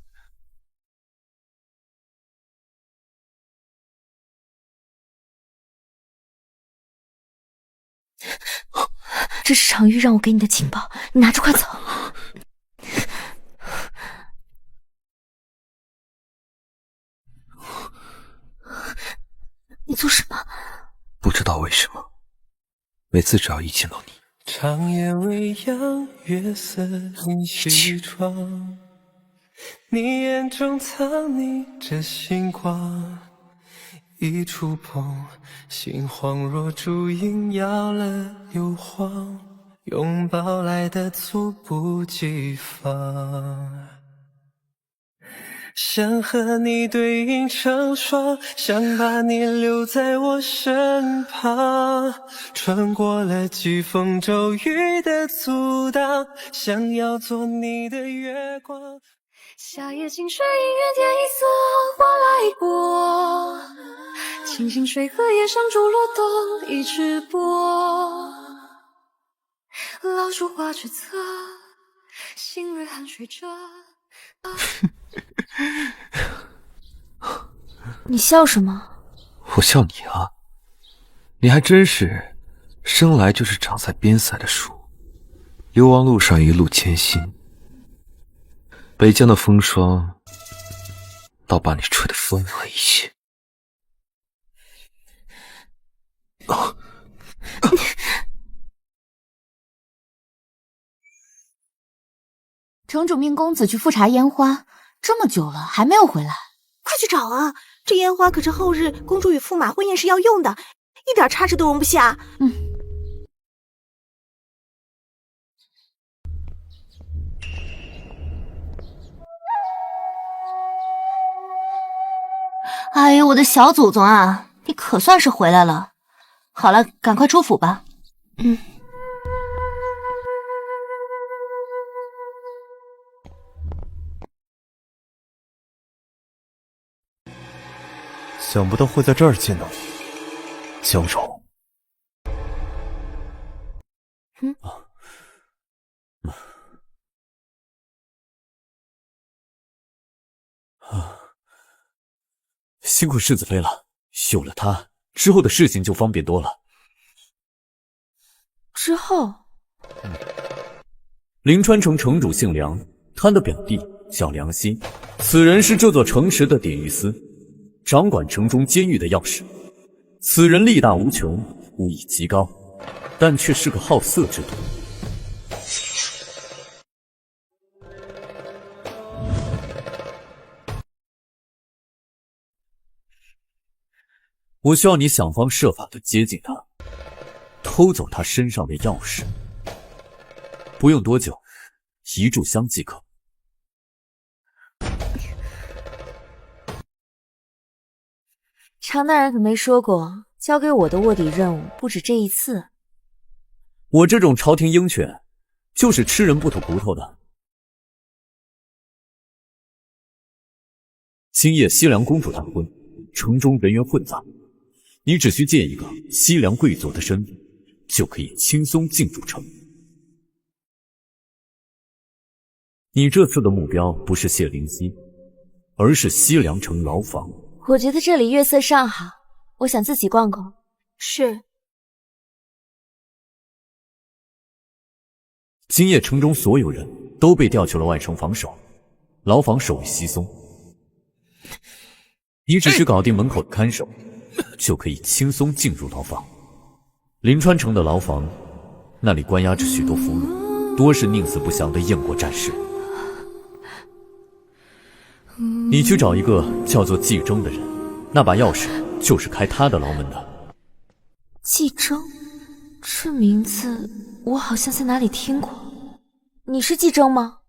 这是常玉让我给你的情报，你拿着快走。你做什么？不知道为什么，每次只要一见到你，长夜未央，月色已西窗，你眼中藏匿着星光，一触碰，心慌若烛影摇了又晃，拥抱来的猝不及防。想和你对影成双，想把你留在我身旁，穿过了疾风骤雨的阻挡，想要做你的月光。夏夜清水，映月天一色，花来过，清新水河夜上竹落东一直波，老树花之侧，新蕊寒水着。你笑什么？我笑你啊，你还真是生来就是长在边塞的树，流亡路上一路艰辛，北疆的风霜倒把你吹得风和一些。城主命公子去复查烟花，这么久了还没有回来，快去找啊！这烟花可是后日公主与驸马婚宴时要用的，一点差池都容不下。哎呀，我的小祖宗啊，你可算是回来了。好了，赶快出府吧。想不到会在这儿见到你，江荣。辛苦世子妃了，有了她之后的事情就方便多了。之后，临川城城主姓梁，他的表弟叫梁希，此人是这座城池的典狱司，掌管城中监狱的钥匙。此人力大无穷，武艺极高，但却是个好色之徒。我需要你想方设法的接近他，偷走他身上的钥匙。不用多久，一炷香即可。常大人可没说过，交给我的卧底任务不止这一次。我这种朝廷鹰犬，就是吃人不吐骨头的。今夜西凉公主谈婚，城中人员混杂，你只需借一个西凉贵族的身份，就可以轻松进入城。你这次的目标不是谢灵溪，而是西凉城牢房。我觉得这里月色尚好，我想自己逛逛。是。今夜城中所有人都被调去了外城防守，牢房守卫稀松。你只需搞定门口的看守，就可以轻松进入牢房。临川城的牢房，那里关押着许多俘虏，多是宁死不降的燕国战士。你去找一个叫做季征的人，那把钥匙就是开他的牢门的。季征，这名字我好像在哪里听过。你是季征吗？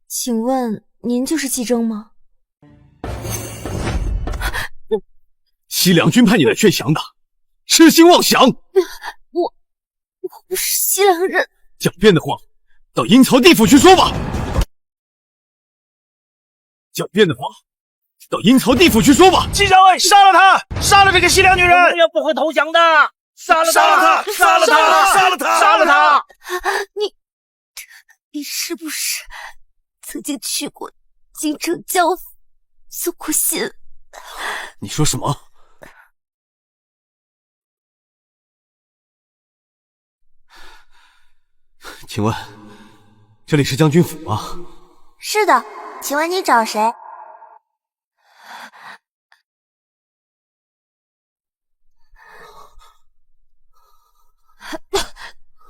请问您就是季征吗？西凉军派你来劝降的，痴心妄想！我不是西凉人。狡辩的话，到阴曹地府去说吧。狡辩的话，到阴曹地府去说吧。季少尉，杀了他！杀了这个西凉女人！我们也不会投降的！杀了他！杀了他！杀了他！杀了他！你是不是曾经去过京城教府送过信？你说什么？请问这里是将军府吗？是的，请问你找谁？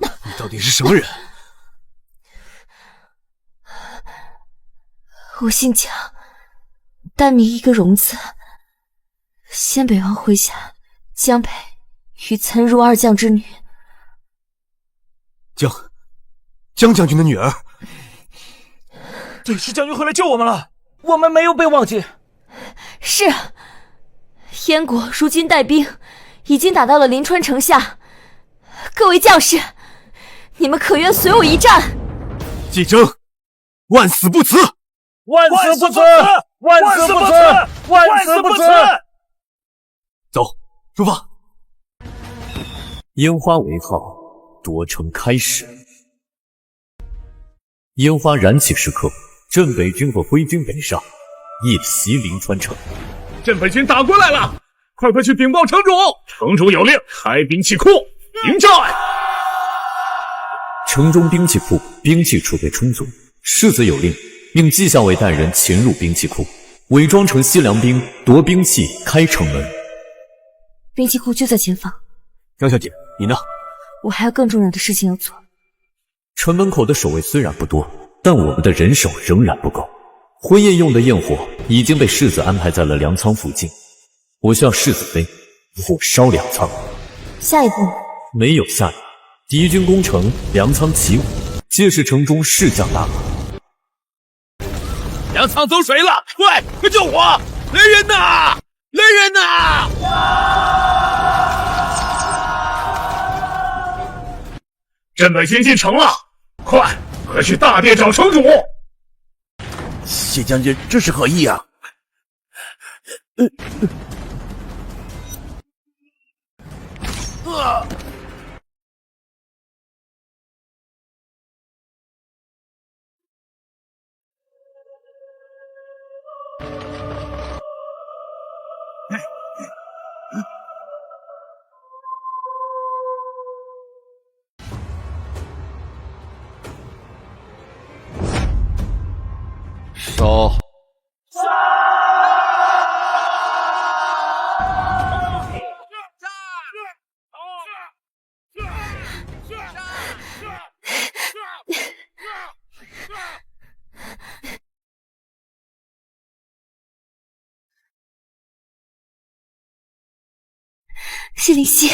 你到底是什么人？我姓蒋，单名一个荣字。先北王麾下江培与岑如二将之女。江将军的女儿。对，是将军回来救我们了，我们没有被忘记。是，燕国如今带兵已经打到了临川城下，各位将士，你们可愿随我一战？季征，万死不辞！万死不辞！万死不辞！万死不辞！走，出发！烟花为号，夺城开始。烟花燃起时刻，镇北军和徽军北上，夜袭临川城。镇北军打过来了，快去禀报城主！城主有令，开兵器库，迎战！城中兵器库兵器储备充足，世子有令，命季校尉带人潜入兵器库，伪装成西凉兵，夺兵器，开城门。兵器库就在前方。江小姐，你呢？我还有更重要的事情要做。城门口的守卫虽然不多，但我们的人手仍然不够。婚宴用的焰火已经被世子安排在了粮仓附近，我需要世子妃火烧粮仓。下一步没有下一步，敌军攻城，粮仓起火，届时城中士将大怒。粮仓走水了，快救火！来人呐！来人呐！镇北军进城了，快去大殿找城主！谢将军，这是何意啊？烧！谢灵溪，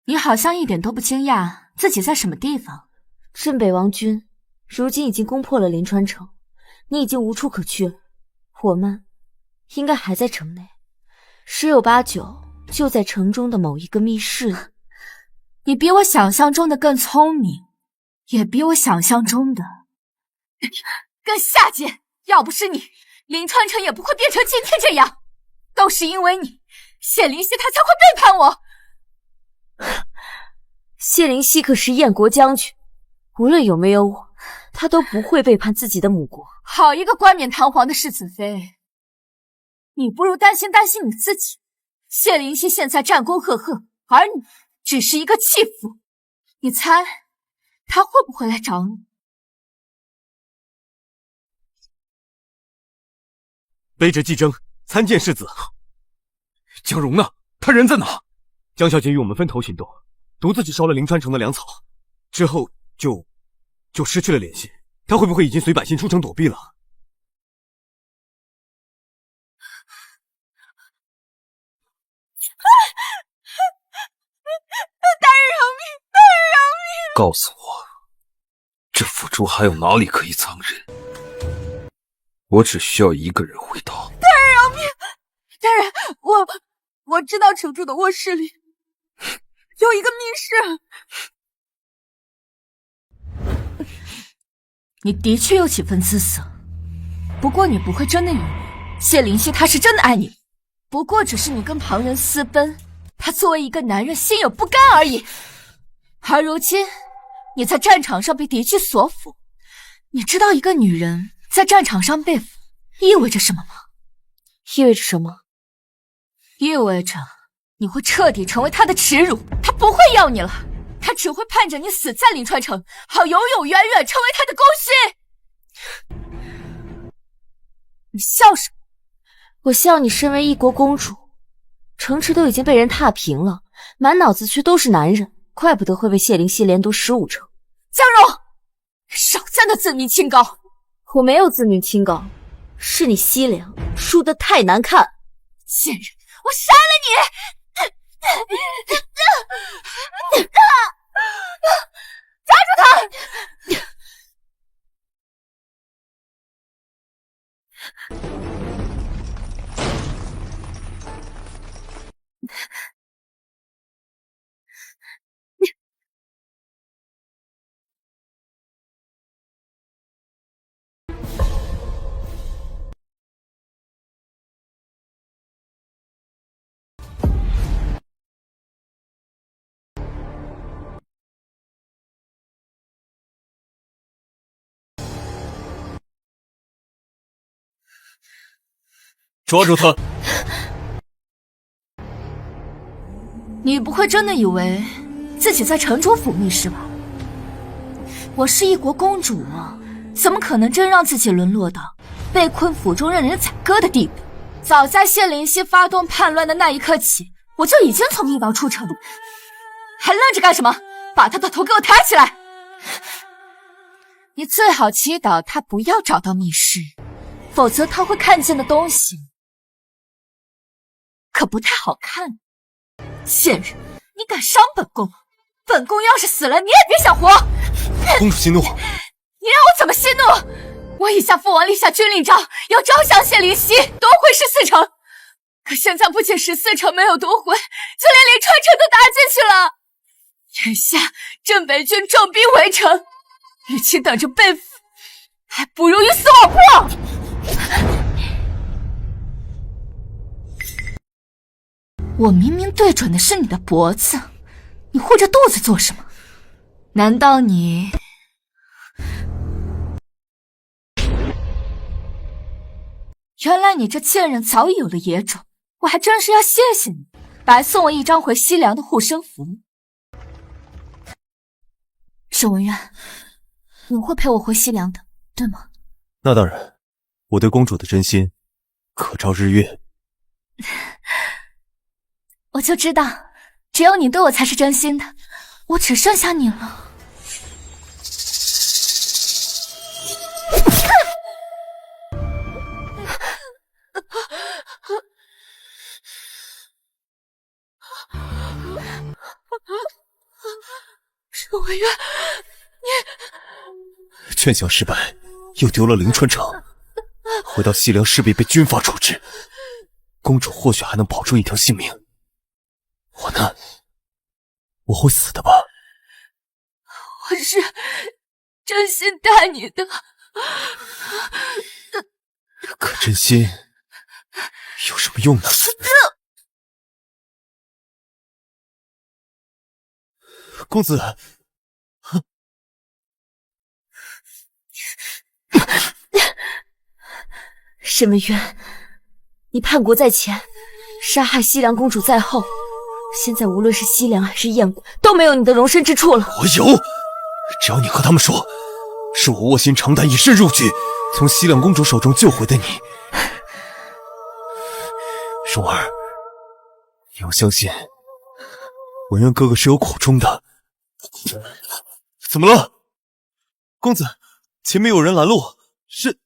你好像一点都不惊讶自己在什么地方。镇北王军如今已经攻破了临川城，你已经无处可去了。我们应该还在城内，十有八九就在城中的某一个密室里。你比我想象中的更聪明，也比我想象中的更下贱。要不是你，临川城也不会变成今天这样。都是因为你，谢灵溪他才会背叛我。谢灵溪可是燕国将军，无论有没有我，他都不会背叛自己的母国。好一个冠冕堂皇的世子妃！你不如担心你自己。谢灵溪现在战功赫赫，而你只是一个弃妇。你猜他会不会来找你？卑职季征参见世子。江蓉呢？他人在哪？江小姐与我们分头行动，独自去烧了临川城的粮草，之后就失去了联系。他会不会已经随百姓出城躲避了？大人饶命！大人饶命！告诉我，这府中还有哪里可以藏人？我只需要一个人回答。大人饶命！大人，我知道城主的卧室里有一个密室。你的确有几分姿色，不过你不会真的以为谢灵溪他是真的爱你，不过只是你跟旁人私奔，他作为一个男人心有不甘而已。而如今你在战场上被敌机所俘，你知道一个女人在战场上被俘意味着什么吗？意味着什么？意味着你会彻底成为他的耻辱，他不会要你了，他只会盼着你死在临川城，好永永远远成为他的弓心。你笑什么？我笑你身为一国公主，城池都已经被人踏平了，满脑子却都是男人，怪不得会被谢灵溪连夺15城。江蓉，少在那自命清高！我没有自命清高，是你西凉输得太难看。贱人，我杀了你！抓住他！抓住他！你不会真的以为自己在城主府密室吧？我是一国公主啊，怎么可能真让自己沦落到被困府中任人宰割的地步？早在谢灵溪发动叛乱的那一刻起，我就已经从密道出城了。还愣着干什么？把他的头给我抬起来！你最好祈祷他不要找到密室，否则他会看见的东西可不太好看。贱人，你敢伤本宫？本宫要是死了，你也别想活！公主息怒。你让我怎么息怒？我已向父王立下军令状，要招降谢灵溪，夺回14城。可现在不仅14城没有夺回，就连临川城都打进去了。眼下镇北军重兵围城，与其等着被俘，还不如鱼死网破。我明明对准的是你的脖子，你护着肚子做什么？难道你……原来你这贱人早已有了野种，我还真是要谢谢你，白送我一张回西凉的护身符。沈文渊，你会陪我回西凉的，对吗？那当然，我对公主的真心可照日月。我就知道，只有你对我才是真心的，我只剩下你了。文渊，劝降失败，又丢了灵川城，回到西凉势必被军阀处置。公主或许还能保住一条性命，我呢？我会死的吧？我是真心待你的，可真心有什么用呢？公子，沈文渊，你叛国在前，杀害西凉公主在后，现在无论是西凉还是燕国，都没有你的容身之处了。我有，只要你和他们说，是我卧薪尝胆，以身入狱，从西凉公主手中救回的你。蓉儿，你要相信，文渊哥哥是有苦衷的。怎么了，公子？前面有人拦路，是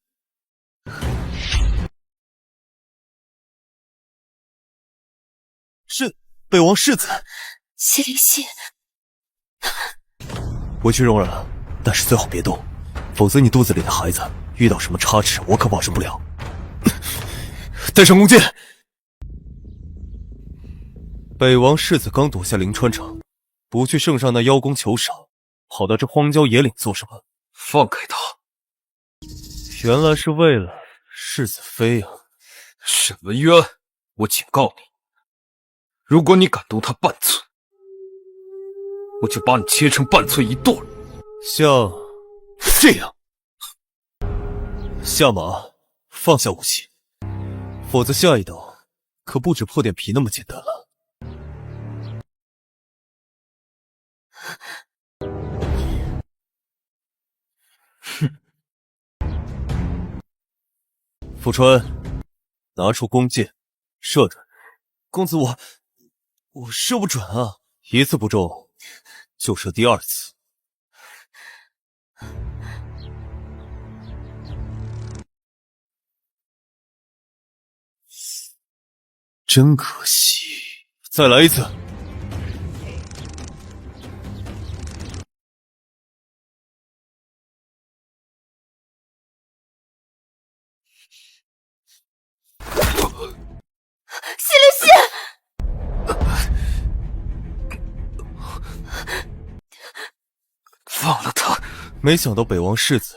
北王世子谢灵溪。回去容忍了，但是最好别动，否则你肚子里的孩子遇到什么差池，我可保证不了。带上弓箭。北王世子刚夺下灵川城，不去圣上那邀功求赏，跑到这荒郊野岭做什么？放开他！原来是为了世子妃啊！沈文渊，我警告你，如果你敢动他半寸，我就把你切成半寸一段。像这样，下马，放下武器，否则下一刀可不止破点皮那么简单了。哼！富川，拿出弓箭，射准。公子，我射不准啊！一次不中，就射第二次。真可惜，再来一次。谢灵溪，放了他！没想到北王世子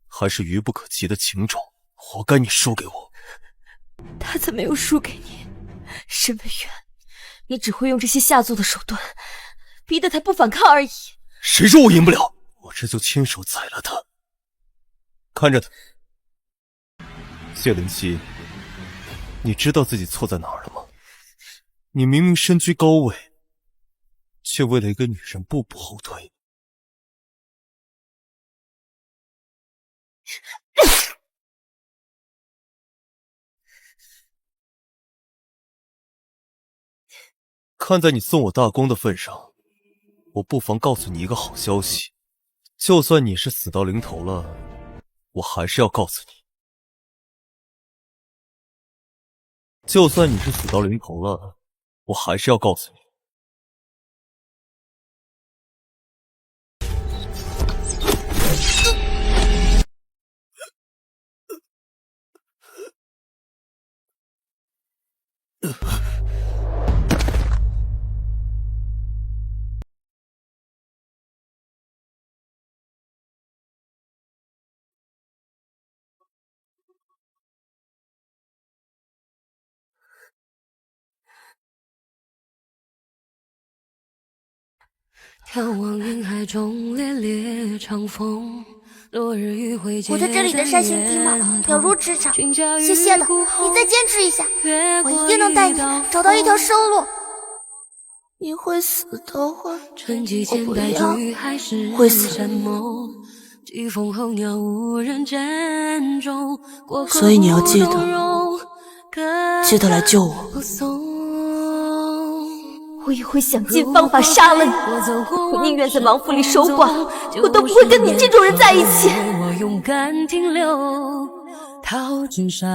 还是愚不可及的情种，活该你输给我。他才没有输给你，沈文渊，你只会用这些下作的手段，逼得他不反抗而已。谁说我赢不了？我这就亲手宰了他。看着他，谢灵溪，你知道自己错在哪儿了吗？你明明身居高位，却为了一个女人步步后退。看在你送我大功的份上，我不妨告诉你一个好消息，就算你是死到临头了，我还是要告诉你。就算你是死到临头了，我还是要告诉你。眺望云海中烈烈长风，落日余晖我对这里的山形地貌了如指掌，谢谢了，你再坚持一下，我一定能带你找到一条生路。你会死的，我不要，会死。所以你要记得来救我。我也会想尽方法杀了你，我宁愿在王府里守寡，我都不会跟你这种人在一起。我勇敢停留，淘尽沙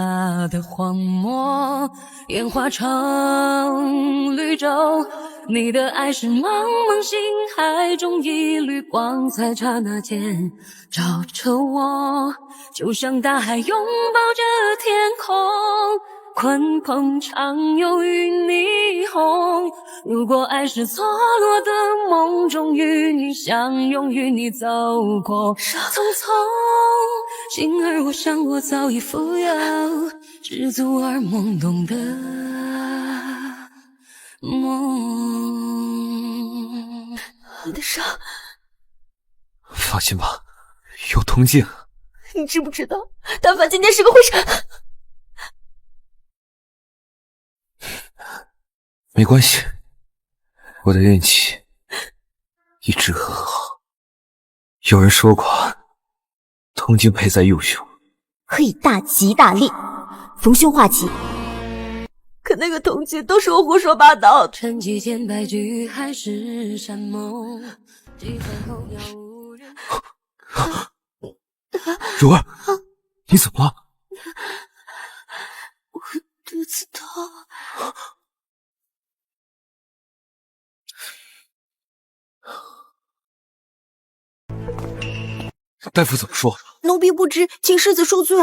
的荒漠，演化成绿洲，你的爱是茫茫星海中一缕光，在刹那间照着我，就像大海拥抱着天空，鲲鹏畅游于霓虹。如果爱是错落的梦中与你相拥，与你走过匆匆，幸而我想我早已富有知足而懵懂的梦。我的伤，放心吧，有铜镜。你知不知道但凡今天是个会场？没关系，我的运气一直很好。有人说过，铜镜佩在右胸，可以大吉大利，逢凶化吉。可那个铜镜都是我胡说八道的。趁机见白驹还是山盟，几番后杳无人。蓉儿，你怎么了？我肚子痛。大夫怎么说？奴婢不知，请世子恕罪。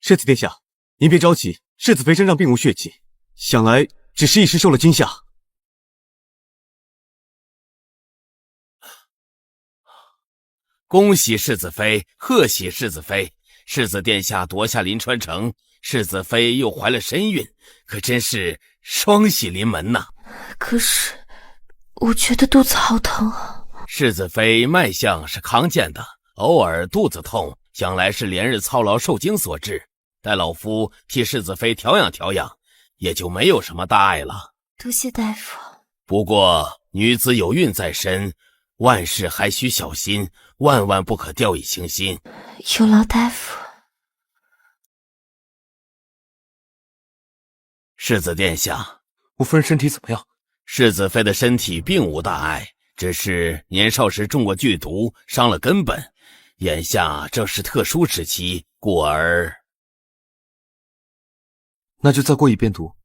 世子殿下，您别着急，世子妃身上并无血迹，想来只是一时受了惊吓。恭喜世子妃，贺喜世子妃！世子殿下夺下临川城，世子妃又怀了身孕，可真是双喜临门呐。可是我觉得肚子好疼啊。世子妃脉象是康健的，偶尔肚子痛，想来是连日操劳受惊所致。待老夫替世子妃调养调养，也就没有什么大碍了。多谢大夫。不过女子有孕在身，万事还需小心，万万不可掉以轻心。有劳大夫。世子殿下，我夫人身体怎么样？世子妃的身体并无大碍，只是年少时中过剧毒，伤了根本。眼下正是特殊时期，故而……那就再过一遍毒。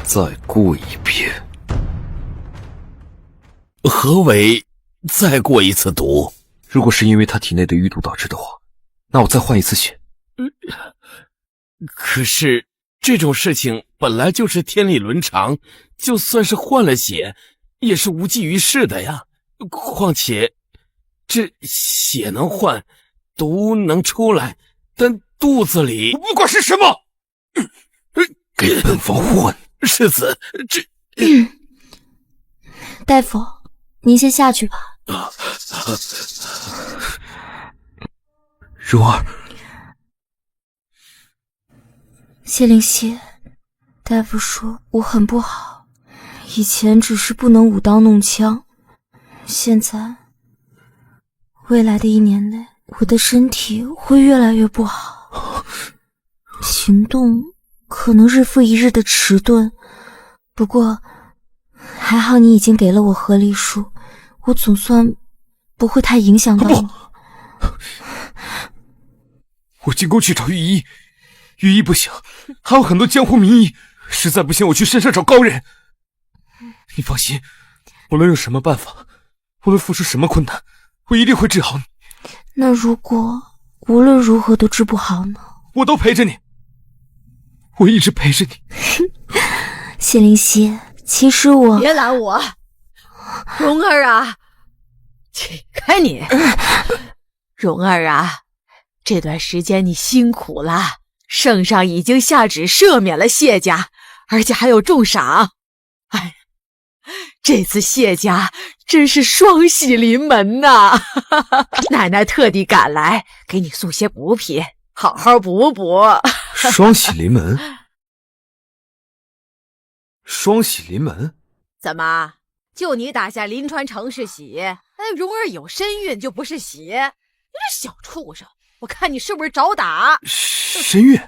再过一遍。何为再过一次毒？如果是因为他体内的余毒导致的话，那我再换一次血。可是这种事情本来就是天理伦常，就算是换了血，也是无济于事的呀。况且这血能换，毒能出来，但肚子里不管是什么，给本王换！世子，这……大夫，您先下去吧。蓉儿，谢灵溪，大夫说我很不好，以前只是不能舞刀弄枪，现在未来的1年内，我的身体会越来越不好，行动可能日复一日的迟钝，不过还好你已经给了我合理数，我总算不会太影响到你。我进宫去找御医，御医不行，还有很多江湖名医，实在不行我去深山找高人。你放心，无论用什么办法，无论付出什么困难，我一定会治好你。那如果无论如何都治不好呢？我都陪着你，我一直陪着你。谢灵溪，其实我……别拦我，蓉儿啊，起开你！蓉儿啊，这段时间你辛苦了，圣上已经下旨赦免了谢家，而且还有重赏。哎，这次谢家真是双喜临门呐！奶奶特地赶来给你送些补品，好好补补。双喜临门？双喜临门？怎么，就你打下临川城是喜？蓉儿有身孕就不是喜？你这小畜生，我看你是不是找打？身孕？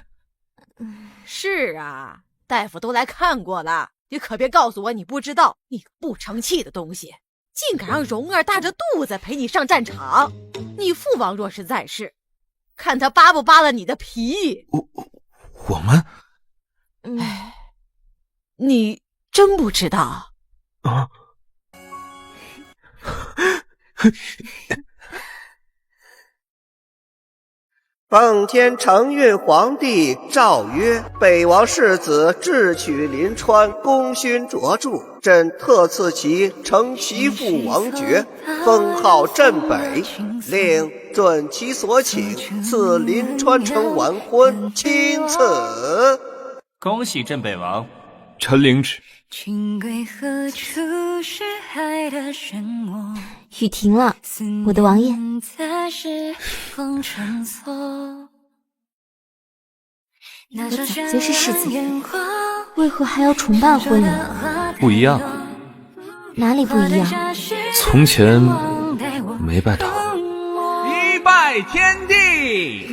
是啊，大夫都来看过了，你可别告诉我你不知道，你个不成器的东西，竟敢让蓉儿大着肚子陪你上战场！你父王若是在世，看他扒不扒了你的皮。我们？哎，你真不知道啊？奉天承运皇帝诏曰：北王世子智取临川，功勋卓著，朕特赐其承袭父王爵，封号镇北，令准其所请，赐临川城完婚，钦此。恭喜镇北王。臣领旨。情归何处？是海的漩涡。雨停了，我的王爷。我早就是世子妃，为何还要重办婚礼？不一样。哪里不一样？从前没拜堂。一拜天地。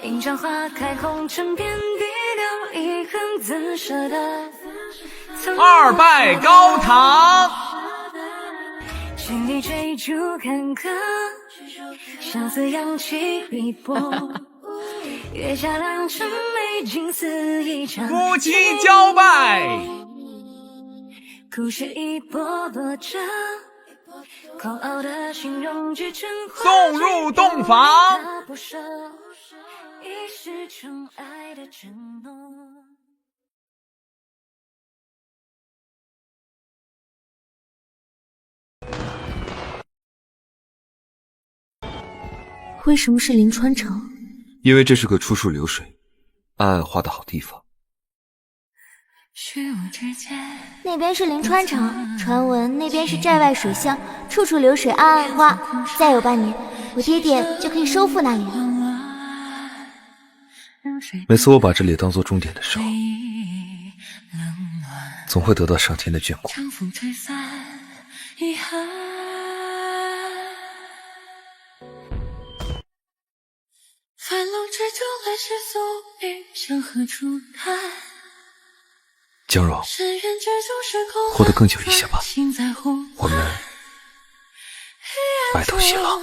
一场花开，红尘遍地留遗恨，怎舍得？二拜高堂。千里追逐坎坷，相思扬起碧波。月下良辰美景似一场夫妻交拜。故事一波波折，狂傲的心容具真话，送入洞房。一世宠爱的承诺。为什么是临川城？因为这是个出处流水、暗暗花的好地方。那边是临川城，传闻那边是寨外水乡，处处流水，暗暗花。再有半年，我爹爹就可以收复那里了。每次我把这里当作终点的时候，总会得到上天的眷顾。繁楼之中来世宿命，向何处谈？江荣，活得更久一些吧，我们白头偕老。